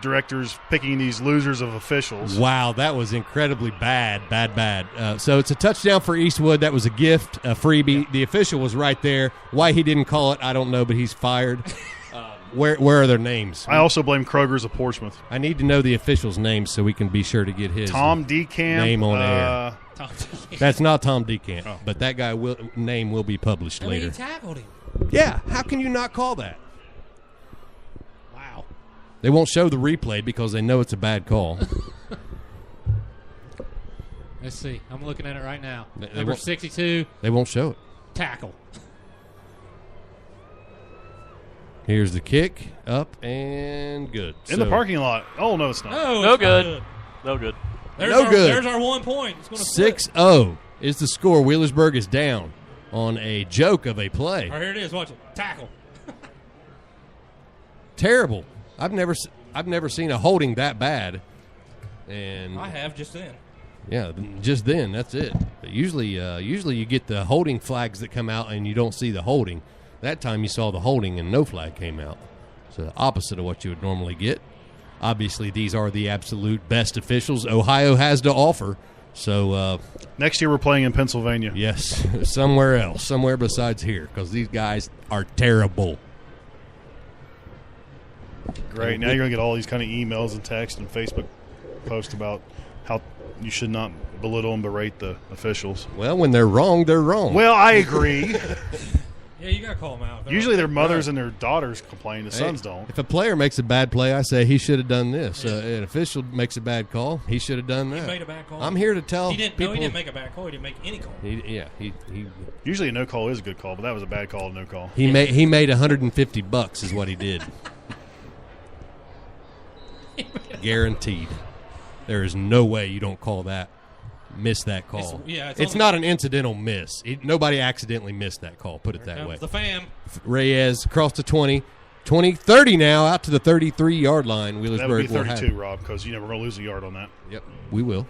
directors picking these losers of officials.
Wow, that was incredibly bad. So it's a touchdown for Eastwood. That was a gift, a freebie. The official was right there. Why he didn't call it, I don't know, but he's fired. Where are their names?
I also blame Kroger's of Portsmouth.
I need to know the official's name so we can be sure to get his
Tom Decamp,
name on air.
Tom Decamp.
That's not Tom Decamp, but that guy name will be published later.
He tackled him.
Yeah, how can you not call that?
Wow.
They won't show the replay because they know it's a bad call.
Let's see. I'm looking at it right now.
They
Number
won't-
62.
They won't show it.
Tackle.
Here's the kick, up and good.
In the parking lot. Oh, no, it's not.
No good. No good.
There's
No
our,
good.
There's our 1 point. It's gonna flip.
6-0 is the score. Wheelersburg is down on a joke of a play.
All right, here it is. Watch it. Tackle.
Terrible. I've never seen a holding that bad. And
I have just then.
yeah, just then that's it. But usually you get the holding flags that come out and you don't see the holding. That time you saw the holding and no flag came out. So the opposite of what you would normally get. Obviously, these are the absolute best officials Ohio has to offer. So
next year we're playing in Pennsylvania.
Yes, somewhere else, somewhere besides here, because these guys are terrible.
Great. Now you're going to get all these kind of emails and texts and Facebook posts about how you should not belittle and berate the officials.
Well, when they're wrong, they're wrong.
Well, I agree.
Yeah, you got to call them out.
Usually their mothers and their daughters complain. The sons don't.
If a player makes a bad play, I say he should have done this. An official makes a bad call, he should have done that.
He made a bad call.
I'm here to tell people.
No, he didn't make a bad call. He didn't make any call.
He
Usually a no call is a good call, but that was a bad call, no call.
He made $150 is what he did. Guaranteed. There is no way you don't call that. Miss that call. It's not an incidental miss. Nobody accidentally missed that call. Put it that way.
The fam.
Reyes across the 20, 30 now out to the 33-yard line. Wheelersburg
That would be
will have
32, Rob, because we're going to lose a yard on that.
Yep, we will.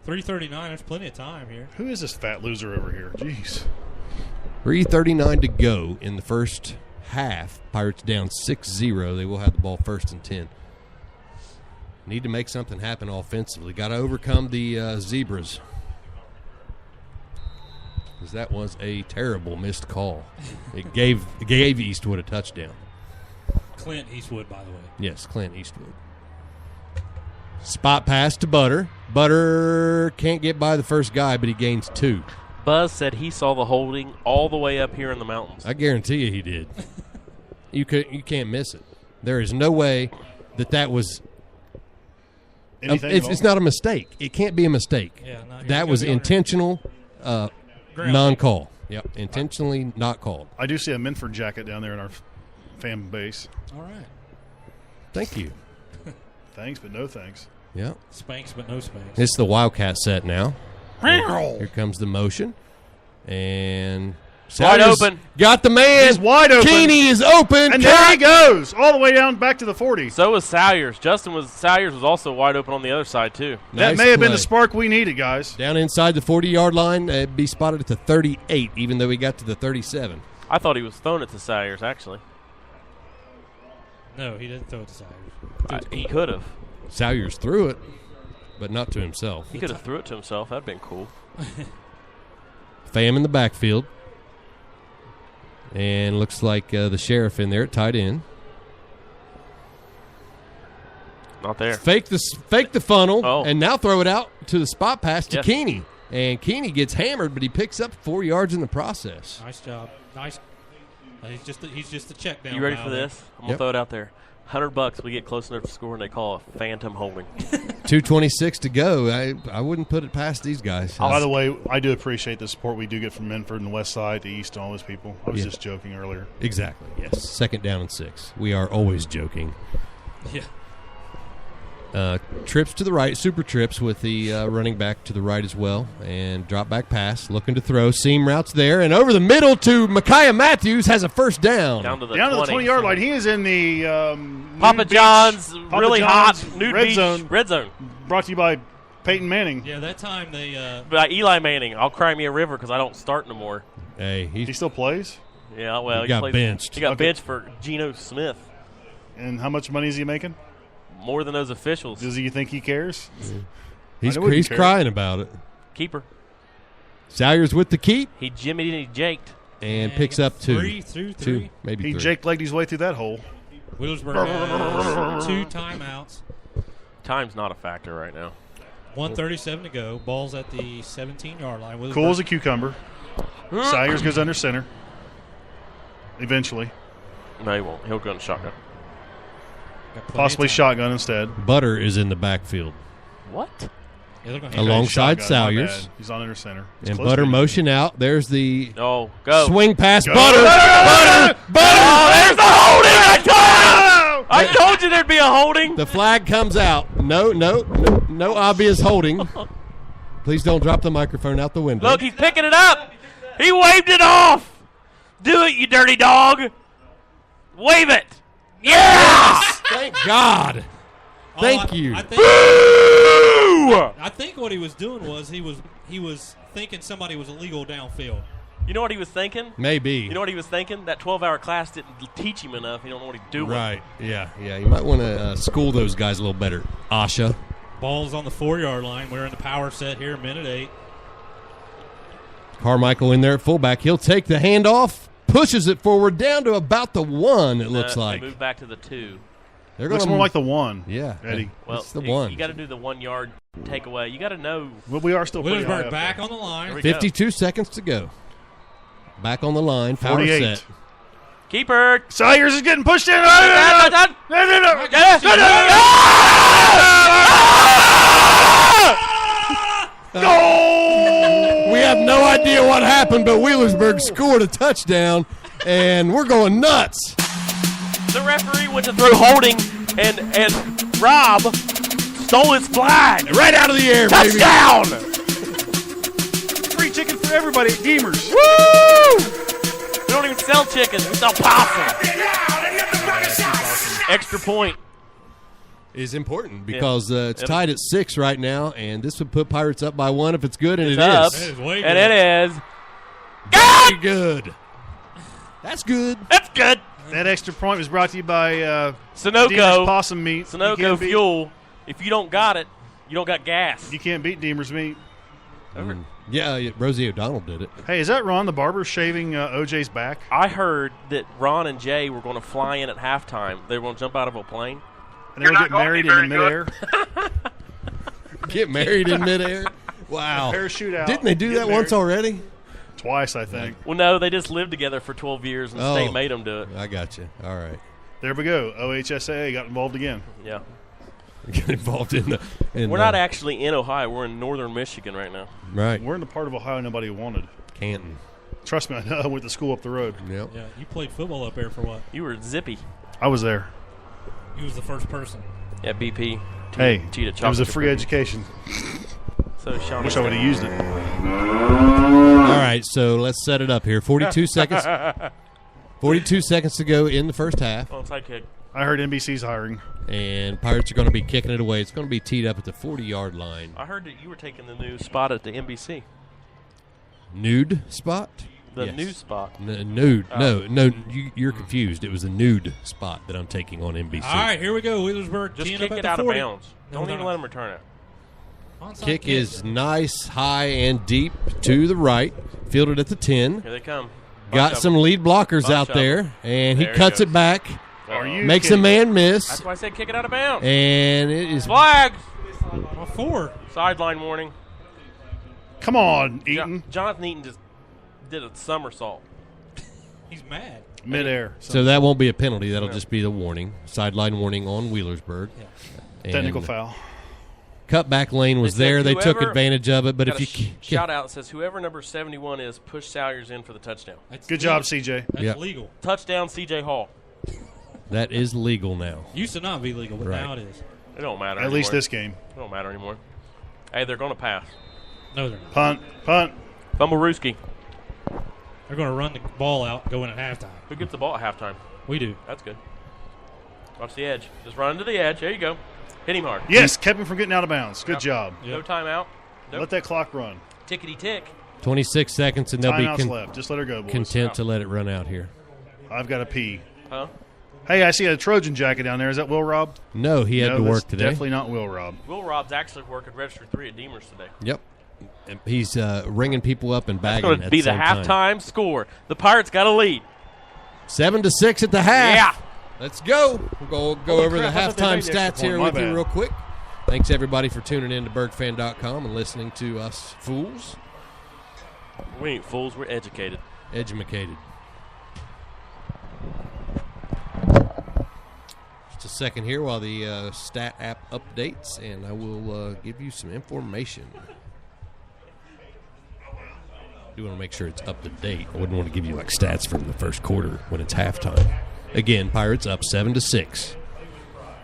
3:39. There's plenty of time here.
Who is this fat loser over here? Jeez.
3:39 to go in the first half. Pirates down 6-0. They will have the ball 1st and 10. Need to make something happen offensively. Got to overcome the Zebras. Because that was a terrible missed call. It gave Eastwood a touchdown.
Clint Eastwood, by the way.
Yes, Clint Eastwood. Spot pass to Butter. Butter can't get by the first guy, but he gains 2.
Buzz said he saw the holding all the way up here in the mountains.
I guarantee you he did. You can't miss it. There is no way that was. It's not a mistake. It can't be a mistake.
Yeah,
that was intentional non-call. Yep, intentionally not called.
I do see a Minford jacket down there in our fan base.
All right.
Thank you.
Thanks, but no thanks.
Yeah.
Spanks, but no spanks.
It's the Wildcat set now. Here comes the motion. And
wide open.
Got the man.
He's wide open.
Keeney is open.
And there he goes. All the way down back to the 40.
So was Salyers. Salyers was also wide open on the other side, too.
That may have been the spark we needed, guys.
Down inside the 40-yard line. It'd be spotted at the 38, even though he got to the 37.
I thought he was throwing it to Salyers, actually.
No, he didn't throw it to Salyers.
He could have.
Salyers threw it, but not to himself.
He could have threw it to himself. That'd been cool.
Pham in the backfield. And looks like the sheriff in there at tight end.
Not there.
Fake the funnel, and now throw it out to the spot pass to Keeney. And Keeney gets hammered, but he picks up 4 yards in the process.
Nice job. Nice. He's just a check down.
You ready for this? I'm going to throw it out there. $100 we get close enough to score, and they call a phantom holding.
2:26 to go. I wouldn't put it past these guys.
By the way, I do appreciate the support we do get from Minford and the West Side, the East, and all those people. I was just joking earlier.
Exactly, yes. 2nd down and 6. We are always joking.
Yeah.
Trips to the right, super trips with the running back to the right as well. And drop back pass, looking to throw. Seam routes there. And over the middle to Micaiah Matthews, has a first down.
Down to the
20-yard line. He is in the
Papa John's really hot Nude
Red
Beach
Zone.
Red Zone.
Brought to you by Peyton Manning.
Yeah, that time they
by Eli Manning. I'll cry me a river because I don't start no more.
Hey,
he still plays?
Yeah, well,
he got benched.
He got benched for Geno Smith.
And how much money is he making?
More than those officials.
Does he think he cares?
He's crying about it.
Keeper.
Salyers with the keep.
He jimmied and he jaked.
And picks up 2.
3.
Maybe
he
3.
Jake-legged his way through that hole.
Wheelersburg has 2 timeouts.
Time's not a factor right now.
1:37 to go. Ball's at the 17-yard line.
Cool as a cucumber. Salyers goes under center. Eventually.
No, he won't. He'll go in shotgun.
Possibly shotgun instead.
Butter is in the backfield.
What?
Alongside Salyers.
He's on under center.
And Butter motion out. There's the
go
swing pass.
Go.
Butter.
Oh, there's the holding! I told you there'd be a holding.
The flag comes out. No obvious holding. Please don't drop the microphone out the window.
Look, he's picking it up. He waved it off. Do it, you dirty dog. Wave it. Yes!
Thank God. Thank you.
I think what he was doing was he was thinking somebody was illegal downfield.
You know what he was thinking?
Maybe.
You know what he was thinking? That 12-hour class didn't teach him enough. He don't know what he's doing.
Right. Yeah. You might want to school those guys a little better. Asha.
Ball's on the 4-yard line. We're in the power set here, minute 8.
Carmichael in there at fullback. He'll take the handoff. Pushes it forward down to about the 1, it looks like.
They move back to the 2.
Looks more like the 1.
Yeah.
Eddie.
Well,
it's the 1.
You got to do the 1 yard takeaway. You got to know.
Well, we are still pretty high
Wheelersburg back on the line.
52 seconds to go. Back on the line. Power
48.
set.
Keeper.
Salyers is getting pushed in.
We have no idea what happened, but Wheelersburg scored a touchdown, and we're going nuts.
The referee went to throw holding, and Rob stole his flag.
Right out of the air,
Touchdown!
Free chicken for everybody at Gamers.
Woo! We don't even sell chickens. We sell possum. Extra point.
Is important because it's tied at 6 right now, and this would put Pirates up by 1 if it's good, and
It's
it
up.
is.
And it is.
Very good. That's good.
That's good.
That extra point was brought to you by
Sunoco
Deemer's Possum Meat.
Sunoco Fuel. If you don't got it, you don't got gas.
You can't beat Deemer's Meat.
Yeah, Rosie O'Donnell did it.
Hey, is that Ron the barber shaving OJ's back?
I heard that Ron and Jay were going to fly in at halftime. They were going to jump out of a plane.
And they were get married in the midair.
Get married in midair? Wow.
Parachute out.
Didn't they do that once already?
Twice, I think.
Well, no, they just lived together for 12 years, and the state made them do it.
I got you. All right.
There we go. OHSAA got involved again.
Yeah.
Get involved in the.
We're not actually in Ohio. We're in northern Michigan right now.
Right.
We're in the part of Ohio nobody wanted.
Canton.
Trust me, I know. I went to school up the road.
Yep.
Yeah, you played football up there for what?
You were zippy.
I was there.
You was the first person.
Yeah, BP.
Hey, it was a free education.
So Sean,
wish I would have used it.
All right, so let's set it up here. 42 seconds. 42 seconds to go in the first half.
Onside kick.
I heard NBC's hiring.
And Pirates are going to be kicking it away. It's going to be teed up at the 40-yard line.
I heard that you were taking the new spot at the NBC.
Nude spot?
The new spot.
Nude. No, you're confused. It was the nude spot that I'm taking on NBC.
All right, here we go. Wheelersburg
Just
teeing
kick
up
it
at
out
the
of
40.
bounds. Don't even let him return it.
Onside
Kick is nice, high, and deep to the right. Fielded at the 10.
Here they come.
Got some lead blockers out there, and he cuts it back. Makes a man miss.
That's why I said kick it out of bounds.
And it is
flag.
4.
Sideline warning.
Come on, Eaton.
Jonathan Eaton just did a somersault.
He's mad.
Midair.
So that won't be a penalty. That'll just be the warning. Sideline warning on Wheelersburg.
Yeah. Technical foul.
Cutback lane was there. They took advantage of it. But if you
shout out, it says whoever number 71 is, push Salyers in for the touchdown.
Good job, CJ.
That's legal.
Touchdown, CJ Hall.
That is legal now.
Used to not be legal, but now it is.
It don't matter.
At least this game.
It don't matter anymore. Hey, they're going to pass.
No, they're not.
Punt.
Fumblerooski.
They're going to run the ball out, going at halftime.
Who gets the ball at halftime?
We do.
That's good. Watch the edge. Just run to the edge. There you go. Hit him hard.
Yes, kept him from getting out of bounds. Good job.
No timeout. Nope.
Let that clock run.
Tickety tick.
26 seconds, and they'll
Timeouts
be
left. Just let her go, boys.
content to let it run out here.
I've got to pee.
Huh?
Hey, I see a Trojan jacket down there. Is that Will Robb?
No, he had to
that's
work today.
Definitely not Will Robb.
Will Robb's actually working Register 3 at Deemer's today.
Yep. He's ringing people up and bagging.
That's going to be the halftime score. The Pirates got a lead.
7-6 at the half.
Yeah.
Let's go. We'll go over the halftime stats here with you real quick. Thanks, everybody, for tuning in to BurgFan.com and listening to us fools.
We ain't fools. We're educated.
Edumacated. Just a second here while the stat app updates, and I will give you some information. I do want to make sure it's up to date. I wouldn't want to give you like stats from the first quarter when it's halftime. Again, Pirates up 7-6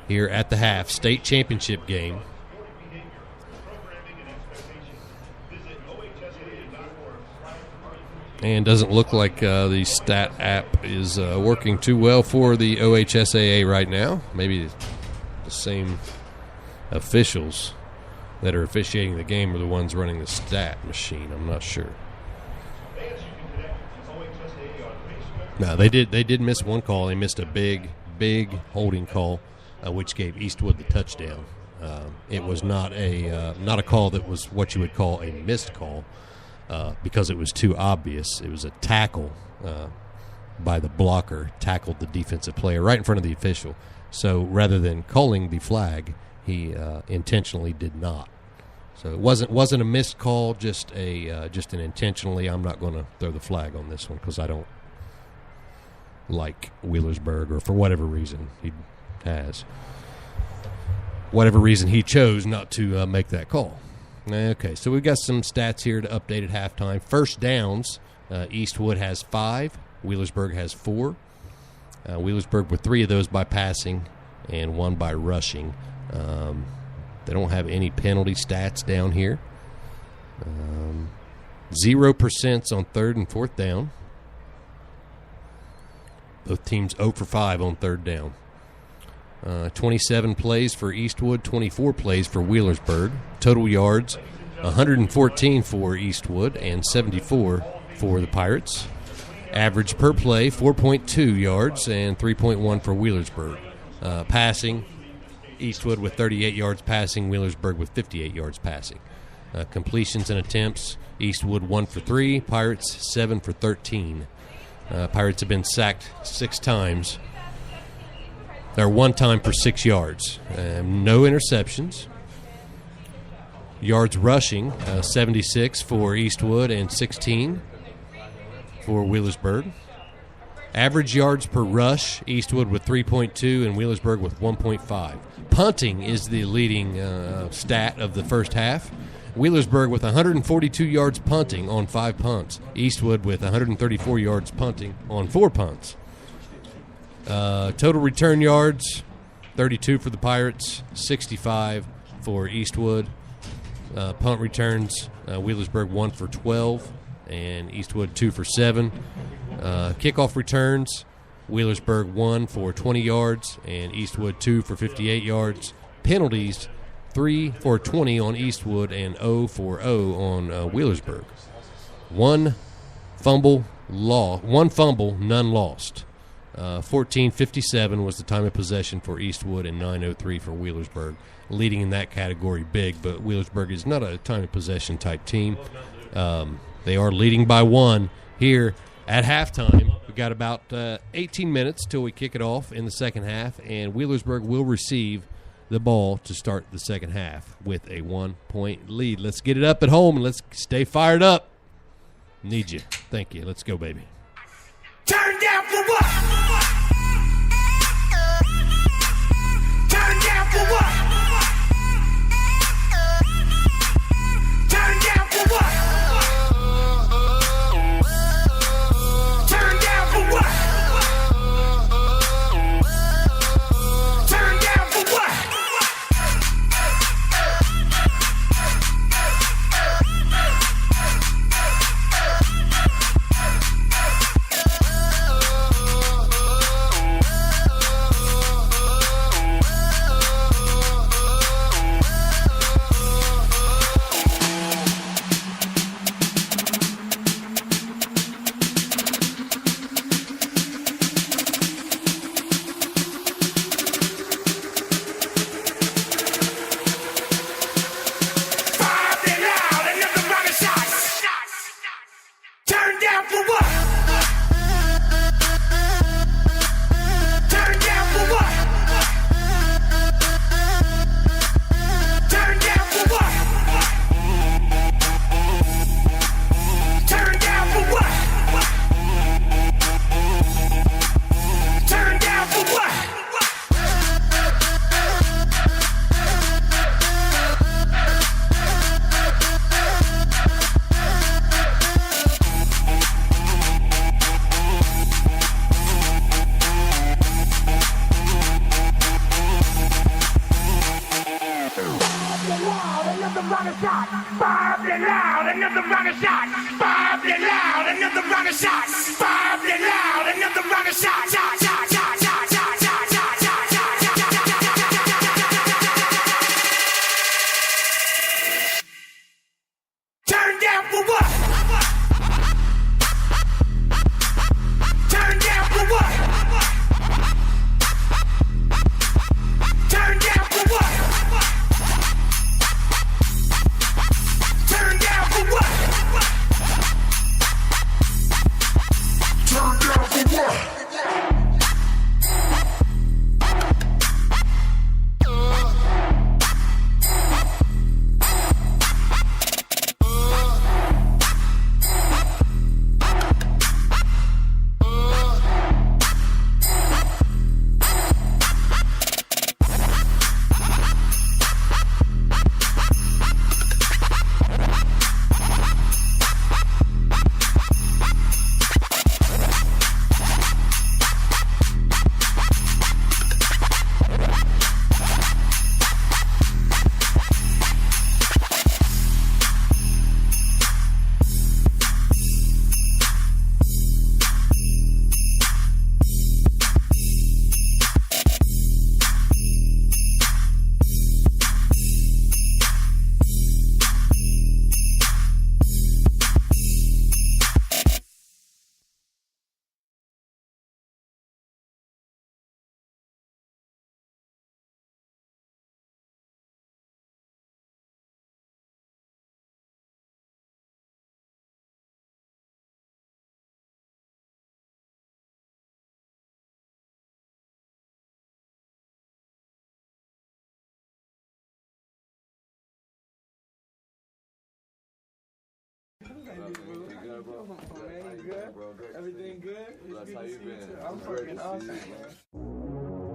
here at the half. State championship game. And doesn't look like the stat app is working too well for the OHSAA right now. Maybe the same officials that are officiating the game are the ones running the stat machine. I'm not sure. No, they did miss one call. They missed a big holding call, which gave Eastwood the touchdown. It was not a call that was what you would call a missed call because it was too obvious. It was a tackle by the blocker, tackled the defensive player right in front of the official. So rather than calling the flag, he intentionally did not. So it wasn't a missed call, just an intentionally. I'm not going to throw the flag on this one because I don't like Wheelersburg, or for whatever reason he has. Whatever reason he chose not to make that call. Okay, so we've got some stats here to update at halftime. First downs, Eastwood has 5. Wheelersburg has 4. Wheelersburg with 3 of those by passing and 1 by rushing. They don't have any penalty stats down here. 0% on 3rd and 4th down. Both teams 0 for 5 on 3rd down. 27 plays for Eastwood, 24 plays for Wheelersburg. Total yards, 114 for Eastwood and 74 for the Pirates. Average per play, 4.2 yards and 3.1 for Wheelersburg. Passing, Eastwood with 38 yards passing, Wheelersburg with 58 yards passing. Completions and attempts, Eastwood 1 for 3, Pirates 7 for 13. Pirates have been sacked 6 times. They're 1 time per 6 yards. No interceptions. Yards rushing, 76 for Eastwood and 16 for Wheelersburg. Average yards per rush, Eastwood with 3.2 and Wheelersburg with 1.5. Punting is the leading stat of the first half. Wheelersburg with 142 yards punting on 5 punts. Eastwood with 134 yards punting on 4 punts. Total return yards, 32 for the Pirates, 65 for Eastwood. Punt returns, Wheelersburg 1 for 12 and Eastwood 2 for 7. Kickoff returns, Wheelersburg 1 for 20 yards and Eastwood 2 for 58 yards. Penalties, 3 for 20 on Eastwood and 0 for 0 on Wheelersburg. One fumble, none lost. 14:57 was the time of possession for Eastwood and 9:03 for Wheelersburg. Leading in that category big, but Wheelersburg is not a time of possession type team. They are leading by 1 here at halftime. We've got about 18 minutes till we kick it off in the second half, and Wheelersburg will receive the ball to start the second half with a 1-point lead. Let's get it up at home, and let's stay fired up. Need you. Thank you. Let's go, baby.
Turn down for what? Turn down for what? Turn down for what? Turn down for what? Turn down for what? Turn down for what? Turn down for what? Turn down for what? Turn down for what? Turn down for what? Bob the loud, another round of shots. Bob the loud, another round of shots. Bob the loud, another round of shots. Turn down for what? Turn down for what? Turn down for what? Turn down for what? Turn down for what?
You good, bro?
Man,
How
you
you
good?
been, bro? Great to
Everything
see you.
good?
Bless.
It's
How
good
you
to see you
been?
too. I'm
Great
fucking
to see
awesome,
you,
man.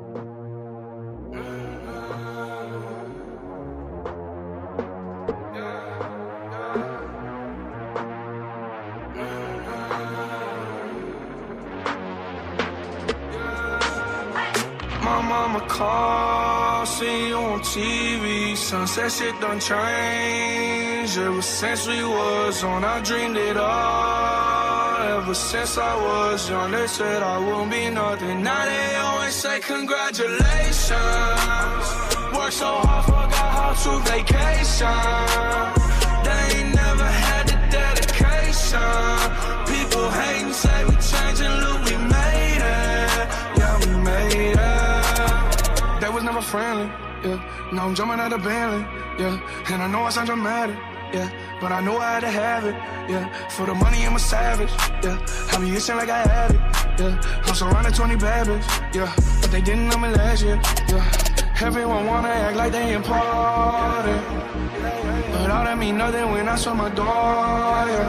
My mama called, see you on TV. Sunset shit done changed. Ever since we was on, I dreamed it all. Ever since I was young, they said I won't be nothing. Now they always say congratulations. Worked so hard, forgot how to vacation. They ain't never had the dedication. People hating, say we changing, look, we made it. Yeah, we made it. They was never friendly, yeah. Now I'm jumping out of Bentley, yeah. And I know I sound dramatic, yeah. But I know I had to have it, yeah. For the money, I'm a savage, yeah. I be itching like I had it, yeah. I'm surrounded 20 bad bitches, yeah. But they didn't know me last year, yeah. Everyone wanna act like they important, but all that mean nothing when I saw my door, yeah.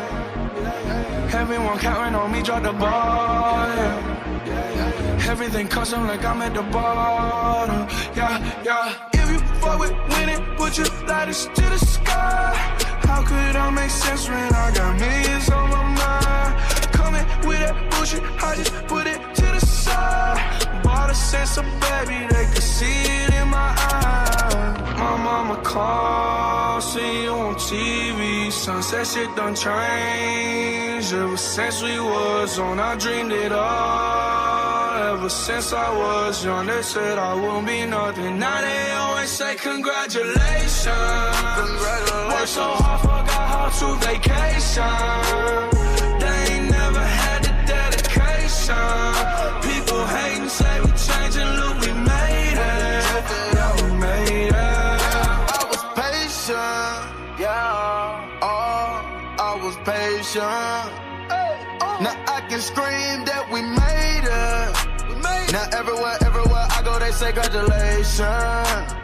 Everyone counting on me, drop the ball, yeah. Everything custom like I'm at the bottom, yeah, yeah. If you fuck with winning, put your lighters to the sky. How could I make sense when I got millions on my mind? Coming with that bullshit, I just put it to the side. Bought a sense of baby, they could see it in my eyes. My mama called, see you on TV. Sunset shit done changed. Ever since we was on, I dreamed it all. Ever since I was young, they said I won't be nothing. Now they always say congratulations. Worked so hard, forgot how to vacation. They ain't never had the dedication. People hating, say we changing, look, we made it. Yeah, we made it.
I was patient, yeah. Oh, I was patient. Now I can scream that we made it. Now everywhere I go, they say congratulations.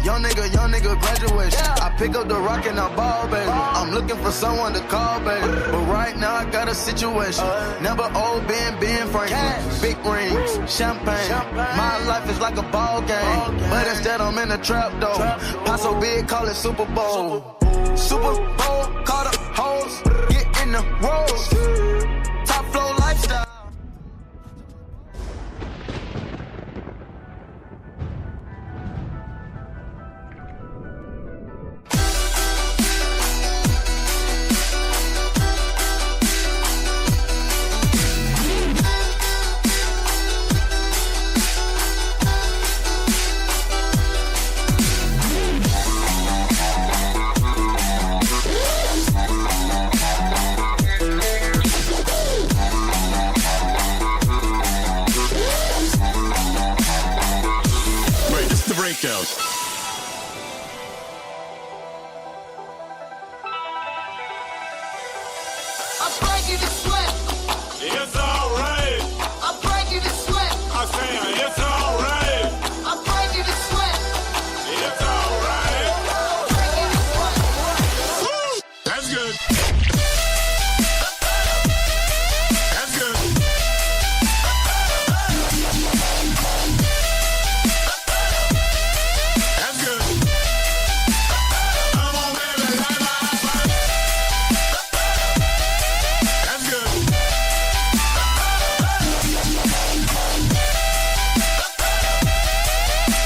Young nigga graduation. I pick up the rock and I ball, baby. I'm looking for someone to call, baby. But right now I got a situation. Never old Ben Franklin. Big rings, champagne. My life is like a ball game, but instead I'm in a trap though. Pot so big, call it Super Bowl. Super Bowl, call the hoes, get in the rolls. Top flow lifestyle.
Breakdown.
I'm breaking the sweat.
It's alright.
I'm breaking the sweat.
I say it's alright.
I'm breaking the sweat.
It's alright.
Breaking the sweat.
That's good. That's good. That's good. Come on, baby, light my fire. That's good.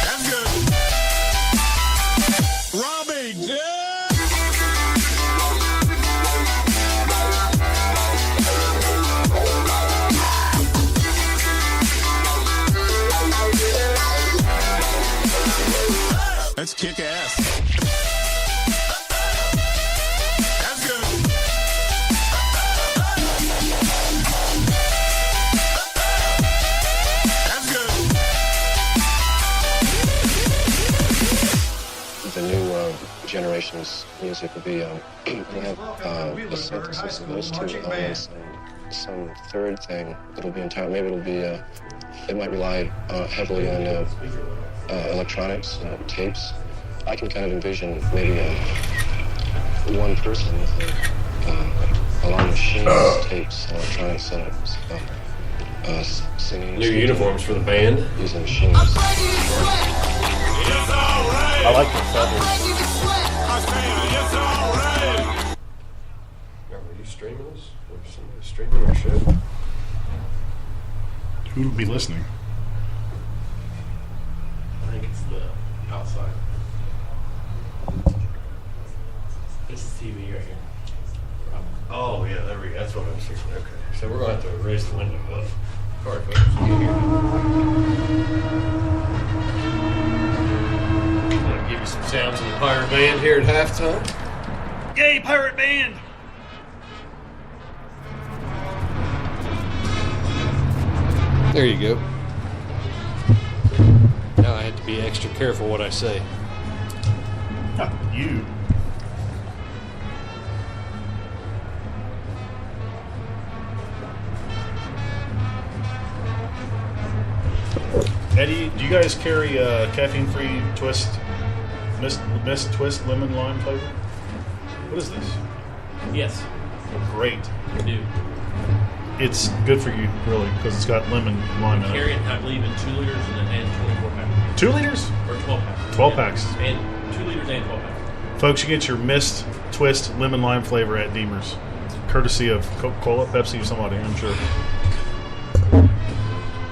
That's good. Robbie, yeah. Let's kick ass. That's good. That's good.
The new generation's music will be, we'll have a synthesis of those two elements and some third thing that'll be entire. Maybe it'll be, it might rely heavily on electronics, tapes. I can kind of envision maybe one person with a lot of machines, tapes, electronic setups, singing.
New uniforms for the band.
Using machines.
I like the feathers.
Are you streaming us? Or somebody streaming our show?
Who would be listening?
I think it's the outside. This is TV right here. Oh, yeah, there we go. That's what I was thinking. Okay. So we're going to have to raise the window up. Sorry, folks. You can hear me. I'm going to give you some sounds of the Pirate Band here at halftime.
Yay, Pirate Band!
There you go. Now I have to be extra careful what I say.
You. Eddie, do you guys carry caffeine-free twist, mist twist lemon lime flavor? What is this?
Yes.
Great.
We do.
It's good for you, really, because it's got lemon and lime in
Carry
it.
it, I believe, in 2 liters and 24 packs.
2 liters?
Or 12 packs.
12 packs.
And 2 liters and 12 packs.
Folks, you get your mist twist lemon lime flavor at Deemer's, courtesy of Coca-Cola, Pepsi, or somebody, I'm sure.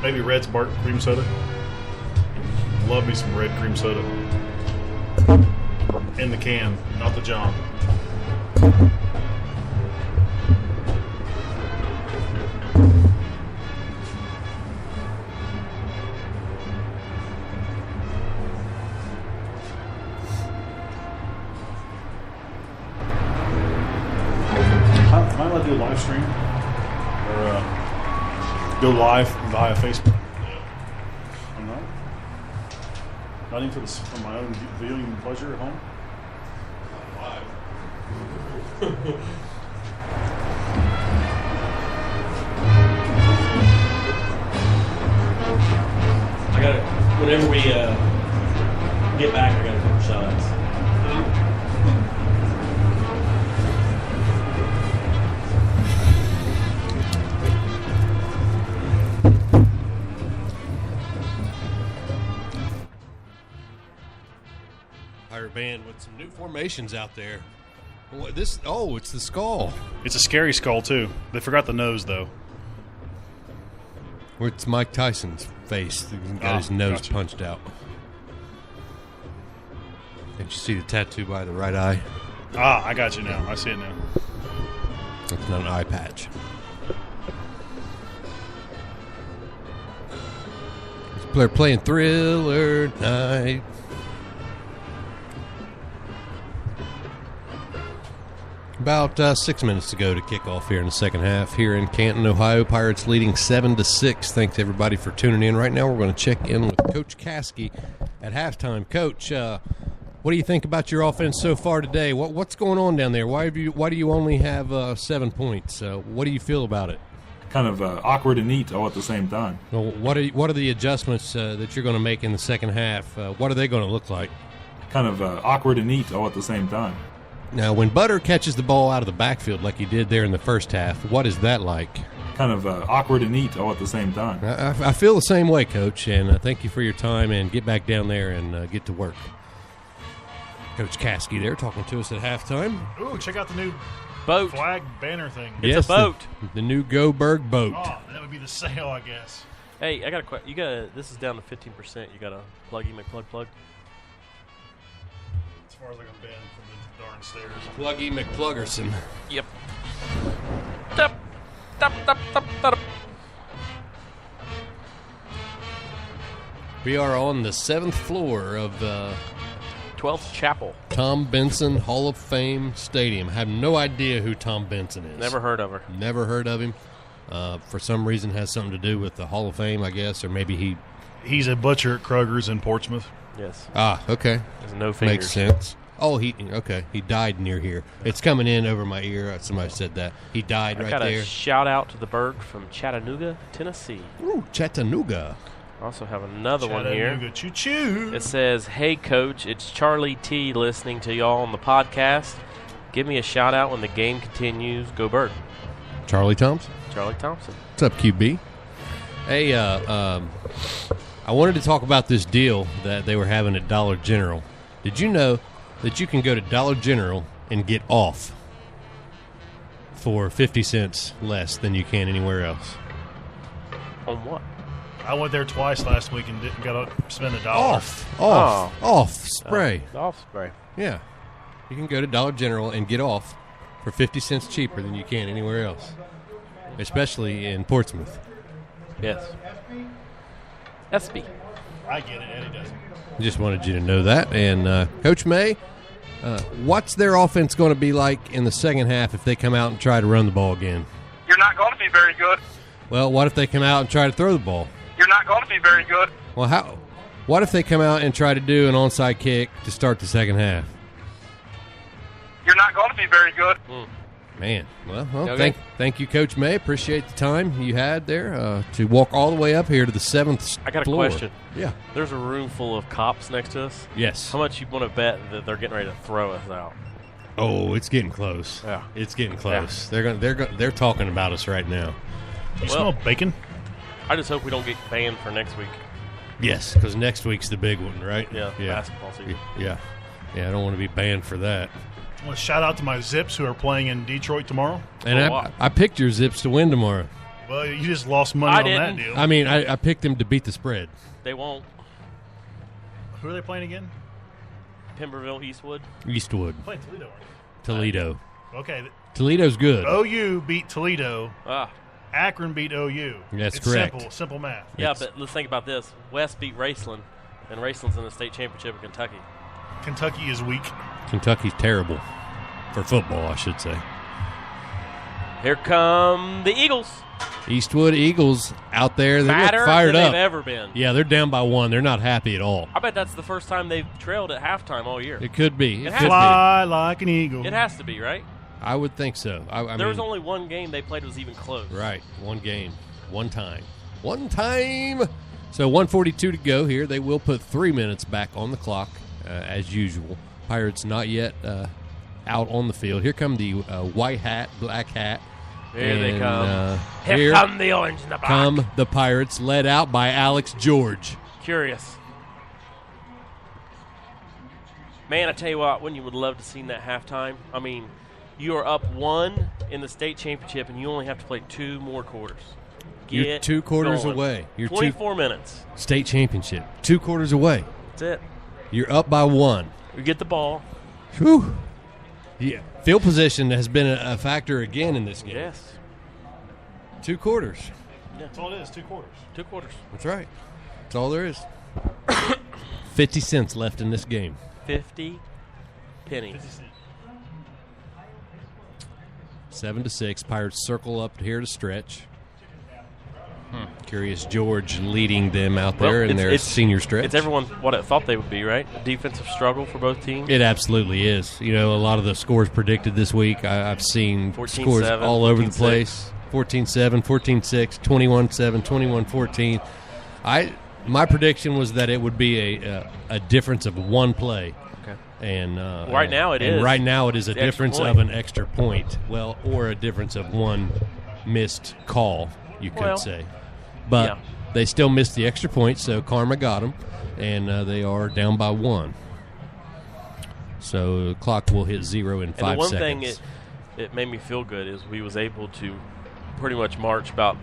Maybe Red's Bart cream soda. Love me some red cream soda. In the can, not the John. Am I allowed to do a live stream? Or go live via Facebook? I'm not? Not even for my own viewing pleasure at home?
I got it. Whenever we get back, I got a couple shots.
Pirate Band with some new formations out there. What, this? Oh, it's the skull.
It's a scary skull, too. They forgot the nose, though.
Well, it's Mike Tyson's face. He got his nose punched out. Did you see the tattoo by the right eye?
I got you now. I see it now.
It's not an eye patch. They're playing Thriller Night. About 6 minutes to go to kick off here in the second half here in Canton, Ohio. Pirates leading 7-6. Thanks everybody for tuning in. Right now we're going to check in with Coach Caskey at halftime. Coach, what do you think about your offense so far today? What's going on down there? Why do you only have 7 points? What do you feel about it?
Kind of awkward and neat all at the same time.
Well, what are the adjustments that you're going to make in the second half? What are they going to look like?
Kind of awkward and neat all at the same time.
Now, when Butter catches the ball out of the backfield like he did there in the first half, what is that like?
Kind of awkward and neat all at the same time.
I feel the same way, Coach, and thank you for your time, and get back down there and get to work. Coach Caskey there talking to us at halftime.
Ooh, check out the new
boat
flag banner thing.
It's a boat.
The new Go Burg boat.
Oh, that would be the sale, I guess.
Hey, I got a question. This is down to 15%. You got a pluggy McPlug?
As far as I can bend from the darn stairs.
Pluggy McPluggerson.
Yep.
We are on the 7th floor of
12th Chapel.
Tom Benson Hall of Fame Stadium. Have no idea who Tom Benson is.
Never heard of her.
Never heard of him. For some reason has something to do with the Hall of Fame, I guess, or maybe
he's a butcher at Kroger's in Portsmouth.
Yes.
Okay.
There's no fingers.
Makes sense. Oh, he died near here. It's coming in over my ear. Somebody said that. He died right there.
I got a shout out to the Burg from Chattanooga, Tennessee.
Ooh, Chattanooga.
I also have another one here.
Chattanooga, choo-choo.
It says, "Hey, Coach, it's Charlie T listening to y'all on the podcast. Give me a shout out when the game continues. Go Burg.
Charlie Thompson.
Charlie Thompson.
What's up, QB? Hey, I wanted to talk about this deal that they were having at Dollar General. Did you know that you can go to Dollar General and get off for 50 cents less than you can anywhere else?
On what?
I went there twice last week and didn't got to spend $1.
Off spray.
Off spray.
Yeah. You can go to Dollar General and get off for 50 cents cheaper than you can anywhere else, especially in Portsmouth.
Yes. SB.
I get it. Eddie doesn't.
Just wanted you to know that. And Coach May, what's their offense going to be like in the second half if they come out and try to run the ball again?
You're not going to be very good.
Well, what if they come out and try to throw the ball?
You're not going to be very good.
Well, how? What if they come out and try to do an onside kick to start the second half?
You're not going to be very good.
Man, well
Okay.
thank you, Coach May. Appreciate the time you had there to walk all the way up here to the 7th
I got a
floor.
question.
Yeah.
There's a room full of cops next to us.
Yes.
How much you want to bet that they're getting ready to throw us out?
Oh, it's getting close.
Yeah.
It's getting close. They're talking about us right now.
You smell bacon?
I just hope we don't get banned for next week.
Yes, because next week's the big one, right?
Yeah, basketball season.
Yeah. I don't want to be banned for that.
I want to shout out to my Zips who are playing in Detroit tomorrow.
And I picked your Zips to win tomorrow.
Well, you just lost money on that deal.
I mean, I picked them to beat the spread.
They won't.
Who are they playing again?
Pemberville, Eastwood.
Eastwood.
Playing Toledo.
Toledo.
Okay.
Toledo's good.
OU beat Toledo.
Ah.
Akron beat OU.
That's
it's
correct.
Simple math.
Yeah, but let's think about this. West beat Raceland, and Raceland's in the state championship in Kentucky.
Kentucky is weak.
Kentucky's terrible. For football, I should say.
Here come the Eagles.
Eastwood Eagles out there. They're
Madder
fired
than
up.
they've ever been.
Yeah, they're down by 1. They're not happy at all.
I bet that's the first time they've trailed at halftime all year.
It could be.
It
could
Fly like an eagle.
It has to be, right?
I would think so.
There was only one game they played was even close.
Right. One game. One time. So 1:42 to go here. They will put 3 minutes back on the clock as usual. Pirates not yet out on the field. Here come the white hat, black hat.
Here they come.
Here
come the orange and the black.
Come the Pirates, led out by Alex George.
Curious. Man, I tell you what, wouldn't you would love to see that halftime? I mean, you are up 1 in the state championship, and you only have to play 2 more quarters.
You're 2 quarters
going.
away. You're
24 minutes.
State championship. 2 quarters away.
That's it.
You're up by 1.
We get the ball.
Whew. Yeah. Field position has been a factor again in this game.
Yes.
2 quarters.
Yeah.
That's all it is, 2 quarters.
2 quarters.
That's right. That's all there is. 50 cents left in this game.
50 pennies.
7-6. Pirates circle up here to stretch. Curious George leading them out there in their senior stretch.
It's everyone what it thought they would be, right? A defensive struggle for both teams.
It absolutely is. You know, a lot of the scores predicted this week, I've seen scores all over the place. 14-7, 14-6, 21-7, 21-14. My prediction was that it would be a difference of 1 play.
Okay.
And
right now it is.
Right now it is a difference of an extra point. Well, or a difference of 1 missed call, you could say. But they still missed the extra point, so karma got them, and they are down by 1. So the clock will hit 0 in 5 seconds.
And the one thing it made me feel good is we was able to pretty much march about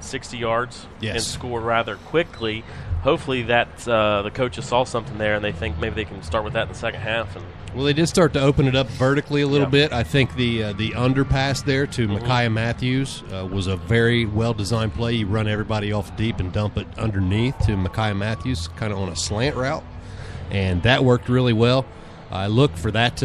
60 yards and score rather quickly. Hopefully that the coaches saw something there and they think maybe they can start with that in the second half.
Well, they did start to open it up vertically a little bit. I think the underpass there to Micaiah Matthews was a very well-designed play. You run everybody off deep and dump it underneath to Micaiah Matthews, kind of on a slant route, and that worked really well. I look for that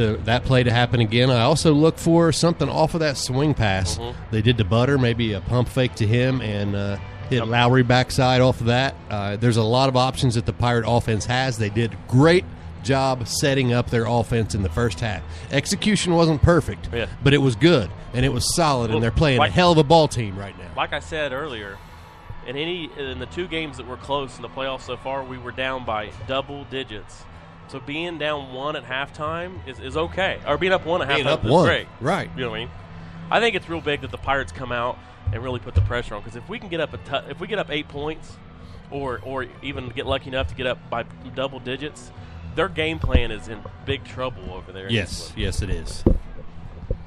play to happen again. I also look for something off of that swing pass. They did to Butter, maybe a pump fake to him, and hit Lowry backside off of that. There's a lot of options that the Pirate offense has. They did great job setting up their offense in the first half. Execution wasn't perfect, but it was good, and it was solid, and they're playing a hell of a ball team right now.
Like I said earlier, in the 2 games that were close in the playoffs so far, we were down by double digits. So being down 1 at halftime is okay. Or being up 1 at
Being
halftime
up
is
1,
great.
right.
You know what I mean? I think it's real big that the Pirates come out and really put the pressure on. Because if we can get up if we get up 8 points, or even get lucky enough to get up by double digits, their game plan is in big trouble over there.
Yes, yes, it is.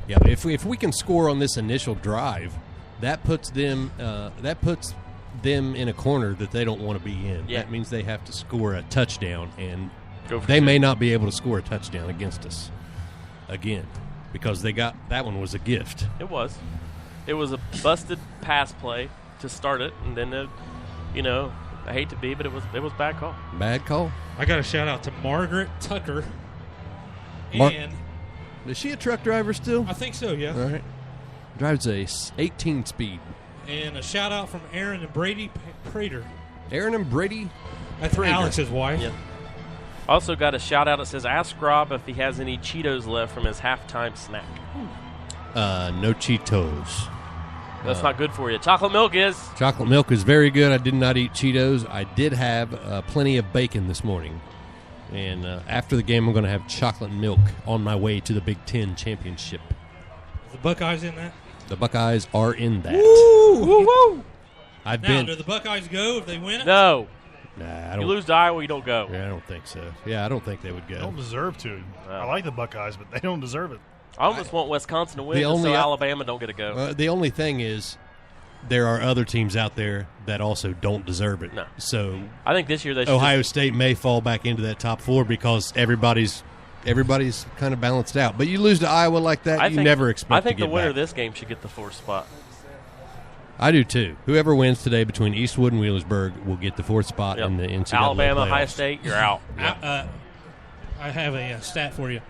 Yeah, but if we can score on this initial drive, that puts them in a corner that they don't want to be in.
Yeah.
That means they have to score a touchdown, and
Go for
they
two.
may not be able to score a touchdown against us again because they got that one was a gift.
It was a busted pass play to start it, and then I hate to be, but it was bad call.
Bad call.
I got a shout out to Margaret Tucker.
Mar-
And
Is she a truck driver still?
I think so, yeah.
All right. Drives a 18 speed.
And a shout out from Aaron and Brady Prater.
Aaron and Brady.
That's
Prater.
Alex's wife.
Yeah. Also got a shout out that says, ask Rob if he has any Cheetos left from his halftime snack.
No Cheetos.
That's not good for you. Chocolate milk is.
Chocolate milk is very good. I did not eat Cheetos. I did have plenty of bacon this morning. And after the game, I'm going to have chocolate milk on my way to the Big Ten championship.
The Buckeyes in that?
The Buckeyes are in that.
Woo! Woo-hoo!
I've
Now,
been.
do the Buckeyes go if they win it?
No.
Nah, I
You
don't.
lose to Iowa, you don't go.
Yeah, I don't think so. Yeah, I don't think they would
They
go.
don't deserve to. I like the Buckeyes, but they don't deserve it.
I almost want Wisconsin to win
The
just
only-
so Alabama don't get to go.
The only thing is, there are other teams out there that also don't deserve it.
No.
So
I think this year they should
Ohio State may fall back into that top 4 because everybody's kind of balanced out. But you lose to Iowa like that, you never expect
I think
to get
the winner
back.
of this game should get the 4th spot.
I do too. Whoever wins today between Eastwood and Wheelersburg will get the 4th spot in the NCAA
Alabama,
playoffs.
Ohio State, you're out.
I have a stat for you.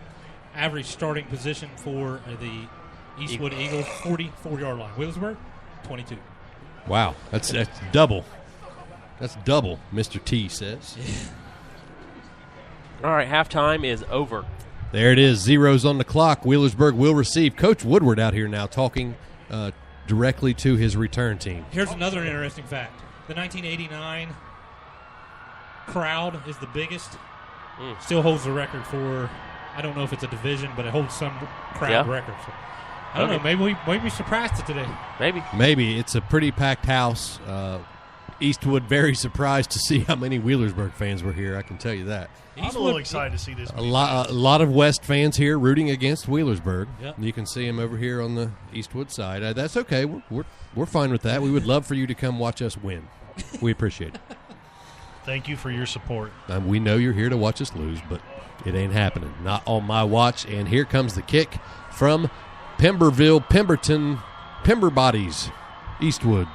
Average starting position for the Eastwood Eagles, 44-yard line. Wheelersburg, 22.
Wow, that's double. That's double, Mr. T says.
All right, halftime is over.
There it is, zeros on the clock. Wheelersburg will receive. Coach Woodward out here now talking directly to his return team.
Here's another interesting fact. The 1989 crowd is the biggest. Still holds the record for, I don't know if it's a division, but it holds some crowd record. So, I don't know. Maybe we might be surprised at today.
Maybe. It's a pretty packed house. Eastwood very surprised to see how many Wheelersburg fans were here. I can tell you that.
I'm a little excited to see this.
A lot of West fans here rooting against Wheelersburg.
Yep.
You can see them over here on the Eastwood side. That's okay. We're fine with that. We would love for you to come watch us win. We appreciate it.
Thank you for your support.
We know you're here to watch us lose, but it ain't happening. Not on my watch. And here comes the kick from Pemberville, Pemberton, Pember Bodies, Eastwood.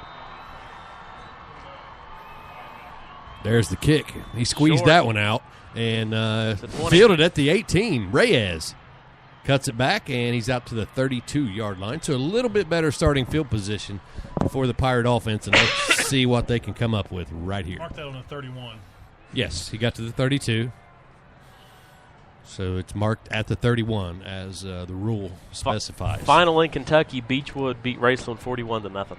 There's the kick. He squeezed
Short.
that one out and fielded at the 18. Reyes cuts it back, and he's out to the 32-yard line. So a little bit better starting field position for the Pirate offense, and let's see what they can come up with right here.
Mark that on the 31.
Yes, he got to the 32. So it's marked at the 31 as the rule specifies.
Final in Kentucky, Beechwood beat Raceland 41-0.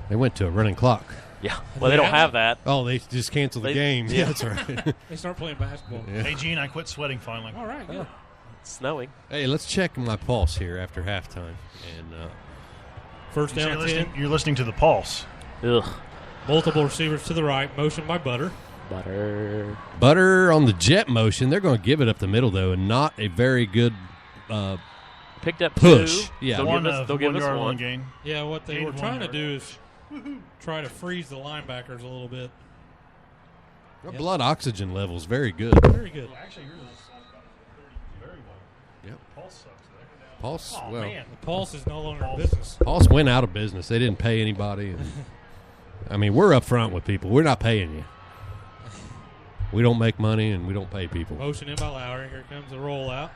They went to a running clock.
Yeah, well, they don't have that.
Oh, they just canceled the game. Yeah, that's right.
They start playing basketball.
Yeah.
Hey, Gene, I quit sweating finally.
All right, good.
It's snowing.
Hey, let's check my pulse here after halftime. And
First down
So
and 10.
you're listening to the Pulse.
Ugh.
Multiple receivers to the right. Motion by Butter.
Butter on the jet motion. They're going to give it up the middle, though, and not a very good
picked up
push.
2.
Yeah.
They'll give us 1.
Gain.
Yeah, what they
Gain
were
of
trying
1
to
yard.
do is try to freeze the linebackers a little bit.
Our blood oxygen levels very good.
Very good.
Well, actually, yours is very well.
Yep.
Pulse sucks there.
Pulse,
Oh,
well,
man.
The Pulse is no longer in business.
Pulse went out of business. They didn't pay anybody. And, I mean, we're up front with people. We're not paying you. We don't make money, and we don't pay people.
Motion in by Lowry. Here comes the rollout.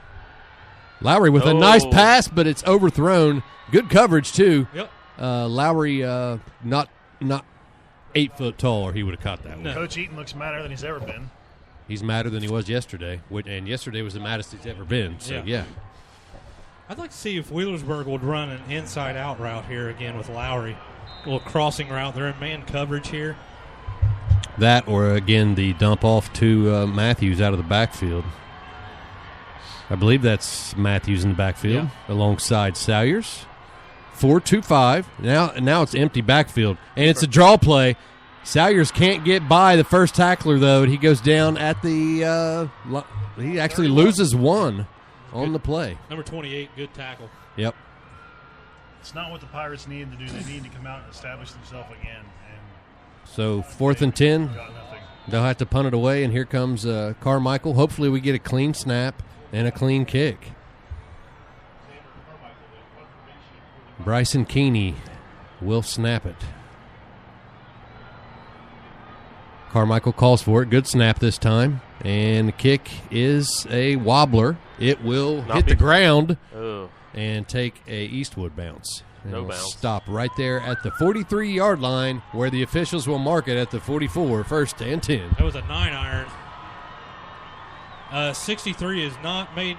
Lowry with a nice pass, but it's overthrown. Good coverage, too.
Yep.
Lowry, not 8 foot tall, or he would have caught that one.
Coach Eaton looks madder than he's ever been.
He's madder than he was yesterday, and yesterday was the maddest he's ever been. So, yeah.
I'd like to see if Wheelersburg would run an inside-out route here again with Lowry. A little crossing route. They're in man coverage here.
That or, again, the dump off to Matthews out of the backfield. I believe that's Matthews in the backfield alongside Salyers. 4-2-5. Now it's empty backfield, and it's a draw play. Salyers can't get by the first tackler, though, and he goes down at the he actually loses one on the play.
Number 28, good tackle.
Yep.
It's not what the Pirates need to do. They need to come out and establish themselves again. And
So 4th and 10. They'll have to punt it away, and here comes Carmichael. Hopefully we get a clean snap and a clean kick. Bryson Keeney will snap it. Carmichael calls for it. Good snap this time. And the kick is a wobbler. It will hit the ground and take a Eastwood bounce. And
No
it'll
bounce.
Stop right there at the 43-yard line where the officials will mark it at the 44, 1st and 10.
That was a 9-iron. 63 is not made.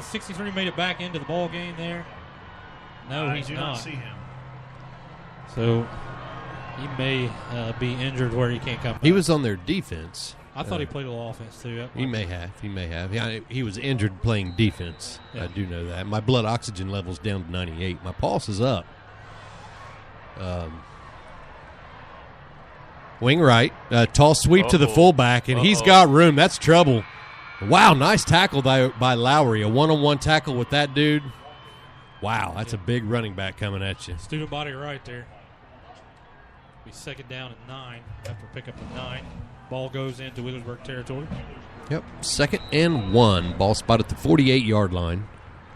63 made it back into the ball game there. No, he's
do not see him.
So he may be injured where he can't come back.
He was on their defense.
I thought he played a little offense too.
He may have. He was injured playing defense.
Yeah.
I do know that. My blood oxygen level's down to 98. My pulse is up. Wing right. Tall sweep to the fullback, and he's got room. That's trouble. Wow, nice tackle by Lowry. A one-on-one tackle with that dude. Wow, that's a big running back coming at you.
Student body right there. Be 2nd down and 9 after pick up the 9. Ball goes into Wheelersburg territory.
Yep, 2nd and 1. Ball spot at the 48-yard line.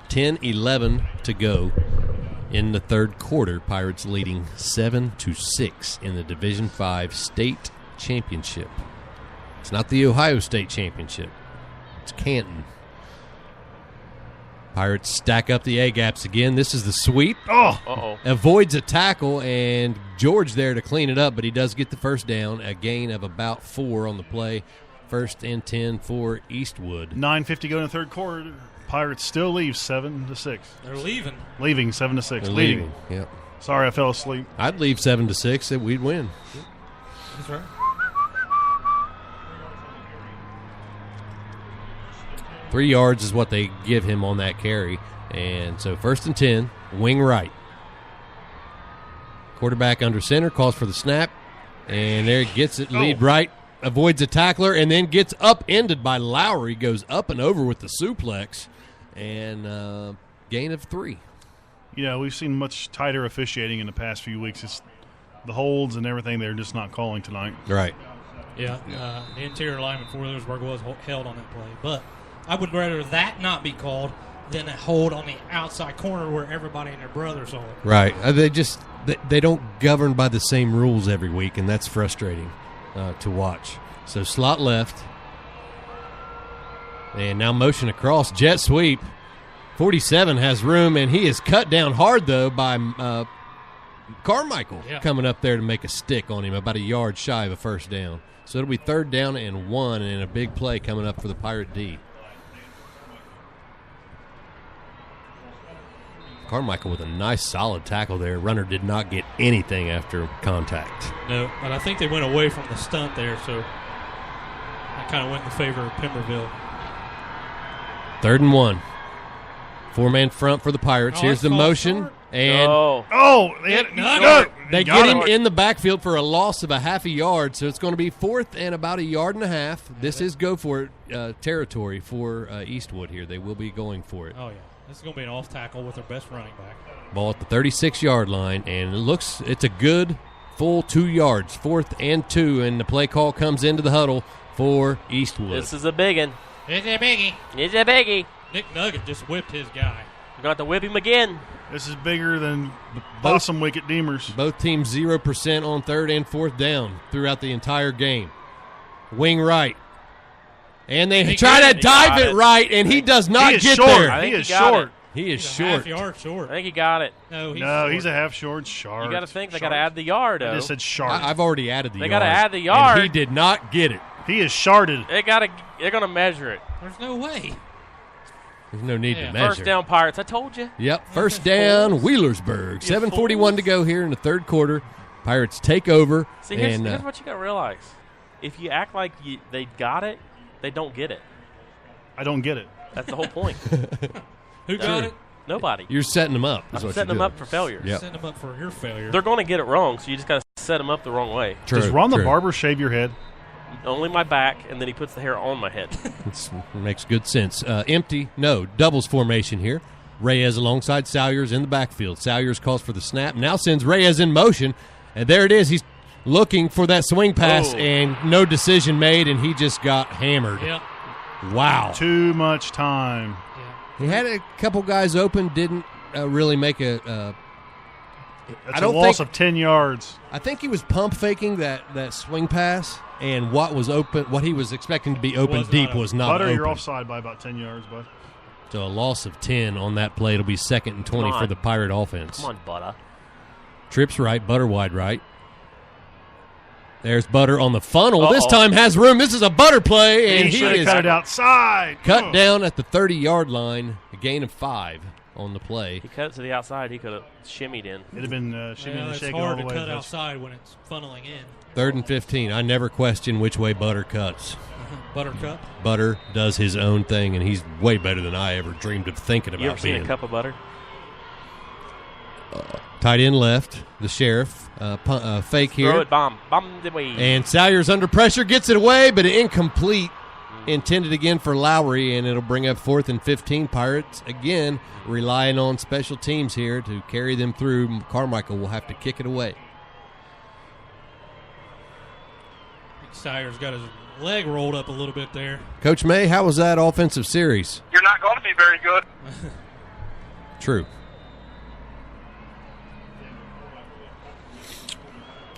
10-11 to go in the third quarter. Pirates leading 7-6 in the Division V state championship. It's not the Ohio State championship. It's Canton. Pirates stack up the A-gaps again. This is the sweep. Avoids a tackle, and George there to clean it up, but he does get the first down. A gain of about 4 on the play. 1st and 10 for Eastwood.
9:50 go in the third quarter. Pirates still leave 7-6.
They're leaving.
Leaving 7-6.
They're
Leading.
leaving. Yep.
Sorry, I fell asleep.
I'd leave 7-6 and we'd win.
That's right.
3 yards is what they give him on that carry. And so 1st and 10, wing right. Quarterback under center, calls for the snap. And there he gets it, lead right. Avoids a tackler and then gets upended by Lowry. Goes up and over with the suplex. And gain of 3.
You know, we've seen much tighter officiating in the past few weeks. It's the holds and everything they're just not calling tonight.
Right.
Yeah, the interior lineman for Wheelersburg was held on that play. But I would rather that not be called than a hold on the outside corner where everybody and their brothers hold.
Right. They don't govern by the same rules every week, and that's frustrating to watch. So slot left. And now motion across. Jet sweep. 47 has room, and he is cut down hard, though, by Carmichael coming up there to make a stick on him, about a yard shy of a first down. So it'll be 3rd down and 1, and a big play coming up for the Pirate D. Carmichael with a nice, solid tackle there. Runner did not get anything after contact.
No, but I think they went away from the stunt there, so that kind of went in favor of Pemberville.
3rd and 1. 4-man front for the Pirates. Here's the motion. And they get him in the backfield for a loss of a half a yard, so it's going to be 4th and about a yard and a half. This is go for it territory for Eastwood here. They will be going for it.
Oh, yeah. This is going to be an off tackle with their best running back.
Ball at the 36-yard line, and it's a good full 2 yards, 4th and 2, and the play call comes into the huddle for Eastwood.
This is a big one.
It's a biggie.
It's a biggie.
Nick Nugget just whipped his guy.
We're going to have to whip him again.
This is bigger than Possum Wicket Deemers.
Both teams 0% on 3rd and 4th down throughout the entire game. Wing right. And they try to dive it right, and he does not get there.
I think
he is short.
He is
He's
short.
A half yard short.
I think he got it.
No,
he's a half short.
You got to think they got to add the yard.
I just said short.
I've already added the yard.
They got to add the yard.
And he did not get it.
He is shorted.
They're going to measure it.
There's no way.
There's no need to measure.
1st down, Pirates. I told you.
Yep, 1st down, Wheelersburg. 7:41 to go here in the third quarter. Pirates take over.
See, here's what you got to realize. if you act like they got it, they don't get it.
I don't get it.
That's the whole point.
Who got it?
Nobody.
You're setting them up.
I'm setting them up for failure.
Yep.
Setting them up for your failure.
They're going to get it wrong, so you just got to set them up the wrong way.
Does Ron the barber shave your head?
Only my back, and then he puts the hair on my head.
Makes good sense. Doubles formation here. Reyes alongside Salyers in the backfield. Salyers calls for the snap, now sends Reyes in motion, and there it is. He's looking for that swing pass, and no decision made, and he just got hammered.
Yep.
Wow.
Too much time.
He had a couple guys open, didn't really make a
That's a loss of 10 yards.
I think he was pump faking that swing pass, and what he was expecting to be open deep was not
Butter,
open.
you're offside by about 10 yards, bud.
So a loss of 10 on that play. It'll be 2nd and 20 for the Pirate offense.
Come on, Butter.
Trips right, Butter wide right. There's Butter on the funnel. This time has room. This is a Butter play, and he
should have
is
cut it outside.
cut down at the 30-yard line. A gain of 5 on the play.
He cut it to the outside. He could have shimmied in.
It'd have been shimmy and
It's
shaking all
hard
the
to
way.
cut outside when it's funneling in.
3rd and 15. I never question which way Butter cuts.
Buttercup.
Butter does his own thing, and he's way better than I ever dreamed of thinking about
You ever seen
being.
a cup of butter?
Tight end left, the Sheriff. Fake here.
Throw it, bomb the way.
And Salyers under pressure, gets it away, but incomplete. Intended again for Lowry, and it'll bring up 4th and 15. Pirates, again, relying on special teams here to carry them through. Carmichael will have to kick it away.
Salyers got his leg rolled up a little bit there.
Coach May, how was that offensive series?
You're not going to be very good.
True.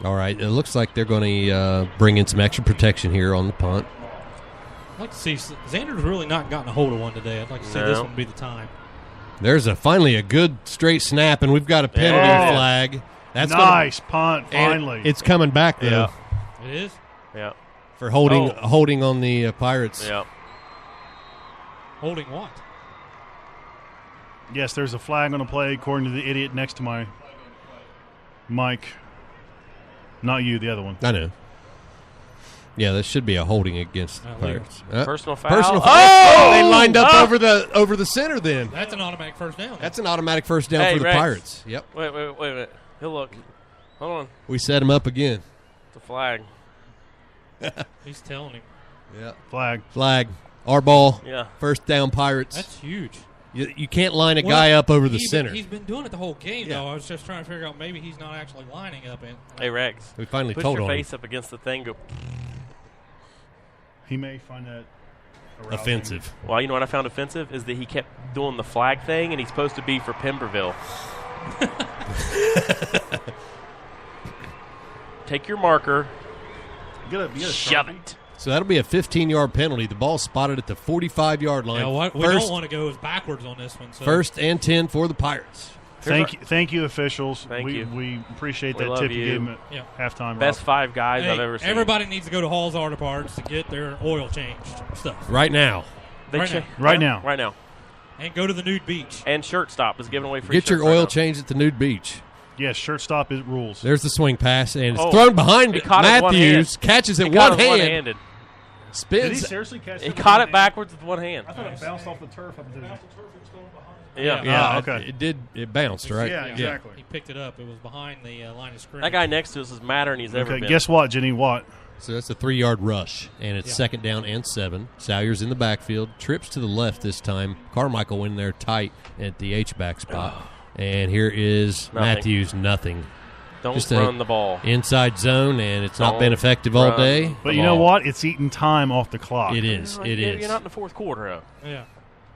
All right, it looks like they're going to bring in some extra protection here on the punt.
I'd like to see Xander's really not gotten a hold of one today. I'd like to see this one be the time.
There's finally a good straight snap, and we've got a penalty flag. That's
nice punt, finally.
It's coming back, though.
Yeah.
It is?
Yeah.
For holding on the Pirates.
Yeah.
Holding what?
Yes, there's a flag on the play, according to the idiot next to my mic. Not you, the other one.
I know. Yeah, that should be a holding against Pirates.
Personal foul.
Personal foul.
Oh!
They lined up over the center then.
That's an automatic first down.
That's an automatic first down for the
Rex.
Pirates. Yep.
Wait a minute. He'll look. Hold on.
We set him up again.
It's a flag.
He's telling him.
Yeah.
Flag.
Our ball.
Yeah.
First down Pirates.
That's huge.
You can't line a guy up over the center.
He's been doing it the whole game, though. I was just trying to figure out maybe he's not actually lining up in.
Hey, Rex.
We finally
put
told
your
on him.
face up against the thing. Go.
He may find that arousing.
Offensive.
Well, you know what I found offensive is that he kept doing the flag thing, and he's supposed to be for Pemberville. Take your marker. Shove it.
So that'll be a 15-yard penalty. The ball spotted at the 45-yard line.
Yeah, what we don't want to go is backwards on this one. So.
1st and 10 for the Pirates.
Thank you, officials.
Thank you.
We appreciate
We
that
love
tip you
you.
gave them at halftime.
Best
Rob.
5 guys
Hey,
I've ever seen.
everybody needs to go to Hall's Auto Parts to get their oil changed stuff.
Right now.
Right now.
And go to the nude beach.
And Shirt Stop is giving away free
Get your
shirts right
oil
now.
changed at the nude beach.
Yes, shirt stop is rules.
There's the swing pass, and it's thrown behind
He caught it with one
Matthews.
hand.
Catches it
He caught
one
it
hand.
one-handed.
Spins.
Did he seriously catch it?
He
with
caught
one
it backwards with one hand.
I thought it bounced off the turf up into the
Yeah.
okay.
It did. It bounced, right?
Yeah, exactly.
He picked it up. It was behind the line of scrimmage.
That guy next to us is madder than he's ever
Okay,
been.
guess what, Jenny? What?
So that's a 3-yard rush, and it's 2nd down and 7. Salyers in the backfield. Trips to the left this time. Carmichael in there tight at the H-back spot. And here is Matthews, nothing.
Don't
Just
run the ball.
Inside zone, and it's not
Don't
been effective all
run
day.
But you know what? It's eating time off the clock.
It is. It is.
You're not in the 4th quarter, though.
Yeah.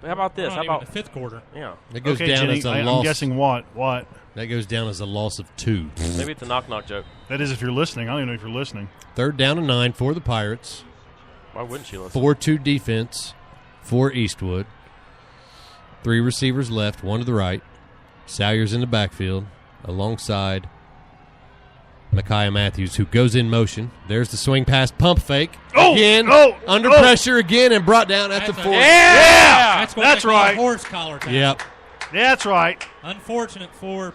But how about this?
We're
How
not even
about
in the 5th quarter?
Yeah.
That goes
Okay,
down
Jenny,
as a
I'm
loss.
guessing what? What?
That goes down as a loss of 2.
Maybe it's a knock-knock joke.
That is if you're listening. I don't even know if you're listening.
3rd down and 9 for the Pirates.
Why wouldn't you listen?
4-2 defense for Eastwood. 3 receivers left, 1 to the right. Salyers in the backfield alongside Micaiah Matthews, who goes in motion. There's the swing pass, pump fake. Again, under pressure again, and brought down at the 40.
Yeah!
That's
right.
Horse collar tackle.
Yep.
That's right.
Unfortunate for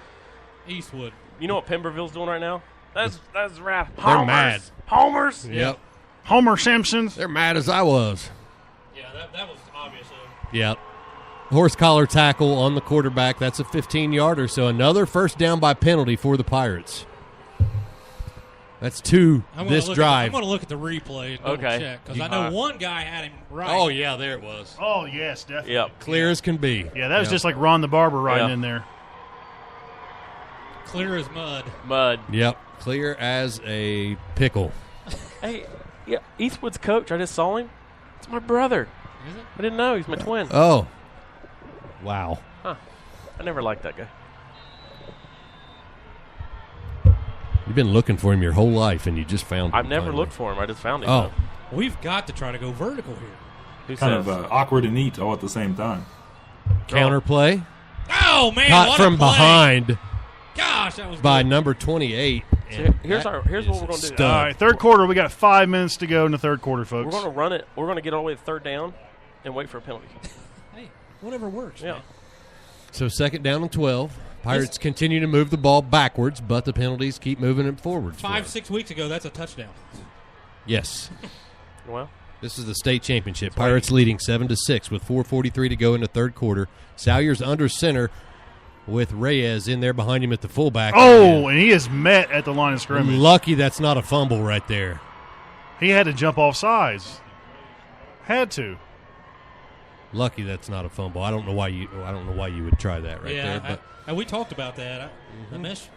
Eastwood.
You know what Pemberville's doing right now? That's rap.
They're mad.
Homers.
Yep.
Homer Simpson.
They're mad as I was.
Yeah, that was obvious.
Yep. Horse collar tackle on the quarterback. That's a 15-yarder. So another first down by penalty for the Pirates. That's two this drive.
I'm going to look at the replay and double check because I know one guy had him right.
Oh, yeah, there it was.
Oh, yes, definitely.
Yep.
Clear as can be.
Yeah, that was just like Ron the Barber riding in there.
Clear as mud.
Mud.
Yep. Clear as a pickle.
Hey, yeah, Eastwood's coach, I just saw him. It's my brother.
Is it?
I didn't know. He's my twin.
Oh. Wow.
Huh. I never liked that guy.
You've been looking for him your whole life, and you just found him.
I've never
finally.
looked for him. I just found him.
Oh.
We've got to try to go vertical here.
Who
Kind
says?
of awkward and neat all at the same time.
Counterplay.
Oh, man.
Caught
what
from
a play.
behind
Gosh, that was
by
good.
number 28.
So here's what we're going to do.
All right, third quarter. We got 5 minutes to go in the third quarter, folks.
We're going to run it. We're going to get all the way to third down and wait for a penalty.
Hey, whatever works.
Yeah.
Man.
So second down and 12. Pirates continue to move the ball backwards, but the penalties keep moving it forwards.
5-6 weeks ago, that's a touchdown.
Yes.
Well,
this is the state championship. Pirates leading 7-6 with 4:43 to go in the third quarter. Salyer's under center with Reyes in there behind him at the fullback.
Oh, and he is met at the line of scrimmage.
Lucky that's not a fumble right there.
He had to jump off sides. Had to.
Lucky that's not a fumble. I don't know why you would try that right
yeah,
there. But
and we talked about that. The mesh.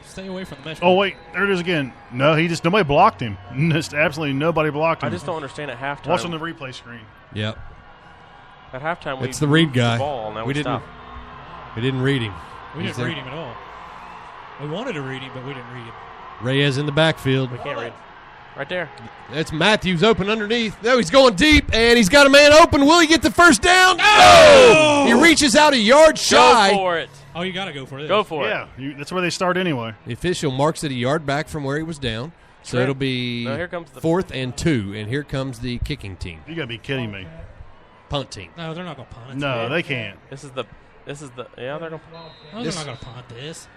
Stay away from the mesh.
Oh, wait. There it is again. No, nobody blocked him. Just absolutely nobody blocked him.
I just don't understand at halftime.
Watch on the replay screen.
Yep.
At halftime, we
it's the read guy.
The ball, now we
didn't.
stop.
We didn't read him.
We didn't read him at all. We wanted to read him, but we didn't read him.
Reyes in the backfield.
We can't read. Right there.
That's Matthews open underneath. No, he's going deep, and he's got a man open. Will he get the first down?
Oh!
He reaches out a yard shy.
Go for it.
Oh, you got to go for it.
Go for it.
Yeah, that's where they start anyway.
The official marks it a yard back from where he was down. So it'll be
here comes the
4th and 2, and here comes the kicking team.
You got to be kidding me.
Punt team.
No, they're not going to punt it.
No, they can't.
This is the yeah, they're going to
No, they're not going to punt this.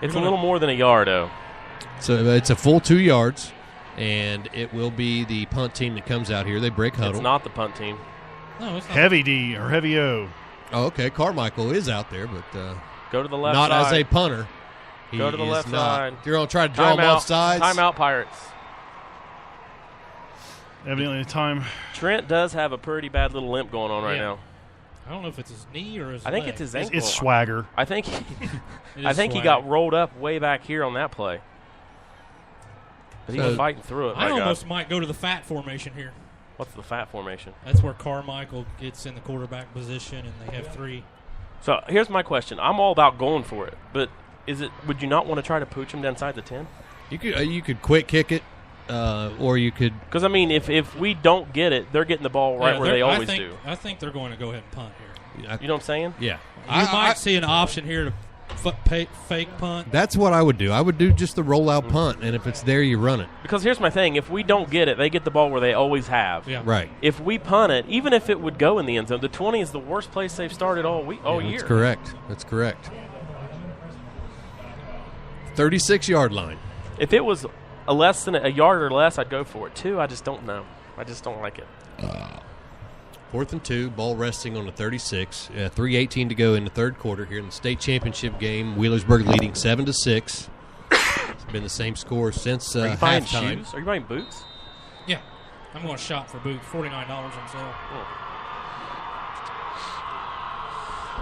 It's a little more than a yard, though.
So it's a full 2 yards, and it will be the punt team that comes out here. They break huddle.
It's not the punt team.
No, it's not.
Heavy D or heavy O.
Oh, okay. Carmichael is out there, but
go to the left
not
side.
as a punter.
Go to the left side.
If you're going to try to draw him off sides.
Timeout, Pirates.
Evidently, time.
Trent does have a pretty bad little limp going on right now.
I don't know if it's his knee or his
I think
leg.
it's his ankle.
It's swagger.
I think he got rolled up way back here on that play. But he was fighting through it.
I almost might go to the fat formation here.
What's the fat formation?
That's where Carmichael gets in the quarterback position, and they have 3.
So here's my question. I'm all about going for it, but would you not want to try to pooch him down inside the 10?
You could quick kick it, or you could.
Because I mean, if we don't get it, they're getting the ball right where they always do.
I think they're going to go ahead and punt here.
You know what I'm saying?
Yeah.
You might see an option here to fake punt.
That's what I would do. I would do just the rollout punt, and if it's there, you run it.
Because here's my thing. If we don't get it, they get the ball where they always have.
Yeah.
Right.
If we punt it, even if it would go in the end zone, the 20 is the worst place they've started all year.
That's correct. That's correct. 36-yard line.
If it was less than a yard or less, I'd go for it too. I just don't know. I just don't like it.
4th and 2, ball resting on the 36. 3:18 to go in the third quarter here in the state championship game. Wheelersburg leading 7-6. It's been the same score since
Are you buying
halftime.
shoes? Are you buying boots?
Yeah. I'm going to shop for boots. $49 on sale.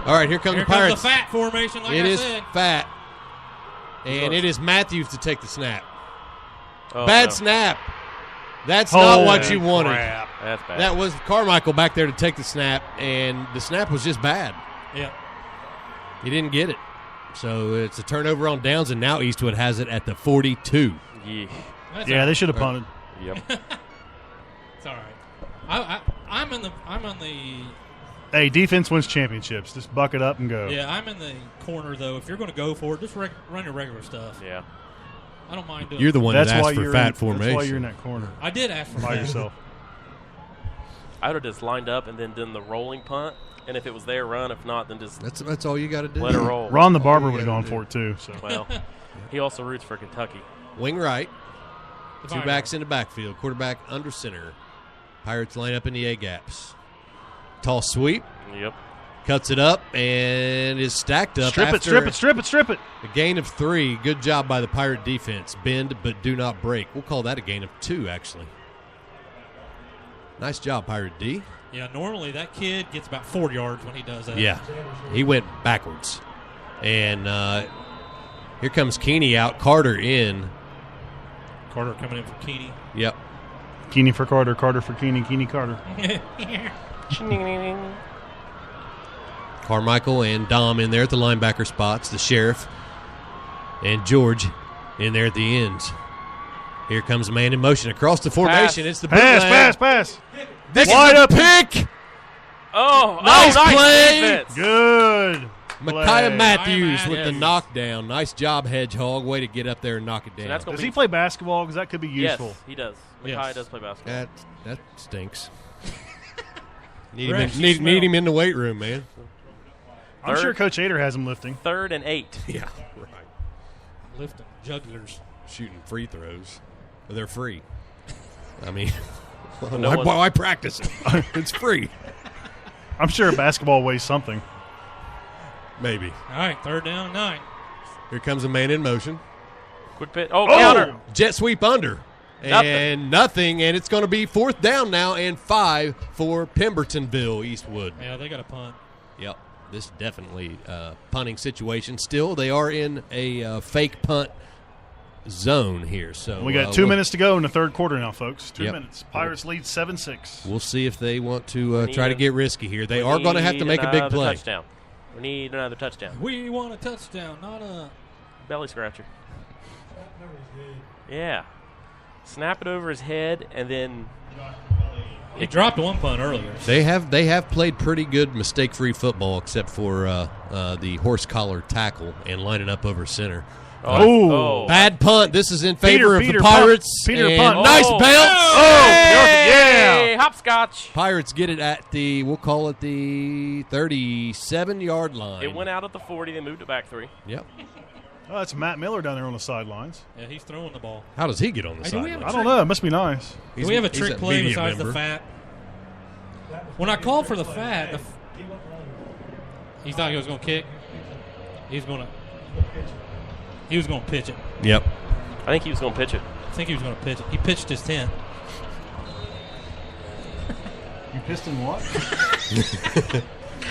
All right, here come the Pirates.
Comes the fat formation, like
it
I
is
said.
fat. And it is Matthews to take the snap.
Oh,
Bad
no.
snap. That's not what you wanted.
Crap.
That's bad.
That was Carmichael back there to take the snap, and the snap was just bad.
Yeah.
He didn't get it. So it's a turnover on downs, and now Eastwood has it at the 42.
Yeah, they should have punted.
Yep.
It's all right. I'm in the
Hey, defense wins championships. Just buck it up and go.
Yeah, I'm in the corner though. If you're going to go for it, just run your regular stuff.
Yeah.
I don't mind doing.
You're the one that asked for
you're
fat formation.
That's why you're in that corner.
I did ask for
by
fat.
yourself.
I would have just lined up and then done the rolling punt, and if it was there, run. If not, then just
that's all you got to do.
Let it roll.
Ron the Barber would have gone for it too. So
well, he also roots for Kentucky.
Wing right. Two backs in the backfield. Quarterback under center. Pirates line up in the A-gaps. Toss sweep.
Yep.
Cuts it up and is stacked up.
Strip it.
A gain of 3. Good job by the Pirate defense. Bend but do not break. We'll call that a gain of 2, actually. Nice job, Pirate D.
Yeah, normally that kid gets about 4 yards when he does that.
Yeah, he went backwards. And here comes Keeney out, Carter in.
Carter coming in for Keeney.
Yep.
Keeney for Carter, Carter for Keeney, Keeney Carter.
Carmichael and Dom in there at the linebacker spots. The Sheriff and George in there at the ends. Here comes a man in motion across the formation. It's the
pass.
This
Wide
is a
open.
pick.
Nice
play.
defense.
Good.
Micaiah
play.
Matthews with the knockdown. Nice job, Hedgehog. Way to get up there and knock it down.
Does he play basketball? Because that could be useful.
Yes, he does. Micaiah does play basketball.
That stinks. Need him in the weight room, man.
I'm sure Coach Ader has him lifting.
3rd and 8.
Yeah, right.
Lifting jugglers.
Shooting free throws. But they're free. I mean,
No
why practice it? It's free.
I'm sure basketball weighs something.
Maybe.
All right, 3rd down and 9.
Here comes a man in motion.
Quick pitch. Counter.
Jet sweep under. And nothing. And it's going to be 4th down now and 5 for Pembertonville, Eastwood.
Yeah, they got a punt.
Yep. This is definitely a punting situation. Still, they are in a fake punt zone here. So
we got 2 minutes to go in the third quarter now, folks. 2
Yep.
minutes. Pirates lead 7-6.
We'll see if they want to try to get risky here. They are going to have to make a big play.
Touchdown. We need another touchdown.
We want a touchdown, not a
belly scratcher. Yeah. Snap it over his head, and then
he dropped one punt earlier.
They have played pretty good mistake-free football, except for the horse collar tackle and lining up over center. Bad punt. This is in favor of the Pirates.
Punt.
Nice bounce.
Hey, hopscotch.
Pirates get it at we'll call it the 37-yard line.
It went out at the 40. They moved it back 3.
Yep.
Oh, that's Matt Miller down there on the sidelines.
Yeah, he's throwing the ball.
How does he get on the sideline?
I don't know. It must be nice.
Do we have a trick play besides the fat? When I called for the fat, he thought he was going to kick. He was going to pitch it.
Yep.
I think he was going to pitch it.
I think he was going to pitch it. He pitched his 10.
You piston what?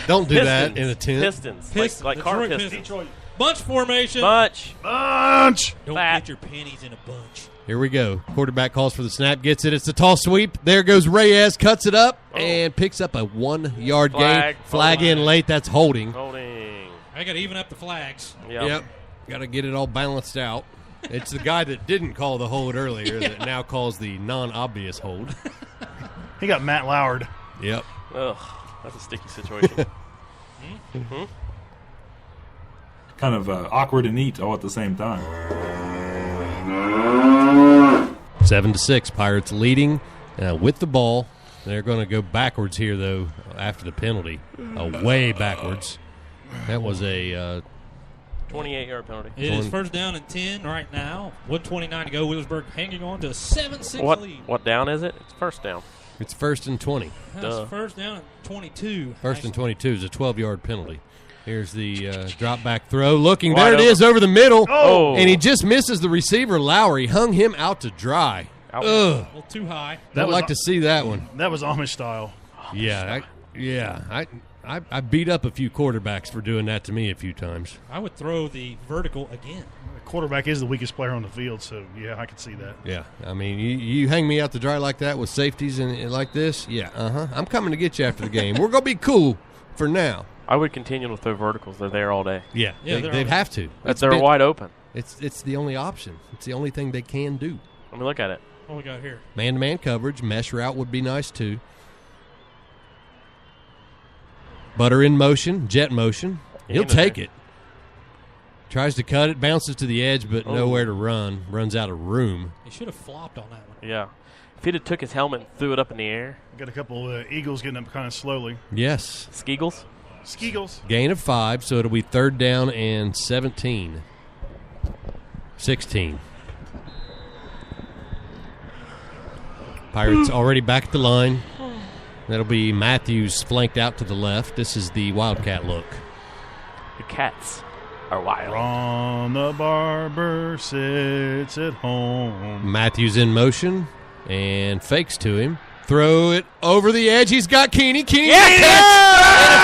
Don't do that in a tent.
Pistons. Like car pistons.
Detroit.
Bunch formation.
Bunch.
Don't
Fat.
get your pennies in a bunch.
Here we go. Quarterback calls for the snap, gets it. It's the toss sweep. There goes Reyes, cuts it up, and picks up a 1-yard gain. Flag in late. That's holding.
I got to even up the flags.
Yep. Got to get it all balanced out. It's the guy that didn't call the hold earlier that now calls the non-obvious hold.
He got Matt Lauered.
Yep.
Ugh, that's a sticky situation.
Kind of awkward and neat all at the same time.
7-6. Pirates leading with the ball. They're going to go backwards here, though, after the penalty. Way backwards. That was a
28-yard penalty.
It is 1st down and 10 right now. 1:29 to go. Wheelersburg hanging on to a 7-6 lead.
What down is it? It's 1st down.
It's 1st and 20.
That's 1st down and 22.
1st and 22 is a 12-yard penalty. Here's the drop back throw. Looking,
Wide
there it
open.
is over the middle.
Oh.
And he just misses the receiver, Lowry. Hung him out to dry.
Out.
Ugh.
A little too high.
I'd like to see that one.
That was Amish style.
I beat up a few quarterbacks for doing that to me a few times.
I would throw the vertical again.
The quarterback is the weakest player on the field, so, yeah, I can see that.
Yeah, I mean, you hang me out to dry like that with safeties and like this, I'm coming to get you after the game. We're going to be cool for now.
I would continue to throw verticals. They're there all day.
Yeah, they'd have to.
They're wide open.
It's the only option. It's the only thing they can do.
Let me look at it.
What we got here?
Man-to-man coverage, mesh route would be nice too. Butter in motion, jet motion. He'll take it. Tries to cut it, bounces to the edge, but nowhere to run. Runs out of room.
He should have flopped on that one.
Yeah. If he'd have took his helmet and threw it up in the air.
Got a couple Eagles getting up kind of slowly.
Yes.
Skeagles?
Skeagles.
Gain of 5, so it'll be 3rd down and 17. 16. Pirates already back at the line. That'll be Matthews flanked out to the left. This is the Wildcat look.
The Cats are wild.
Ron the barber sits at home.
Matthews in motion and fakes to him. Throw it over the edge. He's got Keeney. Keeney catch! And a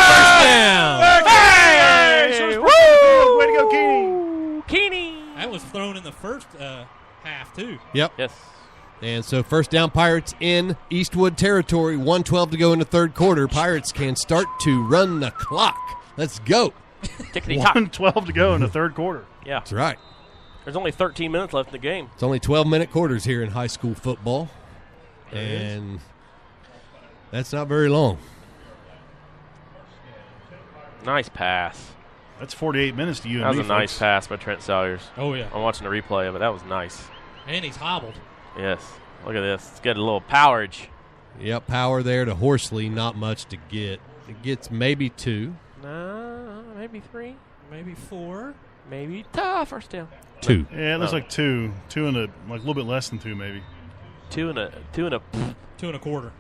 first down.
Hey!
Woo! Way to go, Keeney.
Keeney.
That was thrown in the first half, too.
Yep.
Yes.
And so first down, Pirates in Eastwood territory. 1:12 to go in the third quarter. Pirates can start to run the clock. Let's go.
1:12 to go in the third quarter.
Yeah.
That's right.
There's only 13 minutes left in the game.
It's only 12-minute quarters here in high school football. And that's not very long.
Nice pass.
That's 48 minutes to you
That
and
was
me,
a nice
folks.
pass by Trent Salyers.
Oh, yeah.
I'm watching the replay of it. That was nice.
And he's hobbled.
Yes. Look at this. It's got a little powerage.
Yep, power there to Horsley. Not much to get. It gets maybe 2.
No, maybe 3.
Maybe 4.
Maybe first down.
2.
Yeah, it looks like 2. 2 and a little bit less than 2, maybe.
2 and a
2.25.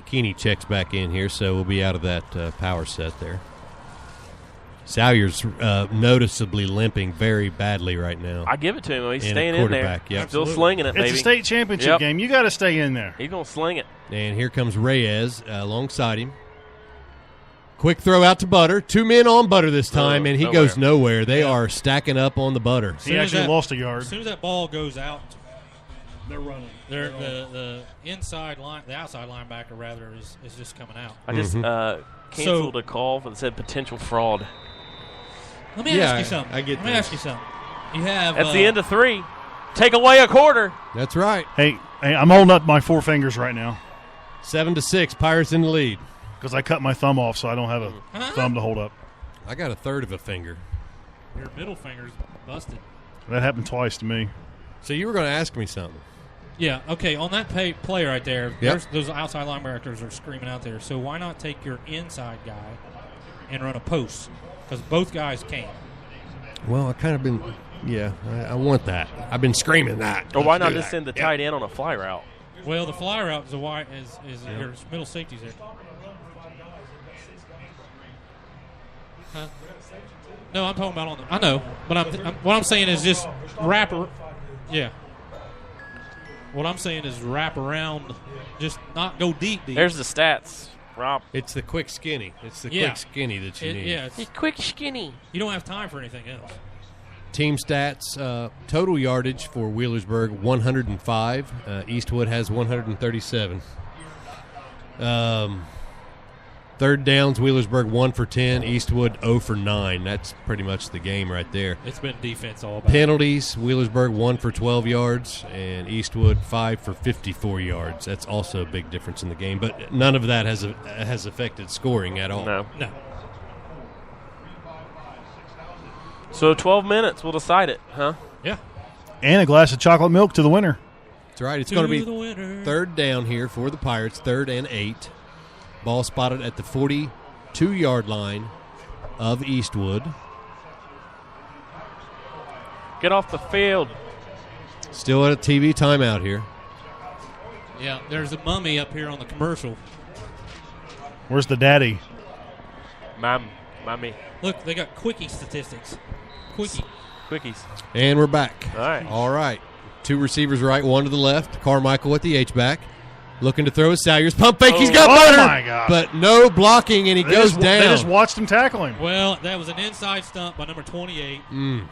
Keeney checks back in here, so we'll be out of that power set there. Salyer's noticeably limping very badly right now.
I give it to him. He's
And
staying
a
in there.
quarterback, yep.
Still slinging it, baby.
It's a state championship game. You got to stay in there.
He's going to sling it.
And here comes Reyes alongside him. Quick throw out to Butter. 2 men on Butter this time, and he goes nowhere. They are stacking up on the Butter.
He actually lost a yard.
As soon as that ball goes out,
they're running.
The inside line, the outside linebacker rather, is just coming out.
I just canceled a call that said potential fraud.
Let me ask you something.
I get
Let me ask you something. You have
That's the end of 3. Take away a quarter.
That's right.
Hey, I'm holding up my 4 fingers right now.
7-6, Pirates in the lead.
Because I cut my thumb off, so I don't have a thumb to hold up.
I got a third of a finger.
Your middle finger's busted.
That happened twice to me.
So you were going to ask me something.
Yeah, okay, on that play right there,
Yep.
those outside linebackers are screaming out there. So why not take your inside guy and run a post? Because both guys can.
Well, I kind of been, I want that. I've been screaming that.
Or why
Let's
not
do
just
that.
send the tight end on a fly route?
Well, the fly route is your middle safety's there. Huh? No, I'm talking about on the. I know, but what I'm saying is just wrap. Yeah. What I'm saying is wrap around, just not go deep.
There's the stats, Rob.
It's the quick skinny. It's the quick skinny that you need.
Yeah,
it's quick skinny.
You don't have time for anything else.
Team stats, total yardage for Wheelersburg, 105. Eastwood has 137. Third downs, Wheelersburg 1 for 10. Eastwood 0 for 9. That's pretty much the game right there.
It's been defense all about.
Penalties, Wheelersburg 1 for 12 yards, and Eastwood 5 for 54 yards. That's also a big difference in the game, but none of that has affected scoring at all.
No.
So 12 minutes will decide it, huh?
Yeah.
And a glass of chocolate milk to the winner.
That's right. It's going to be third down here for the Pirates, 3rd and 8. Ball spotted at the 42-yard line of Eastwood.
Get off the field.
Still at a TV timeout here.
Yeah, there's a mummy up here on the commercial.
Where's the daddy?
Mommy.
Look, they got quickie statistics.
Quickies.
And we're back.
All right.
2 receivers right, 1 to the left. Carmichael at the H-back. Looking to throw his Salyers. Pump fake. He's got Butter.
My God.
But no blocking, and he goes down.
They just watched him tackle him.
Well, that was an inside stunt by number 28.
And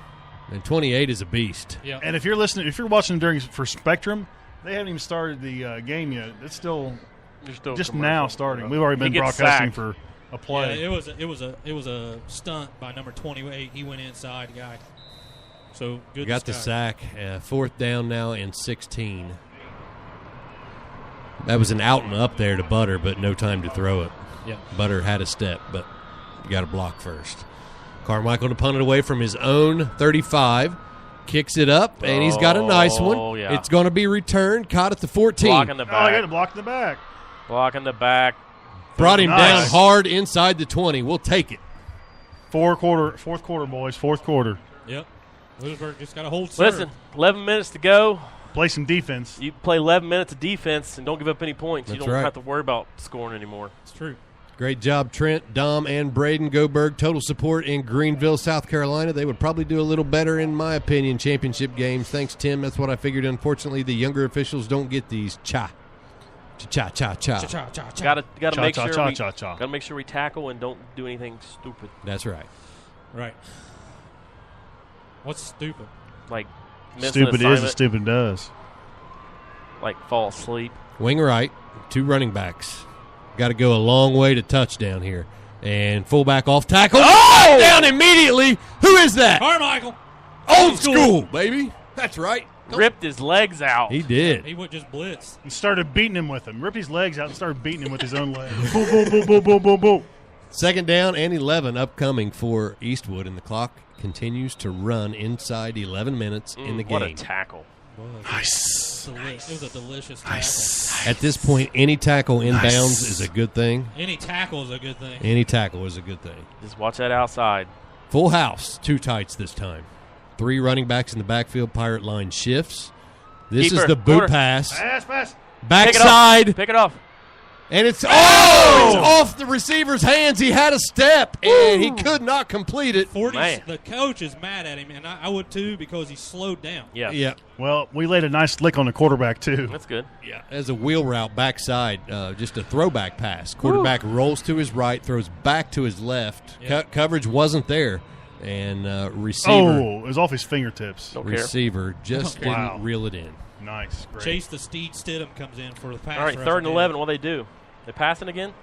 28 is a beast.
Yeah.
And if you're watching for Spectrum, they haven't even started the game yet. It's still just now starting. We've already been broadcasting for a play.
Yeah, it was a stunt by number 28. He went inside, the guy. So good.
Got the sack. 4th down now and 16. That was an out and up there to Butter, but no time to throw it.
Yeah.
Butter had a step, but you got to block first. Carmichael to punt it away from his own 35. Kicks it up, and he's got a nice one.
Yeah.
It's going to be returned. Caught at the 14.
Blocking the back.
Oh, he got to block in the back.
Blocking the back.
Brought him down hard inside the 20. We'll take it.
Fourth quarter, boys. Fourth quarter.
Yep. Williamsburg just got to hold serve.
Listen, 11 minutes to go.
Play some defense.
You play 11 minutes of defense and don't give up any points.
That's
you don't
right.
have to worry about scoring anymore.
It's true.
Great job, Trent, Dom, and Braden. Go Burg. Total support in Greenville, South Carolina. They would probably do a little better, in my opinion, championship games. Thanks, Tim. That's what I figured. Unfortunately, the younger officials don't get these
Gotta make sure we tackle and don't do anything stupid.
That's right.
Right. What's stupid?
Like miss
Stupid
an
is as stupid does.
Like fall asleep.
Wing right, 2 running backs. Got to go a long way to touchdown here. And fullback off tackle. Oh! Down immediately. Who is that?
Carmichael.
Old school, baby. That's right.
Ripped his legs out.
He did.
He would just blitz.
And started beating him with them. Ripped his legs out and started beating him with his own legs. Boom, boom, boom, boom, boom, boom, boom.
Second down and 11 upcoming for Eastwood, and the clock continues to run inside 11 minutes in the game.
What a tackle.
Nice.
It was a delicious tackle.
At this point, any tackle inbounds is a good thing.
Any tackle is a good thing.
Any tackle is a good thing.
Just watch that outside.
Full house, 2 tights this time. 3 running backs in the backfield. Pirate line shifts. This
Keeper,
is the boot
quarter.
pass.
Pass.
Backside.
Pick it off.
And it's it's off the receiver's hands. He had a step, and he could not complete it.
The coach is mad at him, and I would too because he slowed down.
Yeah.
Well, we laid a nice lick on the quarterback, too.
That's good.
Yeah. As a wheel route backside, just a throwback pass. Quarterback rolls to his right, throws back to his left. Coverage wasn't there. And receiver.
Oh, it was off his fingertips.
Receiver just didn't reel it in.
Nice. Great.
Chase the Steed Stidham comes in for the pass.
All right, 3rd and 11. What do they do? They passing again?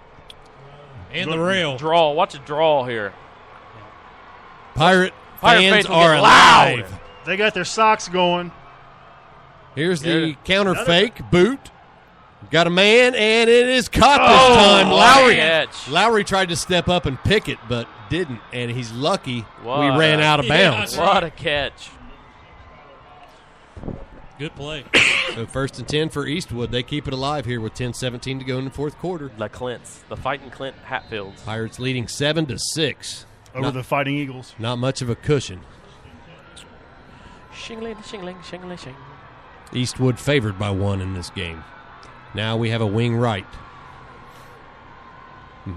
And the rail.
Draw. Watch a draw here.
Pirate
fans
fans are
loud.
alive.
They got their socks going.
Here's the counter fake boot. Got a man, and it is caught this time. Lowry tried to step up and pick it, but didn't, and he's lucky we ran out of bounds.
What a catch.
Good play.
So 1st and 10 for Eastwood. They keep it alive here with 10:17 to go in the 4th quarter.
The Clints. The fighting Clint Hatfields.
Pirates leading 7-6.
Over the Fighting Eagles.
Not much of a cushion.
Shingling, shingling, shingling, shing.
Eastwood favored by 1 in this game. Now we have a wing right.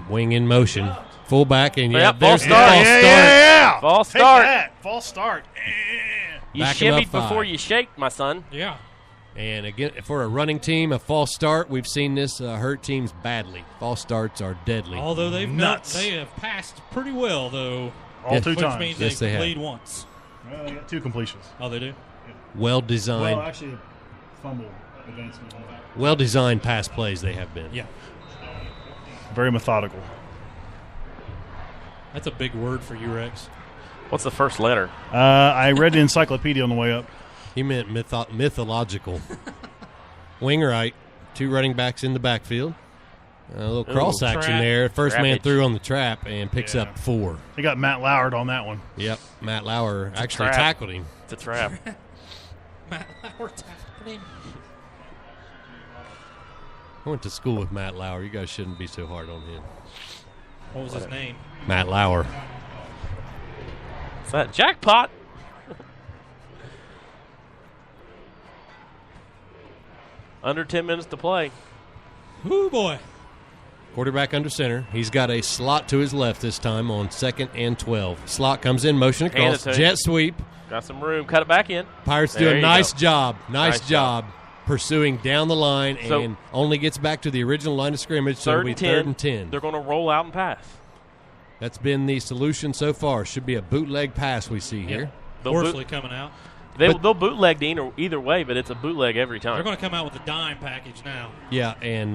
Wing in motion. Fullback, and there's the false start.
Yeah.
False
Take
start.
that. False start.
You
Back him up
shimmied before
5.
you shaked, my son.
Yeah.
And again, for a running team, a false start, we've seen this hurt teams badly. False starts are deadly.
Although they have passed pretty well, though.
All 2
which
times.
means
Yes, they have.
played once.
Well, they got 2 completions.
Oh, they do?
Well designed.
Well, actually, fumble advancement.
Well designed pass plays they have been.
Yeah.
Very methodical.
That's a big word for you, Rex.
What's the first letter?
I read the encyclopedia on the way up.
He meant mythological. Wing right, 2 running backs in the backfield. A little cross action
trap.
there. First man
Trappage.
through on the trap and picks up 4.
They got Matt Lauer on that one.
Yep, Matt Lauer actually
trap.
tackled him.
It's a trap.
Matt Lauer tackled him.
I went to school with Matt Lauer. You guys shouldn't be so hard on him.
What was his name?
Matt Lauer.
Is that jackpot? Under 10 minutes to play.
Ooh, boy.
Quarterback under center. He's got a slot to his left this time on 2nd and 12. Slot comes in, motion
Hand
across,
it to
jet
him.
sweep.
Got some room. Cut it back in.
Pirates
There
do a
you
nice
go.
job. Nice
Nice
job
job.
pursuing down the line
So-
and only gets back to the original line of scrimmage, so it'll be 3rd and 10.
They're going to roll out and pass.
That's been the solution so far. Should be a bootleg pass we see here.
They'll
Horsley
boot-
coming out.
They'll bootleg either way, but it's a bootleg every
They're
time.
going to come out with a dime package now.
Yeah, and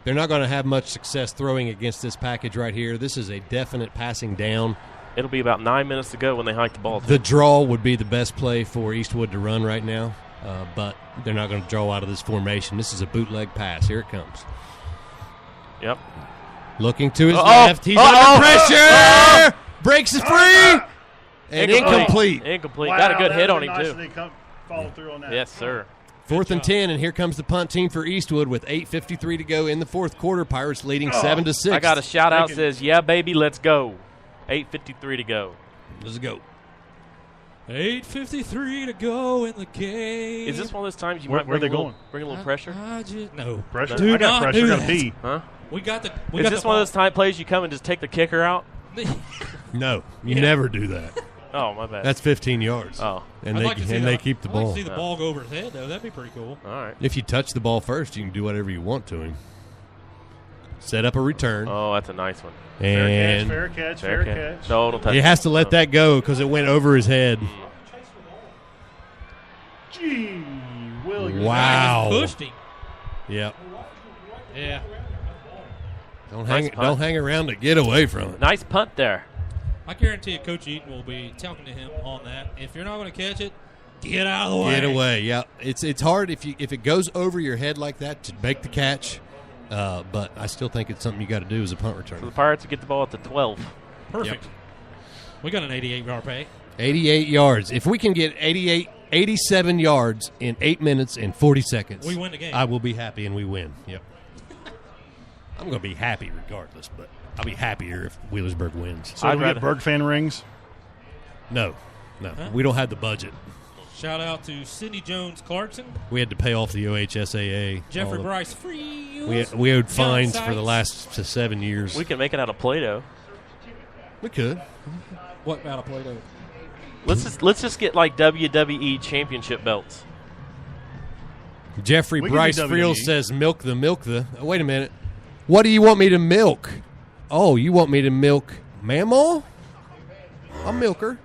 they're not going to have much success throwing against this package right here. This is a definite passing down.
It'll be about 9 minutes to go when they hike the ball.
The draw would be the best play for Eastwood to run right now, but they're not going to draw out of this formation. This is a bootleg pass. Here it comes.
Yep.
Looking to his left. He's under pressure. Breaks it free. And incomplete.
Incomplete.
Wow,
Got a good
that
hit
was
on him,
nice
too.
that they followed through on that.
Yes, sir.
4th and 10, and here comes the punt team for Eastwood with 8:53 to go in the 4th quarter. Pirates leading 7-6.
I got a shout out says, "Yeah, baby, let's go." 8:53 to go.
Let's go.
8:53 to go in the game.
Is this one of those times you
Where
might bring
are they
a little,
going?
bring a little pressure?
No.
Pressure?
Do
I got
not
pressure.
do
I got to
that.
pee.
Huh?
We got the.
Is this one of those plays you come and just take the kicker out?
No, you never do that.
Oh, my bad.
That's 15 yards.
Oh.
And
I'd
they
like to see
they
that.
keep the
I'd
ball.
like to see the ball go over his head, though. That'd be pretty cool.
All right.
If you touch the ball first, you can do whatever you want to him. Set up a return.
Oh, that's a nice one.
And
Fair catch.
No, don't touch
he
it.
has to let that go because it went over his head.
Gee, Williams.
Wow.
Pushed him.
Yep.
Yeah.
Don't
Nice
hang.
punt.
Don't hang around to get away from it.
Nice punt there.
I guarantee you, Coach Eaton will be talking to him on that. If you're not going to catch it, get out of the way.
Get away. Yeah, it's hard if it goes over your head like that to make the catch. But I still think it's something you got to do as a punt return.
So the Pirates will get the ball at the 12.
Perfect.
Yep.
We got an 88-yard pay.
88 yards. If we can get 87 yards in 8 minutes and 40 seconds,
We win the game.
I will be happy and we win. Yep. I'm going to be happy regardless, but I'll be happier if Wheelersburg wins.
So do we get Burg fan rings?
No.
Huh?
We don't have the budget.
Shout out to Sidney Jones Clarkson,
We had to pay off the OHSAA.
Jeffrey
all the-
Bryce Free.
We owed
John
fines for the
Sykes.
last 7 years.
We can make it out of Play-Doh.
We could.
What out of Play-Doh?
Let's just get like WWE championship belts.
Jeffrey
We can
Bryce
do
Friel
WWE.
says milk the. Oh, wait a minute. What do you want me to milk? Oh, you want me to milk Mamaw? I'll milk her.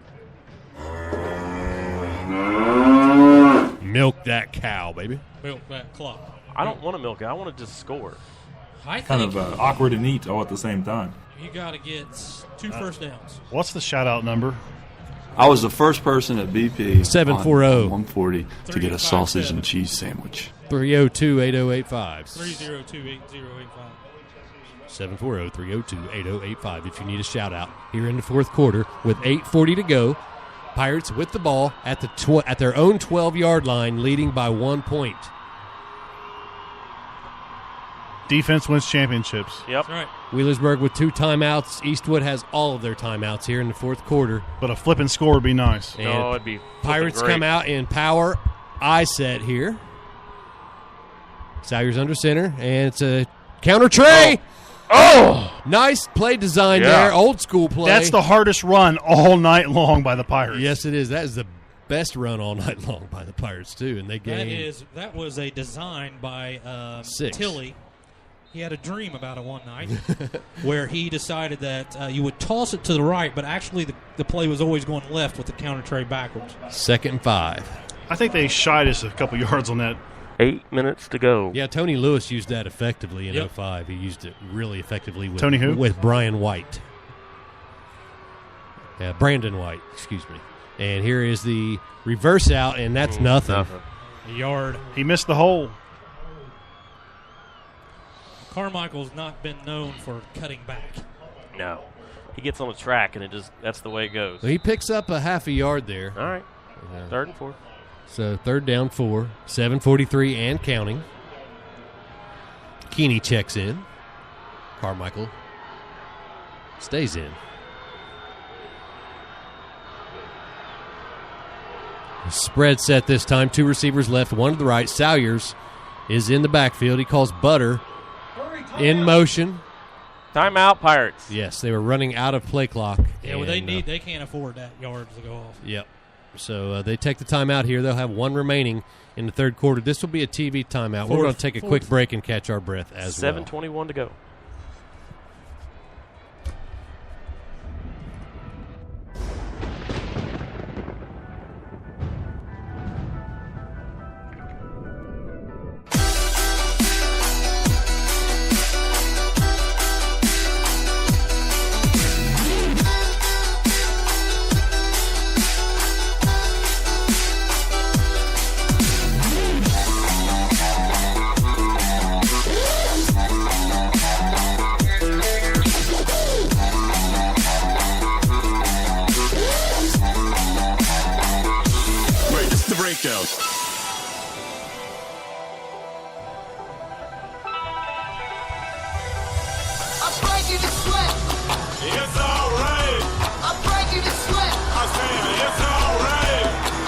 Milk that cow, baby.
Milk that clock.
I don't want to milk it. I want to just score.
I
Kind
think
of awkward and neat all at the same time.
you got to get 2 first downs.
What's the shout-out number?
I was the first person at BP
740.
on 140 to get a sausage and cheese sandwich.
302-8085.
302-8085.
740-302-8085 if you need a shout-out here in the fourth quarter with 8:40 to go. Pirates with the ball at at their own 12-yard line, leading by 1 point.
Defense wins championships.
Yep.
That's right.
Wheelersburg with 2 timeouts. Eastwood has all of their timeouts here in the fourth quarter.
But a flipping score would be nice.
And
No, it'd be
Pirates
great.
come out in power I set here. Salyers under center, and it's a counter tray.
Oh!
Nice play design
Yeah.
there. Old school play.
That's the hardest run all night long by the Pirates.
Yes, it is. That is the best run all night long by the Pirates, too. And they gained.
That was a design by
6.
Tilly. He had a dream about it one night where he decided that you would toss it to the right, but actually the play was always going left with the counter tray backwards.
2nd and 5.
I think they shied us a couple yards on that.
8 minutes to go.
Yeah, Tony Lewis used that effectively in
Yep.
05. He used it really effectively with
Tony who?
With Brian White. Brandon White, excuse me. And here is the reverse out, and that's nothing.
A yard.
He missed the hole.
Carmichael's not been known for cutting back.
No. He gets on the track, and that's the way it goes.
So he picks up a half a yard there.
All right. 3rd and 4.
So 3rd down 4, 7:43 and counting. Keeney checks in. Carmichael stays in. Spread set this time. 2 receivers left, 1 to the right. Salyers is in the backfield. He calls Butter in motion.
Timeout, Pirates.
Yes, they were running out of play clock.
Yeah, well,
and,
they can't afford that yards to go off.
Yep. So they take the timeout here. They'll have 1 remaining in the 3rd quarter. This will be a TV timeout. We're going to take a quick break and catch our breath as well.
7:21 to go.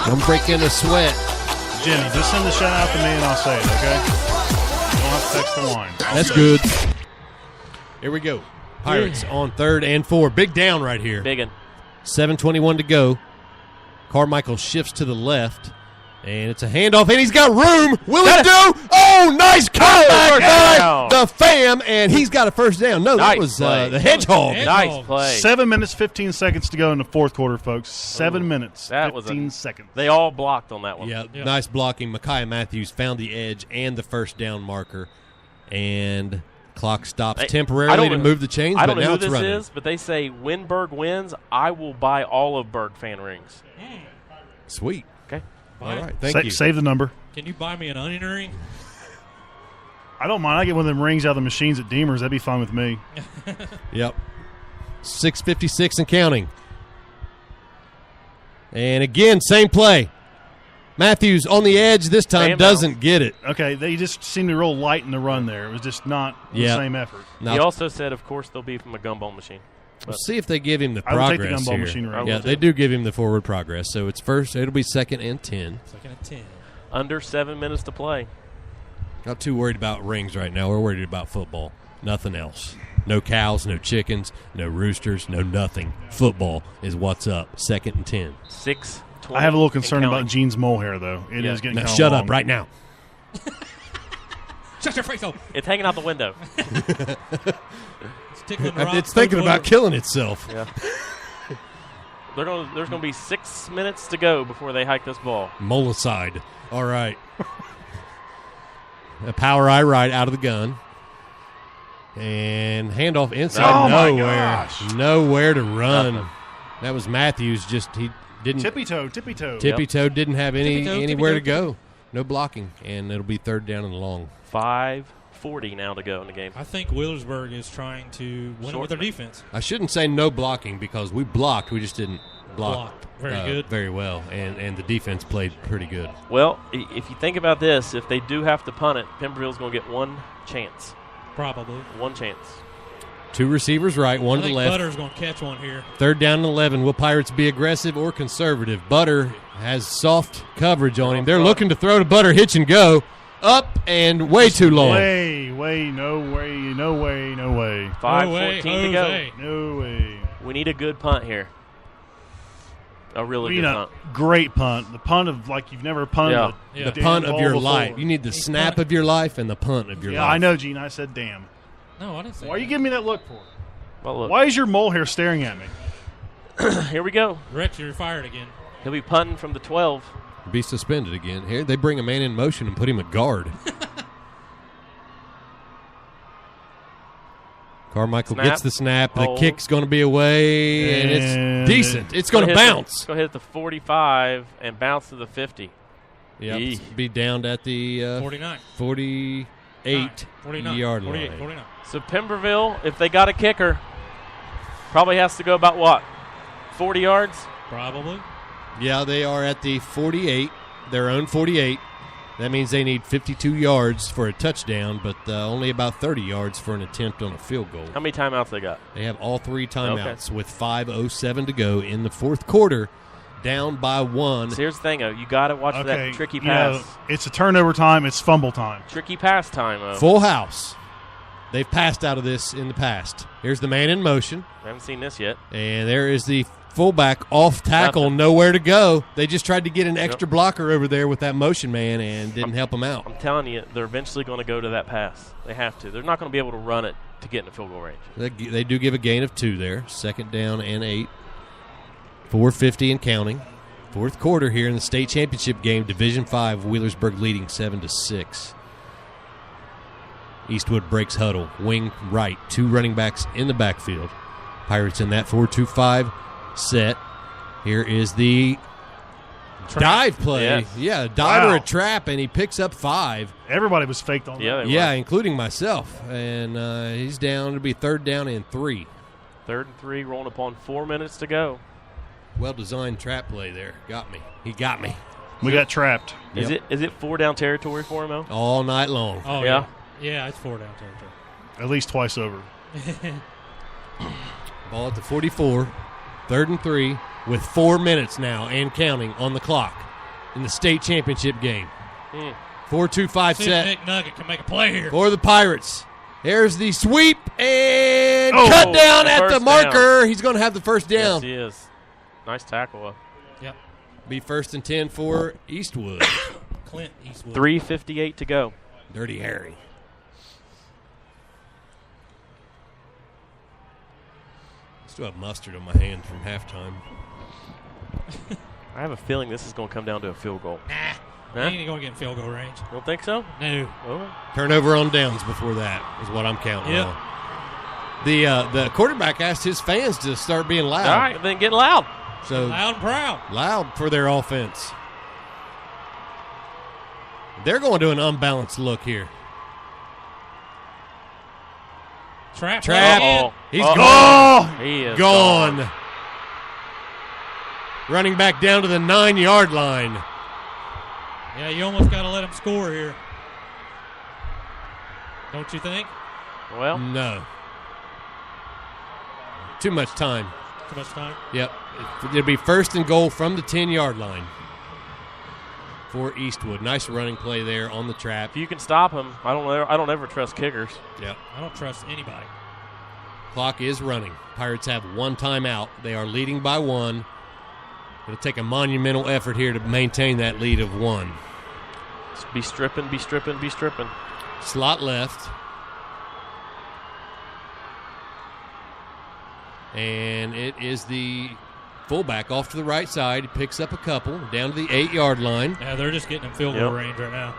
Don't break in a sweat.
Jimmy, just send the shout out to me and I'll say it, okay? You don't have to text the line.
That's good. Here we go. Pirates on 3rd and 4. Big down right here.
Biggin.
7:21 to go. Carmichael shifts to the left. And it's a handoff, and he's got room. Will he do? Oh, nice comeback by the fam, and he's got a first down. No, that was the Hedgehog.
Nice play.
7 minutes, 15 seconds to go in the fourth quarter, folks. 7 minutes,
that
15 seconds.
They all blocked on that one.
Yeah, nice blocking. Micaiah Matthews found the edge and the first down marker, and clock stops temporarily to move the chains,
I don't
but
know
now
who
it's
this
running.
is, but they say when Burg wins, I will buy all of Burg fan rings.
Sweet.
Okay.
All right, thank you.
Save the number.
Can you buy me an onion ring?
I don't mind. I get one of them rings out of the machines at Deemer's. That'd be fine with me.
Yep. 6:56 and counting. And again, same play. Matthews on the edge this time doesn't get it.
Okay, they just seemed to roll light in the run there. It was just not the same effort.
He also said, of course, they'll be from a gumball machine.
We'll see if they give him the
I will take
progress
the gumball
here.
machine right
Yeah,
now.
they do give him the forward progress. So it's first. It'll be 2nd and 10.
2nd and 10.
Under 7 minutes to play.
Not too worried about rings right now. We're worried about football. Nothing else. No cows, no chickens, no roosters, no nothing. Football is what's up. 2nd and 10.
6:20.
I have a little concern about Gene's mole hair, though. It is getting
Now
kind of
shut
long.
up right now.
Shut your face hole.
It's hanging out the window.
It's tickling Rob.
It's thinking about killing itself.
Yeah. There's gonna be 6 minutes to go before they hike this ball.
Molicide. All right. A power eye right out of the gun. And handoff inside.
Oh, my
nowhere.
gosh.
Nowhere to run.
Nothing.
That was Matthews. Just he didn't
Tippy toe.
Tippy-toe didn't have
Tippy-toe,
anywhere to
tippy-toe.
go. No blocking. And it'll be 3rd down and long.
5:40 now to go in the game.
I think Wheelersburg is trying to win with their defense.
I shouldn't say no blocking because we blocked. We just didn't block
Very
well. And the defense played pretty good.
Well, if you think about this, if they do have to punt it, Pemberville's going to get one chance.
Probably.
One chance.
2 receivers right, one
I
to the
think
left.
Butter's going to catch one here.
3rd down and 11. Will Pirates be aggressive or conservative? Butter has soft coverage on him. They're looking to throw to Butter, hitch and go. Up and way too long.
No way.
5:14 to go.
No way.
We need a good punt here. A really
We need
good
a
punt.
great punt. The punt of like you've never punted.
The punt of your life. You need the snap of your life and the punt of your life.
Yeah, I know, Gene. I said damn.
No, I didn't say
Why are you giving me that look for?
Well, look.
Why is your mole hair staring at me?
Here we go.
Rex, you're fired again.
He'll be punting from the 12.
Be suspended again. Here they bring a man in motion and put him at guard. Carmichael
Snap.
gets the snap. The
Hold.
kick's going to be away, and it's decent. It's going to
hit
bounce.
Go hit the 45 and bounce to the 50.
Yep,
Yee.
be down at the
49.
48
49.
yard
48,
line.
49.
So Pemberville, if they got a kicker, probably has to go about what? 40 yards?
Probably.
Yeah, they are at the 48, their own 48. That means they need 52 yards for a touchdown, but only about 30 yards for an attempt on a field goal.
How many timeouts they got?
They have all 3 timeouts with 5:07 to go in the fourth quarter, down by 1.
So here's the thing, though. You got to watch that tricky pass.
It's a turnover time. It's fumble time.
Tricky pass time, though.
Full house. They've passed out of this in the past. Here's the man in motion.
I haven't seen this yet.
And there is the fullback off tackle, nowhere to go. They just tried to get an extra blocker over there with that motion man and didn't help him out.
I'm telling you, they're eventually going to go to that pass. They have to. They're not going to be able to run it to get in the field goal range.
They do give a gain of 2 there. 2nd down and 8. 4:50 and counting. Fourth quarter here in the state championship game. Division 5, Wheelersburg leading 7-6. Eastwood breaks huddle. Wing right. 2 running backs in the backfield. Pirates in that 4-2-5 set. Here is the dive play.
Yes.
Yeah, a dive or
Wow.
a trap, and he picks up 5.
Everybody was faked on that.
Yeah, including myself. And he's down. It'll be 3rd down and 3.
3rd and 3, rolling upon 4 minutes to go.
Well-designed trap play there. Got me. He got me.
We got trapped.
Is it 4 down territory for him, though?
All night long.
Oh,
yeah.
Yeah, it's 4 down territory.
At least twice over.
Ball at the 44. 3rd and 3 with 4 minutes now and counting on the clock. in the state championship game. 4-2-5
See
set.
if Nick Nugget can make a play here.
For the Pirates. There's the sweep and
Oh,
cut down at the
first
marker.
down.
He's going to have the first down.
Yes, he is. Nice tackle.
Yep.
Be 1st and 10 for Eastwood.
Clint Eastwood.
3:58 to go.
Dirty Harry. Still have mustard on my hands from halftime.
I have a feeling this is going to come down to a field goal.
Nah. He ain't going to get in field goal range.
You don't think so?
No.
Oh.
Turnover on downs before that is what I'm counting on. The quarterback asked his fans to start being loud.
All right, then get loud.
So
loud and proud.
Loud for their offense. They're going to an unbalanced look here.
Trap.
He's
Uh-oh.
gone.
He is
gone. Running back down to the 9-yard line.
Yeah, you almost got to let him score here. Don't you think?
Well,
no. Too much time.
Too much time?
Yep. It'll be 1st and goal from the 10-yard line for Eastwood. Nice running play there on the trap.
if you can stop him, I don't ever trust kickers.
Yep.
I don't trust anybody.
Clock is running. Pirates have one timeout. They are leading by 1. It'll take a monumental effort here to maintain that lead of 1.
Just be stripping, be stripping, be stripping.
Slot left. And it is the fullback off to the right side. He picks up a couple down to the 8-yard line.
Yeah, they're just getting in field goal range right now.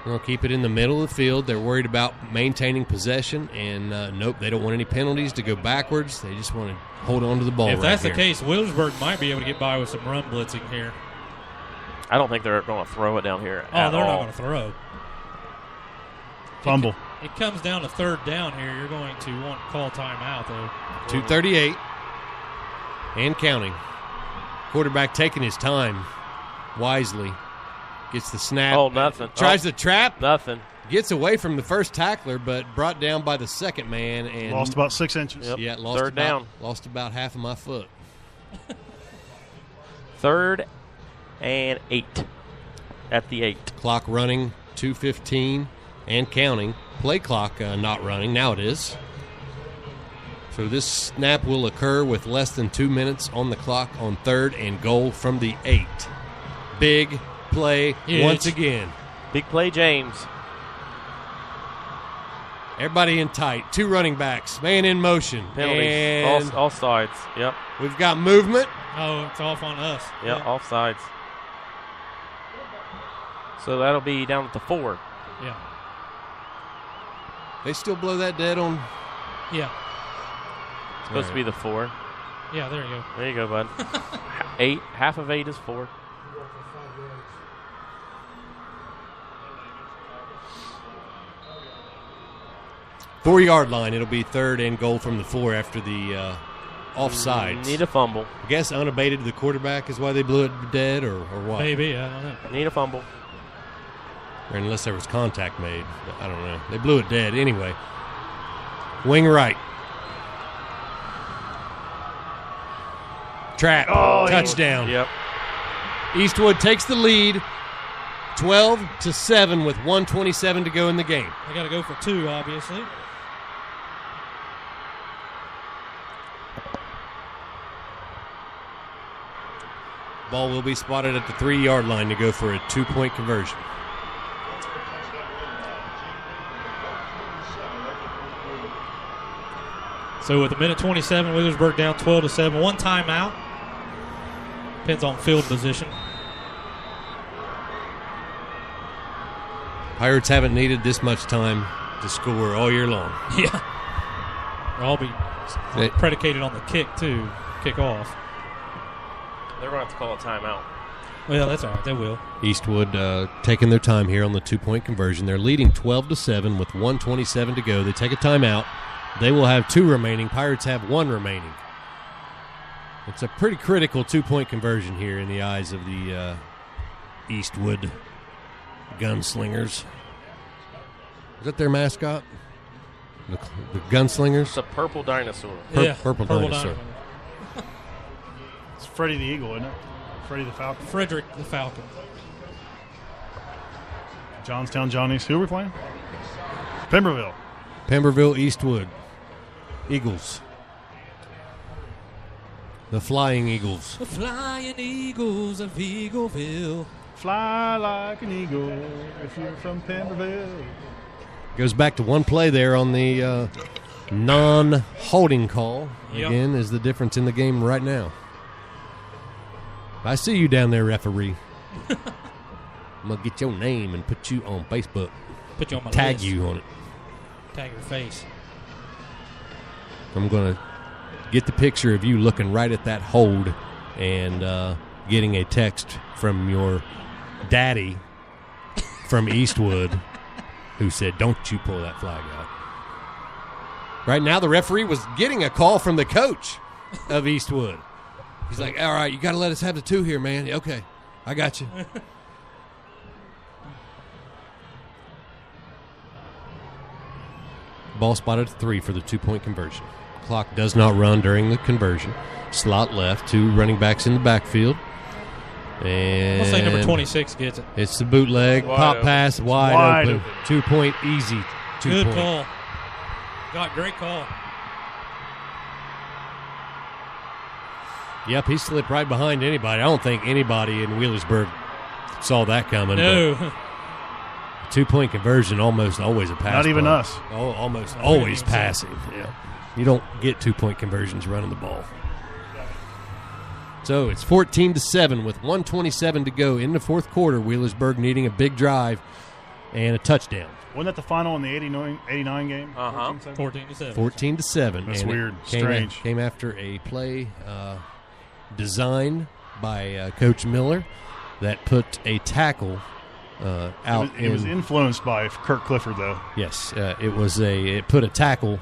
They'll keep it in the middle of the field. They're worried about maintaining possession, and nope, they don't want any penalties to go backwards. They just want to hold on to the ball.
If that's
right
the
here.
case, Williamsburg might be able to get by with some run blitzing here.
I don't think they're going to throw it down here.
Oh, they're not going to throw.
Fumble.
It comes down to 3rd down here. You're going to want to call timeout, though.
2:38 and counting. Quarterback taking his time wisely. Gets the snap.
Oh, nothing.
Tries the trap.
Nothing.
Gets away from the first tackler, but brought down by the second man. And
Lost about 6 inches.
Yep.
Yeah, lost
3rd down.
Lost about half of my foot.
3rd and 8 at the 8.
Clock running, 2:15 and counting. Play clock not running. Now it is. So this snap will occur with less than 2 minutes on the clock on 3rd and goal from the 8. Big play once again.
Big play, James.
Everybody in tight. 2 running backs. Man in motion.
Penalties.
And
All sides. Yep.
we've got movement.
Oh, it's off on us.
Yep, off sides. So that'll be down at the 4.
Yeah.
They still blow that dead on.
Yeah.
Supposed to be the 4.
Yeah, there you go.
There you go, bud. 8. Half of 8 is 4.
Four-yard line. It'll be 3rd and goal from the 4 after the offsides.
Need a fumble.
I guess unabated to the quarterback is why they blew it dead, or what?
Maybe, I don't know.
Need a fumble.
Or unless there was contact made. But I don't know. They blew it dead anyway. Wing right. Trap. Touchdown.
Yep.
Eastwood takes the lead 12-7 with 1:27 to go in the game.
They got to go for 2, obviously.
Ball will be spotted at the 3-yard line to go for a 2-point conversion.
So with a minute 27, Williamsburg down 12-7. 1 timeout. Depends on field position.
Pirates haven't needed this much time to score all year long.
Yeah. They'll all be predicated on the kick, too. Kick off.
They're going to have to call a timeout.
Well, that's all right. They will.
Eastwood taking their time here on the 2-point conversion. They're leading 12-7 with 1:27 to go. They take a timeout. They will have 2 remaining. Pirates have 1 remaining. It's a pretty critical 2-point conversion here in the eyes of the Eastwood Gunslingers. Is that their mascot? The Gunslingers?
It's a purple dinosaur.
Purple dinosaur.
It's Freddie the Eagle, isn't it? Freddie the Falcon.
Frederick the Falcon.
Johnstown Johnnies. Who are we playing? Pemberville.
Pemberville, Eastwood. Eagles. The Flying Eagles.
The Flying Eagles of Eagleville.
Fly like an eagle if you're from Pemberville.
Goes back to one play there on the non-holding call.
Yep.
Again, is the difference in the game right now. I see you down there, referee. I'm going to get your name and put you on Facebook.
Put you on my
Tag
list.
you on it.
Tag your face.
I'm going to get the picture of you looking right at that hold and getting a text from your daddy from Eastwood who said, don't you pull that flag out. Right now, the referee was getting a call from the coach of Eastwood. He's like, all right, you got to let us have the 2 here, man. Okay, I got you. Ball spotted at 3 for the 2-point conversion. Clock does not run during the conversion. Slot left, 2 running backs in the backfield. And
I'll say number 26 gets it.
It's the bootleg, pop pass, wide open. 2-point easy. 2
Good
point.
call. God, great call.
Yep, he slipped right behind anybody. I don't think anybody in Wheelersburg saw that coming.
No.
2-point conversion, almost always a pass.
Not even
play.
us.
Oh, almost always passing. Yeah. You don't get 2-point conversions running the ball. So it's 14-7 with 1:27 to go in the fourth quarter. Wheelersburg needing a big drive and a touchdown.
Wasn't that the final in the 89 game?
14-7.
14-7.
That's
and
weird.
Came
Strange.
Came after a play designed by Coach Miller that put a tackle out.
It was influenced by Kirk Clifford, though.
Yes, it put a tackle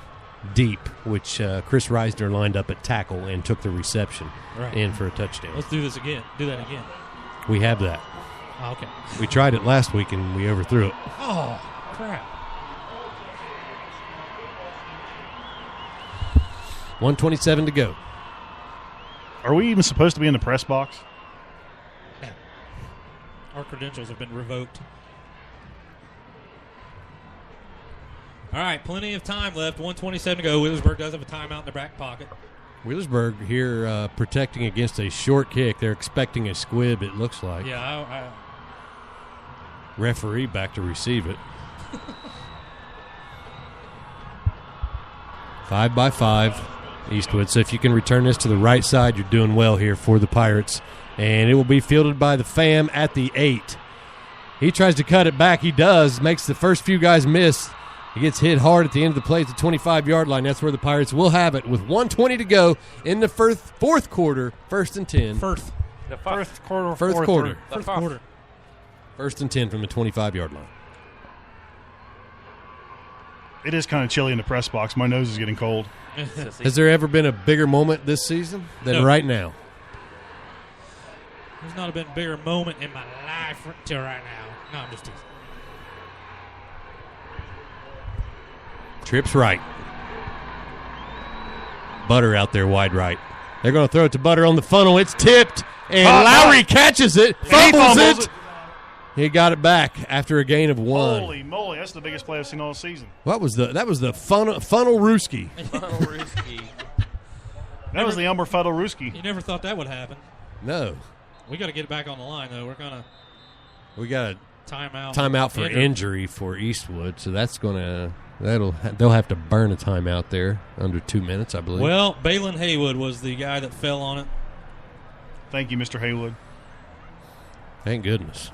deep, which Chris Reisner lined up at tackle and took the reception in for a touchdown.
Let's do this again. Do that again.
We have that.
Oh, okay.
We tried it last week and we overthrew it.
Oh, crap.
1:27 to go.
Are we even supposed to be in the press box?
No. Our credentials have been revoked. All right, plenty of time left. 1:27 to go. Wheelersburg does have a timeout in their back pocket.
Wheelersburg here protecting against a short kick. They're expecting a squib, it looks like.
Yeah,
Referee back to receive it. 5-by-5, Eastwood. So if you can return this to the right side, you're doing well here for the Pirates. And it will be fielded by the Fam at the 8. He tries to cut it back. He does. Makes the first few guys miss. He gets hit hard at the end of the play at the 25-yard line. That's where the Pirates will have it with 1:20 to go in the fourth quarter. 1st and 10.
First
quarter.
First quarter.
First quarter.
1st and 10 from the 25-yard line.
It is kind of chilly in the press box. My nose is getting cold.
Has there ever been a bigger moment this season than right now?
There's not been a bigger moment in my life until right now. No, I'm just teasing.
Trips right. Butter out there wide right. They're going to throw it to Butter on the funnel. It's tipped, and Lowry catches it, fumbles it. He got it back after a gain of 1.
Holy moly, that's the biggest play I've seen all season.
That was the funnel rooski.
That was the Elmer Fuddle Rooski.
You never thought that would happen.
No.
We got to get it back on the line, though.
We got a
timeout
for injury for Eastwood, so they'll have to burn a timeout there under 2 minutes, I believe.
Well, Balin Haywood was the guy that fell on it.
Thank you, Mr. Haywood.
Thank goodness.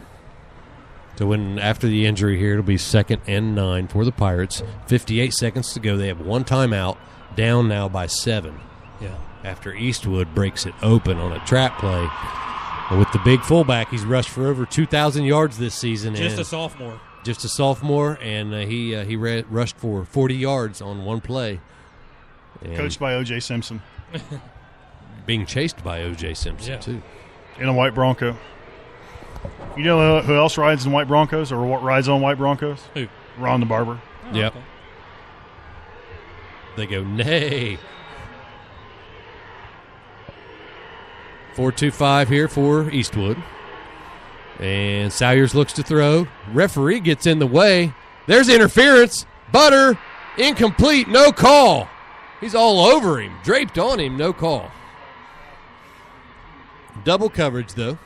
So after the injury here, it'll be 2nd and 9 for the Pirates. 58 seconds to go. They have one timeout, down now by 7.
Yeah.
After Eastwood breaks it open on a trap play. And with the big fullback, he's rushed for over 2,000 yards this season.
Just a sophomore.
Just a sophomore, and he rushed for 40 yards on one play. And
Coached by O.J. Simpson.
Being chased by O.J. Simpson, too.
In a white Bronco. You know who else rides in white Broncos or what rides on white Broncos?
Who?
Ron the Barber.
Oh,
yep.
Okay.
They go, nay. 4-2-5 here for Eastwood. And Salyers looks to throw. Referee gets in the way. There's interference. Butter, incomplete, no call. He's all over him, draped on him, no call. Double coverage, though.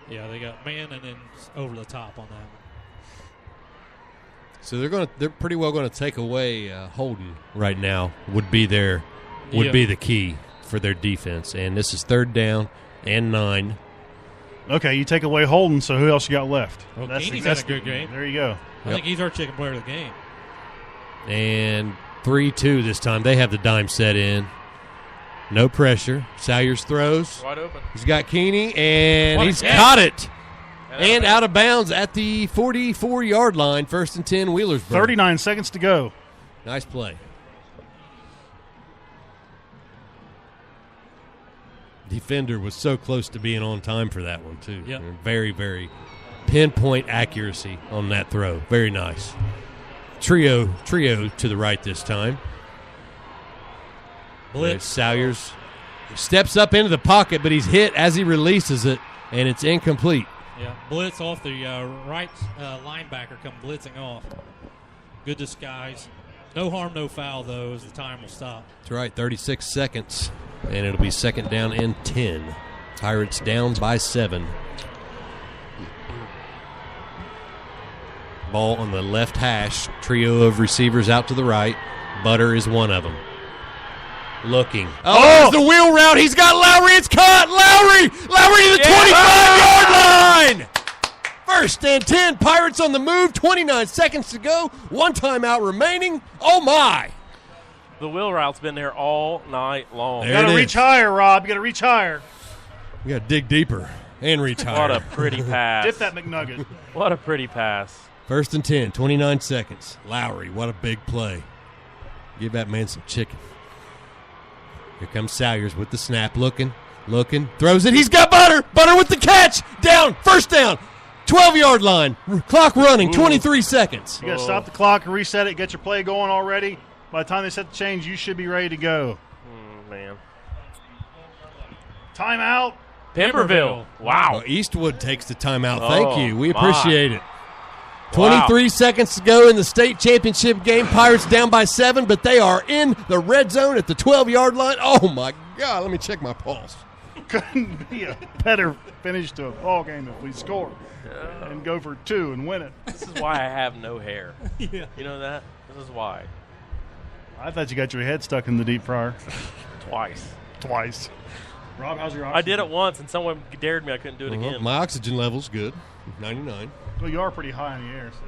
Yeah, they got man and then over the top on that one.
So they're pretty well going to take away holding right now. Would be the key for their defense. And this is 3rd down and 9.
Okay, you take away Holden, so who else you got left?
Well, Keeney's had a good game.
There you go.
I think he's our chicken player of the game.
And 3-2 this time. They have the dime set in. No pressure. Salyers throws.
Wide open.
He's got Keeney, and
What a
he's
catch.
caught it. And out of bounds at the 44-yard line. 1st and 10, Wheelersburg.
39 seconds to go.
Nice play. Defender was so close to being on time for that one, too.
Yep.
Very, very pinpoint accuracy on that throw. Very nice. Trio to the right this time.
Blitz.
Salyers steps up into the pocket, but he's hit as he releases it, and it's incomplete.
Yeah, blitz off the right linebacker come blitzing off. Good disguise. No harm, no foul, though, as the time will stop.
That's right, 36 seconds, and it'll be 2nd down and 10. Pirates down by 7. Ball on the left hash. Trio of receivers out to the right. Butter is one of them. Looking. Oh, there's the wheel route. He's got Lowry. It's caught. Lowry to the 25-yard line. 1st and 10. Pirates on the move. 29 seconds to go. 1 timeout remaining. Oh, my.
The wheel route's been there all night long.
You got to reach higher, Rob. You got to reach higher.
You got to dig deeper and reach higher.
What a pretty pass.
Dip that McNugget.
What a pretty pass.
1st and 10. 29 seconds. Lowry, what a big play. Give that man some chicken. Here comes Salyers with the snap, looking, throws it. He's got Butter. Butter with the catch. Down, 1st down, 12-yard line. Clock running, 23 seconds.
You got to stop the clock and reset it. Get your play going already. By the time they set the change, you should be ready to go.
Man.
Timeout.
Pemberville. Wow.
Well, Eastwood takes the timeout.
Oh,
Thank you. We
my.
appreciate it.
Wow.
23 seconds to go in the state championship game. Pirates down by 7, but they are in the red zone at the 12-yard line. Oh, my God. Let me check my pulse.
Couldn't be a better finish to a ball game if we score and go for 2 and win it.
This is why I have no hair.
Yeah.
You know that? This is why.
I thought you got your head stuck in the deep fryer.
Twice.
Rob, how's your oxygen?
I did it once, and someone dared me. I couldn't do it again.
My oxygen level's good, 99.
Well, you are pretty high in the air, so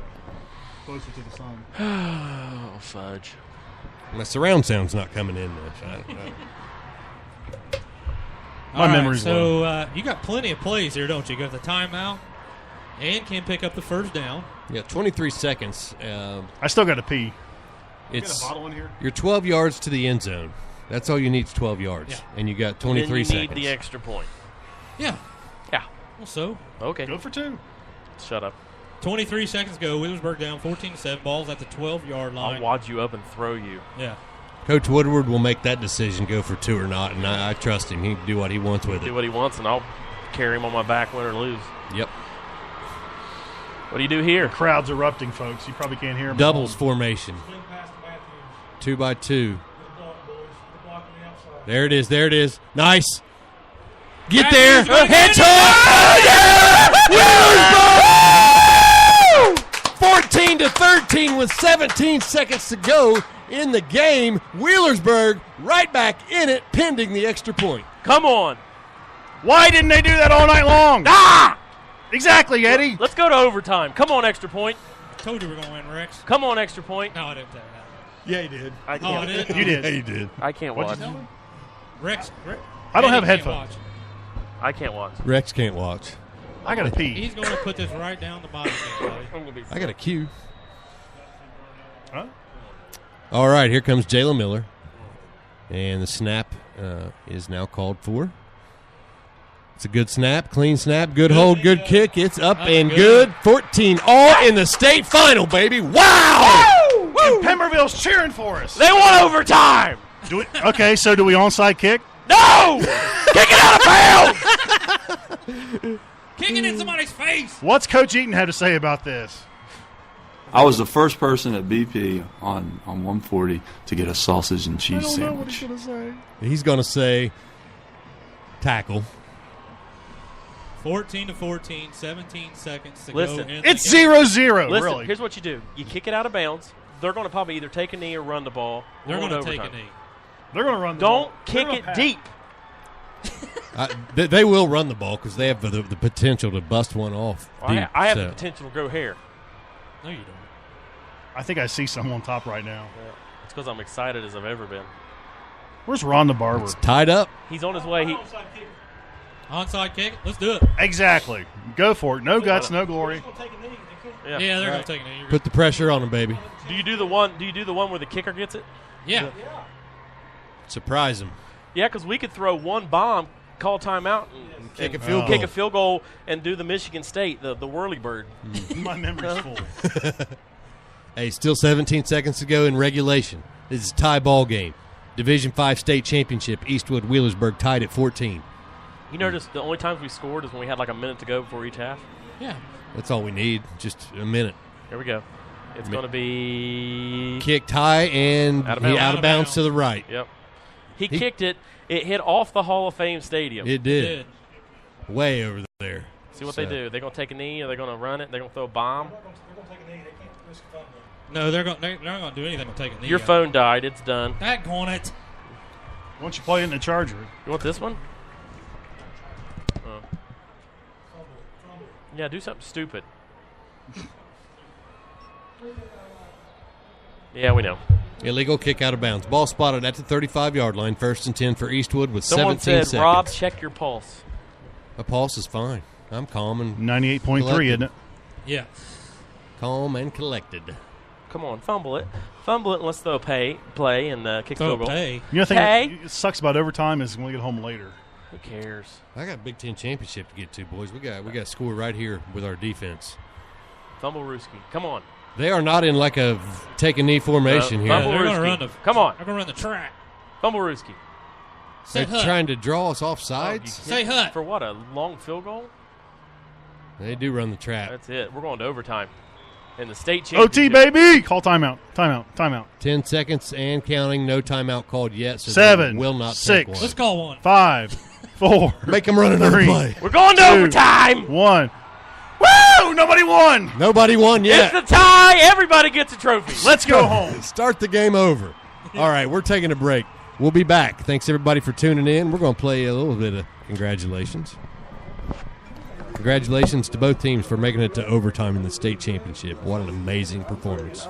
closer to the sun.
Oh, fudge.
My surround sound's not coming in much. I don't know.
My memory's low.
So you got plenty of plays here, don't you? You got the timeout and can pick up the 1st down.
Yeah, 23 seconds.
I still got to pee.
It's
got a bottle in here?
You're 12 yards to the end zone. That's all you need is 12 yards.
Yeah.
And you got
And
23
then you
seconds.
need the extra point.
Yeah.
Yeah.
Well, so
Okay.
Go for 2.
Shut up.
23 seconds ago. Wheelersburg down 14-7. Ball's at the 12-yard line.
I'll wad you up and throw you.
Yeah.
Coach Woodward will make that decision, go for 2 or not, and I trust him. He can do what he wants with
Do
it.
what he wants, and I'll carry him on my back, win or lose.
Yep.
What do you do here?
The crowd's erupting, folks. You probably can't hear them.
Doubles formation. 2 by 2. There it is. Nice. Get there. Head toss. Oh, yeah! 14-13 with 17 seconds to go in the game. Wheelersburg right back in it, pending the extra point.
Come on.
Why didn't they do that all night long?
Ah!
Exactly, Eddie.
Let's go to overtime. Come on, extra point.
Told you we're going to win, Rex.
Come on, extra point.
No, I didn't tell you that.
Yeah, he did.
I
Oh,
can't.
I did?
You did.
Yeah, you did.
I can't
What'd
watch.
you tell him?
Rex.
I don't have
Eddie can't
headphones.
watch.
I can't watch.
Rex can't watch.
I got to pee.
He's going to put this right down the bottom, buddy.
I'm gonna be.
I got a cue.
Huh?
All right, here comes Jalen Miller. And the snap is now called for. It's a good snap, clean snap, good hold, good kick. It's up and good. 14 all in the state final, baby. Wow!
Woo! And Pemberville's cheering for us.
They want overtime.
Do it. Okay, so do we onside kick?
No! Kick it out of bounds.
Kick Kick it in somebody's face.
What's Coach Eaton have to say about this?
I was the first person at BP on 140 to get a sausage and cheese
I don't know what
sandwich.
he's going to say.
He's going to say tackle.
14-14, 17 seconds to
Listen,
go.
It's 0-0,
Listen,
really.
here's what you do. You kick it out of bounds. They're going to probably either take a knee or run the ball.
They're
going to
take a knee.
They're going to run the ball.
Don't kick it deep.
They will run the ball because they have the potential to bust one off. Deep,
I have the potential to go hair.
No, you don't.
I think I see some on top right now.
Yeah. It's because I'm excited as I've ever been.
Where's Ron the Barber?
It's tied up.
He's on his way.
Onside kick. Let's do it.
Exactly. Go for it. No guts, no glory.
Yeah, they're going to take a knee.
Put the pressure on him, baby.
Do you do the one where the kicker gets it?
Yeah.
Surprise him.
Yeah, because we could throw one bomb, call timeout, and
kick
kick a field goal, and do the Michigan State, the whirly bird.
My memory's full.
Hey, still 17 seconds to go in regulation. This is a tie ball game. Division 5 state championship. Eastwood Wheelersburg tied at 14.
You notice the only times we scored is when we had like a minute to go before each half?
Yeah.
That's all we need. Just a minute.
Here we go. It's going to be
kicked high and out of bounds to the right.
Yep. He kicked it. It hit off the Hall of Fame stadium.
It did. Way over there.
See what they do. They're going to take a knee, or they're going to run it. They're going to throw a bomb.
No, they're not going to do anything but take a knee.
Your phone died. It's done.
Daggone it.
Why don't you play it in the charger?
You want this one? Yeah, do something stupid. Yeah, we know.
Illegal kick out of bounds. Ball spotted at the 35-yard line. 1st and 10 for Eastwood with
Someone
17
said,
seconds.
Rob, check your pulse.
My pulse is fine. I'm calm and
98.3, isn't it?
Yeah.
Calm and collected.
Come on, fumble it. Fumble it and let's throw a play and kick field goal.
You know the thing that sucks about overtime is when we get home later.
Who cares?
I got a Big Ten championship to get to, boys. We got to score right here with our defense.
Fumble Ruski. Come on.
They are not in like a take a knee formation here.
Fumble
They're
Ruski.
going to run
Come on.
They're going to run the track.
Fumble Ruski.
They're trying to draw us off sides.
Say hut.
For what, a long field goal?
They do run the trap.
That's it. We're going to overtime. In the state championship.
OT, baby! Call timeout. Timeout.
10 seconds and counting. No timeout called yet. So
7,
will not
6.
take one.
Let's call one.
5, 4.
Make them run another
3.
play.
We're going to overtime.
1. Woo! Nobody won.
Nobody won yet.
It's the tie. Everybody gets a trophy.
Let's go home.
Start the game over. All right, we're taking a break. We'll be back. Thanks, everybody, for tuning in. We're going to play a little bit of congratulations. Congratulations to both teams for making it to overtime in the state championship. What an amazing performance.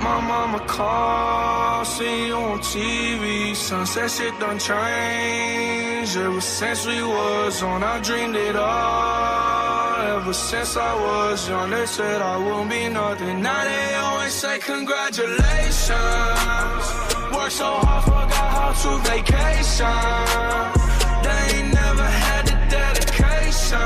My mama called, see you on TV. Sunset shit done changed. Ever since we was on, I dreamed it all. Ever since I was young, they said I won't be nothing. Now they always say congratulations. Worked so hard, forgot how to vacation. They ain't never had the dedication.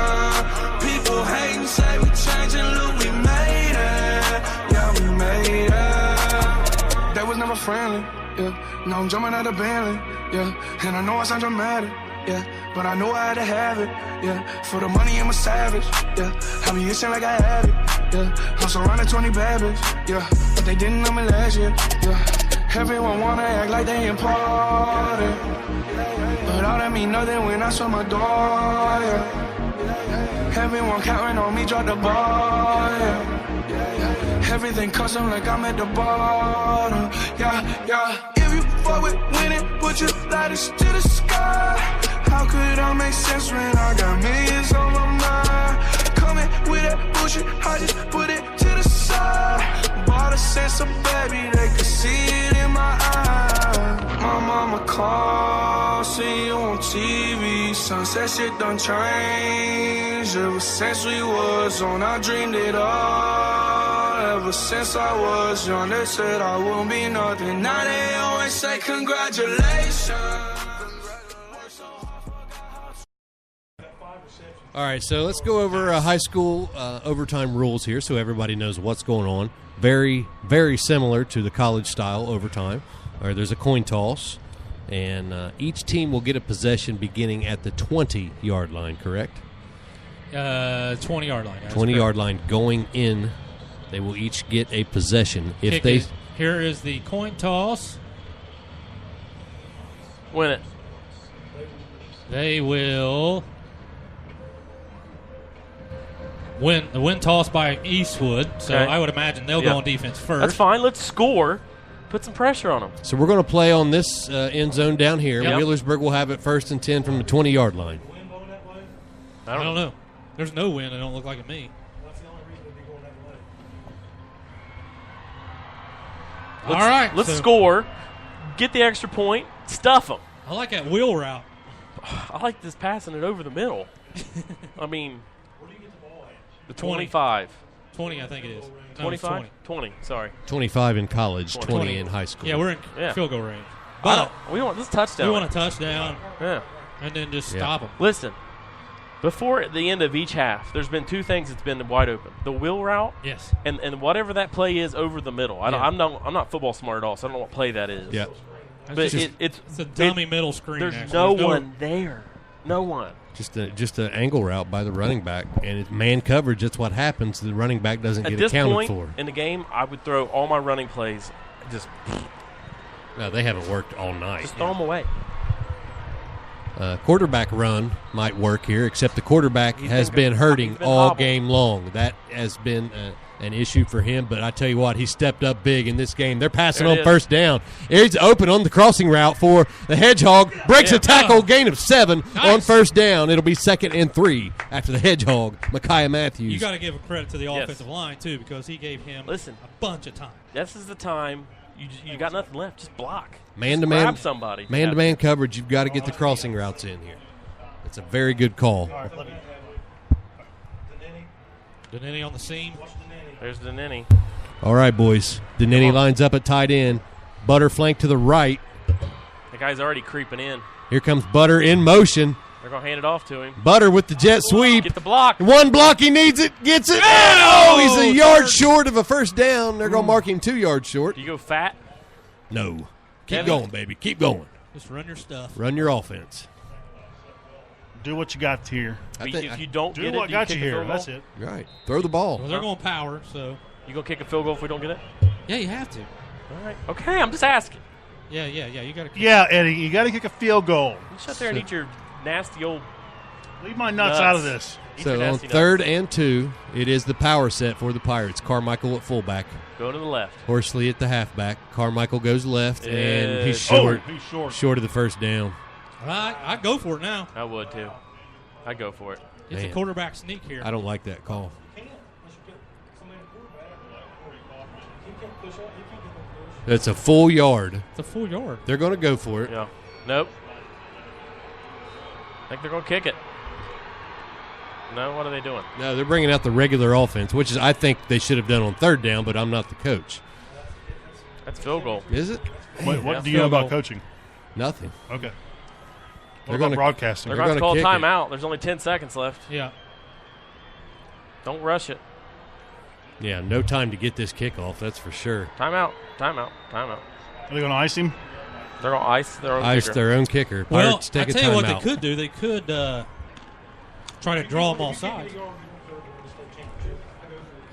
People hating, say we changing, look, we made it. Yeah, we made it. They was never friendly, yeah. Now I'm jumping out of Bentley, yeah. And I know I sound dramatic, yeah. But I know I had to have it, yeah. For the money, I'm a savage, yeah. I be itching like I had it, yeah. I'm surrounded 20 bad bitches, yeah. But they didn't know me last year, yeah. Everyone wanna act like they important, but all that mean nothing when I saw my door, yeah. Everyone counting on me, drop the ball, yeah. Everything custom like I'm at the bottom, yeah. If you fuck with winning, put your lighters to the sky. How could I make sense when I got millions on my mind? Coming with that bullshit, I just put it to the side. Bought a sense of baby, they could see it in my eyes. My mama called, see you on TV. Sunset shit done changed. Ever since we was on, I dreamed it all. Ever since I was young, they said I won't be nothing. Now they always say congratulations.
All right, so let's go over high school overtime rules here so everybody knows what's going on. Very, very similar to the college-style overtime. All right, there's a coin toss, and each team will get a possession beginning at the 20-yard line, correct?
20-yard line.
20-yard line going in. They will each get a possession.
Here is the coin toss.
Win it.
They will win the win toss by Eastwood. So
Okay.
I would imagine they'll go on defense first.
That's fine. Let's score. Put some pressure on them.
So we're going to play on this end zone down here.
Yep.
Wheelersburg will have it 1st and 10 from the 20-yard line.
I don't know. There's no wind. It don't look like it me. All right,
Let's
so-
score. Get the extra point. Stuff them.
I like that wheel route.
I like this passing it over the middle. I mean,
Where do you get the ball at?
the 25.
20, I think it is. No, it's
25? 20, sorry.
25 in college, 20 in high school.
Yeah, we're in
Yeah.
field goal range.
I
But
don't- we want this touchdown.
we want a touchdown.
Yeah.
And then just
Yeah.
stop them.
Listen, before the end of each half, there's been two things that's been wide open: the wheel route,
yes,
and whatever that play is over the middle.
Yeah.
I'm not football smart at all, so I don't know what play that is.
Yeah.
But
It's
it's
a dummy middle screen.
There's
actually.
no
There's no
one there. No one.
Just an angle route by the running back, and it's man coverage. That's what happens. The running back doesn't
At
get
this
accounted
point
for.
in the game, I would throw all my running plays. Just
No, they haven't worked all night.
Just throw them away.
Quarterback run might work here, except the quarterback has been hurting
been
all
hobbled.
game long. That has been an issue for him, but I tell you what, he stepped up big in this game. They're passing
There
on
it is.
first down. He's open on the crossing route for the Hedgehog. Breaks a tackle, gain of 7 on first down. It'll be 2nd and 3 after the Hedgehog, Micaiah Matthews.
You got to give a credit to the
Yes.
offensive line, too, because he gave him a bunch of time.
This is the time you got nothing left. Just block.
Man-to-man,
Grab somebody.
man-to-man coverage. You've got to get the crossing routes in here. It's a very good call.
Dennini on the seam.
There's the Denini.
All right, boys. Denini lines up at tight end. Butter flank to the right.
The guy's already creeping in.
Here comes Butter in motion.
They're going to hand it off to him.
Butter with the jet sweep.
Get the block.
One block, he needs it, gets it. Oh, he's a yard short of a first down. They're going to mark him 2 yards short.
Do you go fat?
No. Keep
Kevin?
going, baby. Keep going.
Just run your stuff.
Run your offense.
Do what you got here.
If you don't
do
get
what
it,
got
you
you
kick a
here.
field
That's
goal?
it.
Right. Throw the ball.
Well, they're going power, so.
You going to kick a field goal if we don't get it?
Yeah, you have to.
All right. Okay, I'm just asking.
Yeah. You got to.
Yeah, Eddie, you got to kick a field goal.
You sit there and eat your nasty old.
Leave my nuts out of this.
Eat your
So on
nasty
3rd
nuts.
and 2, it is the power set for the Pirates. Carmichael at fullback.
Go to the left.
Horsley at the halfback. Carmichael goes left, and he's
Oh,
short.
he's short.
Short of the first down.
I'd go for it now.
I would too. I'd go for it.
It's a
Man.
quarterback sneak here.
I don't like that call. It's a full yard.
It's a full yard.
They're going to go for it.
Yeah. Nope. I think they're going to kick it. No, what are they doing?
No, they're bringing out the regular offense, which is I think they should have done on 3rd down, but I'm not the coach.
That's field goal.
Is it?
What
Yeah.
do you know about
Field goal.
coaching?
Nothing.
Okay.
They're
What
gonna-
about broadcasting?
They're
They're
going to call
gonna kick it.
timeout. There's only 10 seconds left.
Yeah.
Don't rush it.
Yeah, no time to get this kickoff, that's for sure.
Timeout. Timeout. Timeout.
Are they going to ice him?
They're going to ice their own
Ice
kicker.
their own kicker.
Well,
Pirates take
I
a
tell you what
timeout.
they could do. They could try to draw them all sides.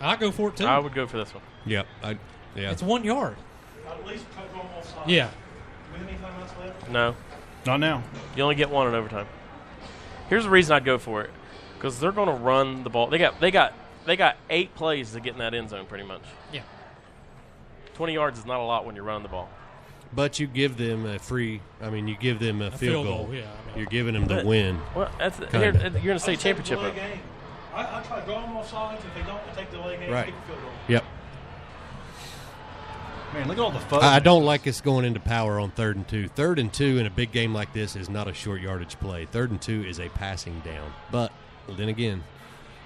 I'll go for it, too.
I would go for this one.
Yep. Yeah.
It's 1 yard.
At least cut them all sides.
Yeah.
Do we have any timeouts left?
No.
Not now.
You only get one in overtime. Here's the reason I'd go for it. Because they're going to run the ball. They got 8 plays to get in that end zone pretty much.
Yeah.
20 yards is not a lot when you're running the ball.
But you give them a you give them a field goal.
Yeah.
You're giving them the
But-
win.
Well, that's
Kinda.
here, you're in a state
I'll take
championship.
delay
though.
game. I try to draw them all sides. If they don't, I take the delay game.
Right.
Kick the field goal.
Yep.
Man, look at all the fuzz.
I don't like us going into power on 3rd and 2. 3rd and 2 in a big game like this is not a short yardage play. 3rd and 2 is a passing down. But then again,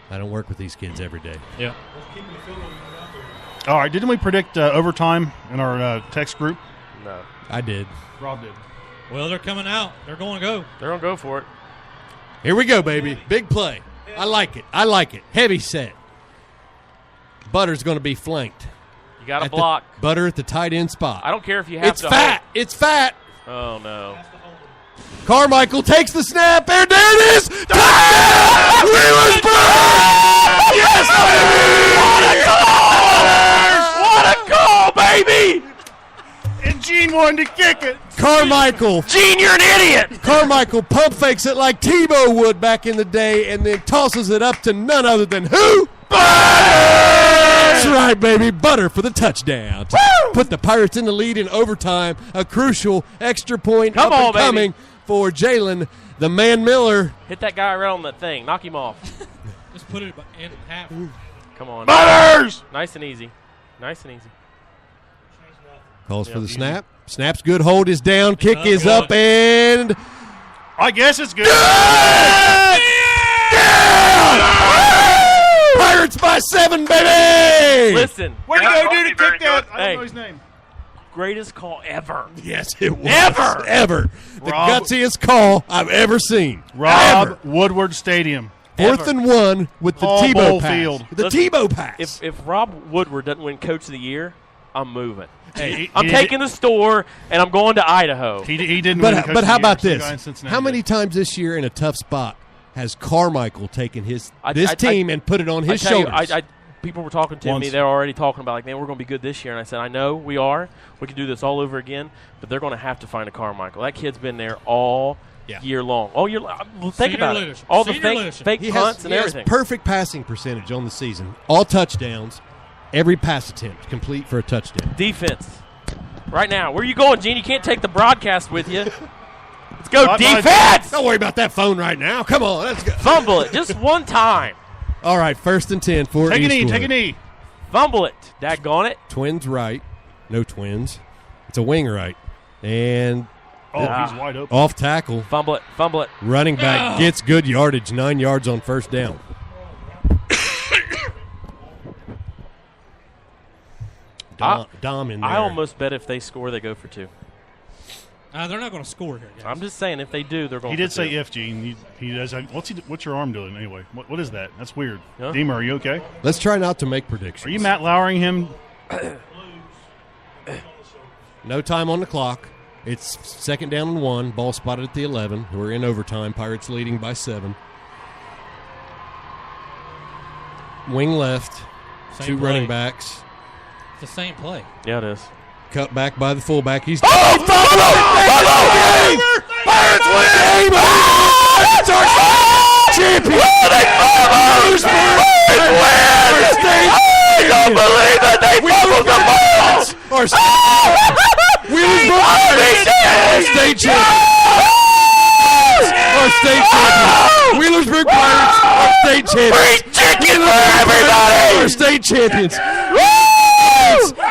I don't work with these kids every day.
Yeah.
Let's keep the field goal when you're out there.
All right, didn't we predict overtime in our text group?
No.
I did.
Rob did.
Well, they're coming out. They're going to go.
They're going to go for it.
Here we go, baby. Big play. I like it. I like it. Heavy set. Butter's going to be flanked.
You got to
At the-
block.
Butter at the tight end spot.
I don't care if you have
It's
to.
fat. It's fat.
Oh, no.
Carmichael takes the snap, and there it is! Touchdown!
Yes, baby! What a call, baby!
And Gene wanted to kick it.
Carmichael.
Gene, you're an idiot!
Carmichael pump fakes it like Tebow would back in the day, and then tosses it up to none other than who? That's right, baby. Butter for the touchdown. Put the Pirates in the lead in overtime. A crucial extra point
Come
up
on,
and coming
baby.
for Jalen, the man Miller.
Hit that guy right on that thing. Knock him off.
Just put it in half.
Come on.
Butters!
Nice and easy. Nice and easy.
Calls for the snap. Snap's good. Hold is down. Kick is up, and
I guess it's good.
Pirates by 7, baby!
Listen.
Way to go, dude, to kick that. I
Hey.
don't know his name.
Greatest call ever.
Yes, it was.
Ever.
Ever. The
Rob-
gutsiest call I've ever seen.
Rob
Ever.
Woodward Stadium.
Fourth and 1 with the
Paul
Tebow
Bowl
pass.
Field.
The
Listen,
Tebow pass.
If Rob Woodward doesn't win Coach of the Year, I'm moving.
Hey,
I'm taking the store, and I'm going to Idaho.
He didn't win Coach
But
of
how
the
about
Year, so the
this?
guy in Cincinnati
How many
did.
times this year in a tough spot has Carmichael taken this
I-
team and put it on his
I tell you,
shoulders?
people were talking to me.
Once.
They're already talking about, like, man, we're going to be good this year. And I said, I know we are. We can do this all over again. But they're going to have to find a Carmichael. That kid's been there all year long. All year long. Think
Senior
about
leadership.
it. All the
Senior
fake
leadership.
He
punts
has,
and
he has
everything.
perfect passing percentage on the season. All touchdowns, every pass attempt complete for a touchdown.
Defense. Right now. Where are you going, Gene? You can't take the broadcast with you. Let's go,
Bye-bye.
defense!
Don't worry about that phone right now. Come on, let's go.
Fumble it just one time.
All right, 1st and 10 for
Take a knee,
Eastwood.
take a knee.
Fumble it. Daggone it.
Twins right. No twins. It's a wing right. And
Oh, he's wide open.
off tackle.
Fumble it. Fumble it.
Running back gets good yardage, 9 yards on first down. Dom in there.
I almost bet if they score, they go for 2.
They're not going to score here, guys.
I'm just saying, if they do, they're going
He
for
did say
2.
if, Gene. He does. What's your arm doing anyway? What is that? That's weird.
Huh?
Deemer, are you okay?
Let's try not to make predictions.
Are you Matt Lowering him?
No time on the clock. It's 2nd down and 1. Ball spotted at the 11. We're in overtime. Pirates leading by 7. Wing left.
Same
2
play.
running backs.
It's the same play.
Yeah, it is.
Cut back by the fullback. He's
Pirates win!
Pirates are champions!
I don't believe it! They fumbled the ball!
State champions! Wheelersburg Pirates are state champions!
Chicken for everybody!
Are state champions!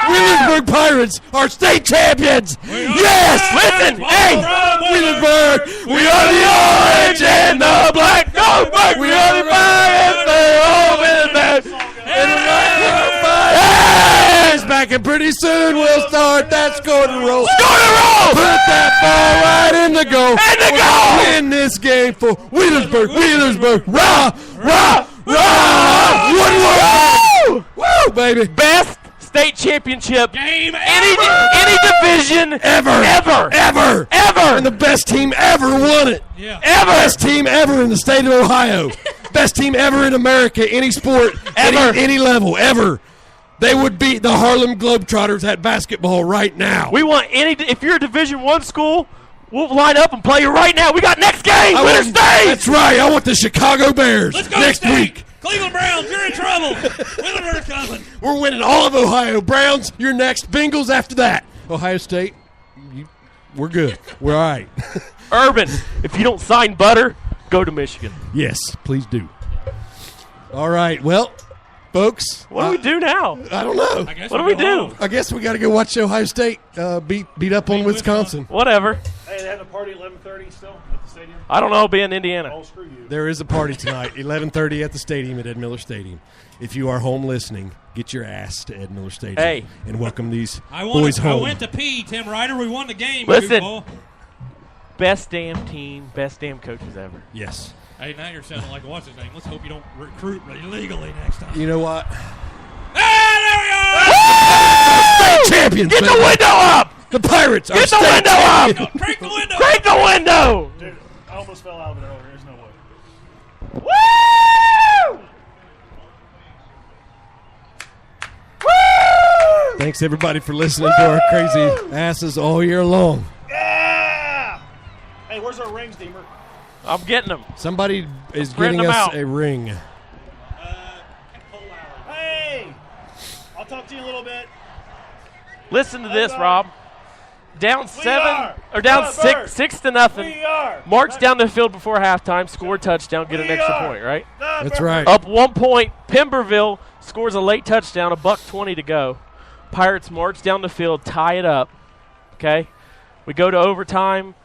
Wheelersburg Pirates are state champions! Yes!
Listen, hey!
Wheelersburg!
We are the orange and the black! No, black! We are the Pirates! They're all in the
Yes! Back and pretty soon we'll start that score to roll.
Score to roll!
Put that ball right in the goal.
In the goal!
Win this game for Wheelersburg. Wheelersburg. Rah! Rah! Rah! Woodward! Woo, baby.
Best state championship
Game
any division
Ever. And the best team ever won it.
Yeah.
Best team ever in the state of Ohio. Best team ever in America, any sport, any level, ever. They would beat the Harlem Globetrotters at basketball right now.
We want if you're a Division I school, we'll line up and play you right now. We got next game. Winner stays.
That's right. I want the Chicago Bears
Let's go
next
state.
week.
Cleveland Browns, you're in trouble. Wheeler coming.
We're winning all of Ohio. Browns, you're next. Bengals after that. Ohio State, we're good. We're all right.
Urban, if you don't sign Butter, go to Michigan.
Yes, please do. All right. Well, folks.
What do we do now?
I don't know.
What do we do?
I guess we got to go watch Ohio State beat up on Wisconsin.
Whatever.
Hey, they had a party at 11:30 still at the stadium.
I don't know. I'll be in Indiana.
Oh, screw you.
There is a party tonight, 11:30 at the stadium at Ed Miller Stadium. If you are home listening, get your ass to Ed Miller Stadium
Hey.
and welcome these
I
boys home.
went to pee, Tim Ryder. We won the game.
Listen.
goofball.
Best damn team, best damn coaches ever.
Yes.
Hey, now you're sounding like what's his name? Let's hope you don't recruit illegally next time.
You know what?
Hey,
State champions.
Get
baby.
the window up!
The Pirates are
Get the
state
window
champions.
up!
Crank the window!
Crank the window!
Dude, I almost fell out of it earlier. There's no way.
Woo! Woo!
Thanks everybody for listening to our crazy asses all year long.
Yeah! Hey, where's our rings, Deemer?
I'm getting them.
Somebody is
Spreading
getting
them
us
out.
a ring.
Hey! I'll talk to you in a little bit.
Listen to this, Rob. Down
We
7
are.
or down
Burg.
6 to nothing.
We are.
March down the field before halftime, score a touchdown, get an extra point, right?
That's right.
Up 1 point. Pemberville scores a late touchdown, $1:20 to go. Pirates march down the field, tie it up. Okay? We go to overtime,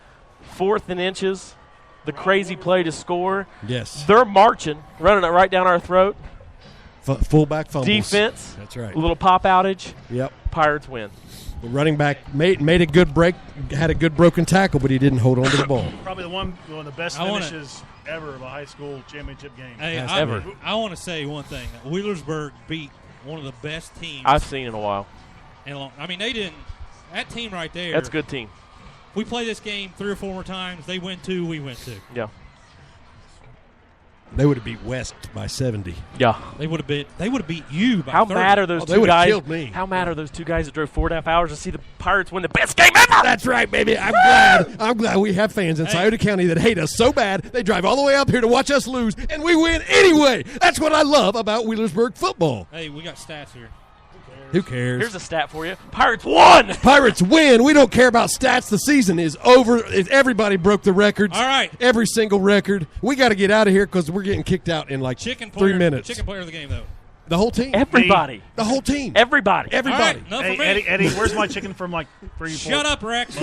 4th and inches. The crazy play to score.
Yes.
They're marching, running it right down our throat.
Fullback fumbles.
Defense.
That's right.
A little pop outage.
Yep.
Pirates win.
The running back made a good break, had a good broken tackle, but he didn't hold on to the ball.
Probably one of the best finishes ever of a high school championship game.
Hey, I want to say one thing. Wheelersburg beat one of the best teams
I've seen in a while.
I mean, they didn't. That team right there.
That's a good team.
We play this game 3 or 4 more times. They win 2. We win 2.
Yeah.
They would have beat West by 70.
Yeah.
They would have beat you by
How
30.
mad are those
they
two
would have
guys?
killed me.
How mad are those two guys that drove 4.5 hours to see the Pirates win the best game ever?
That's right, baby. I'm glad we have fans in Scioto County that hate us so bad they drive all the way up here to watch us lose, and we win anyway. That's what I love about Wheelersburg football.
Hey, we got stats here.
Who cares?
Here's a stat for you. Pirates won!
Pirates win. We don't care about stats. The season is over. Everybody broke the records.
All right.
Every single record. We got to get out of here because we're getting kicked out in like 3 minutes.
Chicken player of the game, though.
The whole team.
Everybody.
The whole team.
Everybody.
Everybody.
All right, enough
Hey,
for me.
Eddie, where's my chicken from like 3
Shut up, Rex.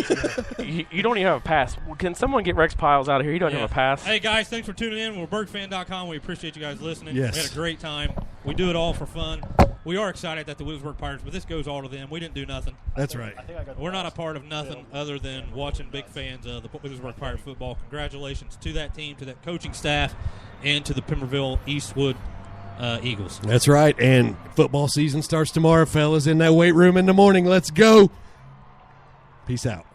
You don't even have a pass. Can someone get Rex Piles out of here? He doesn't have a pass.
Hey, guys, thanks for tuning in. We're BurgFan.com. We appreciate you guys listening.
Yes.
We had a great time. We do it all for fun. We are excited that the Wheelersburg Pirates, but this goes all to them. We didn't do nothing.
That's right.
We're not a part of nothing other than watching big fans of the Wheelersburg Pirate football. Congratulations to that team, to that coaching staff, and to the Pemberville Eastwood Eagles.
That's right. And football season starts tomorrow, fellas, in that weight room in the morning. Let's go. Peace out.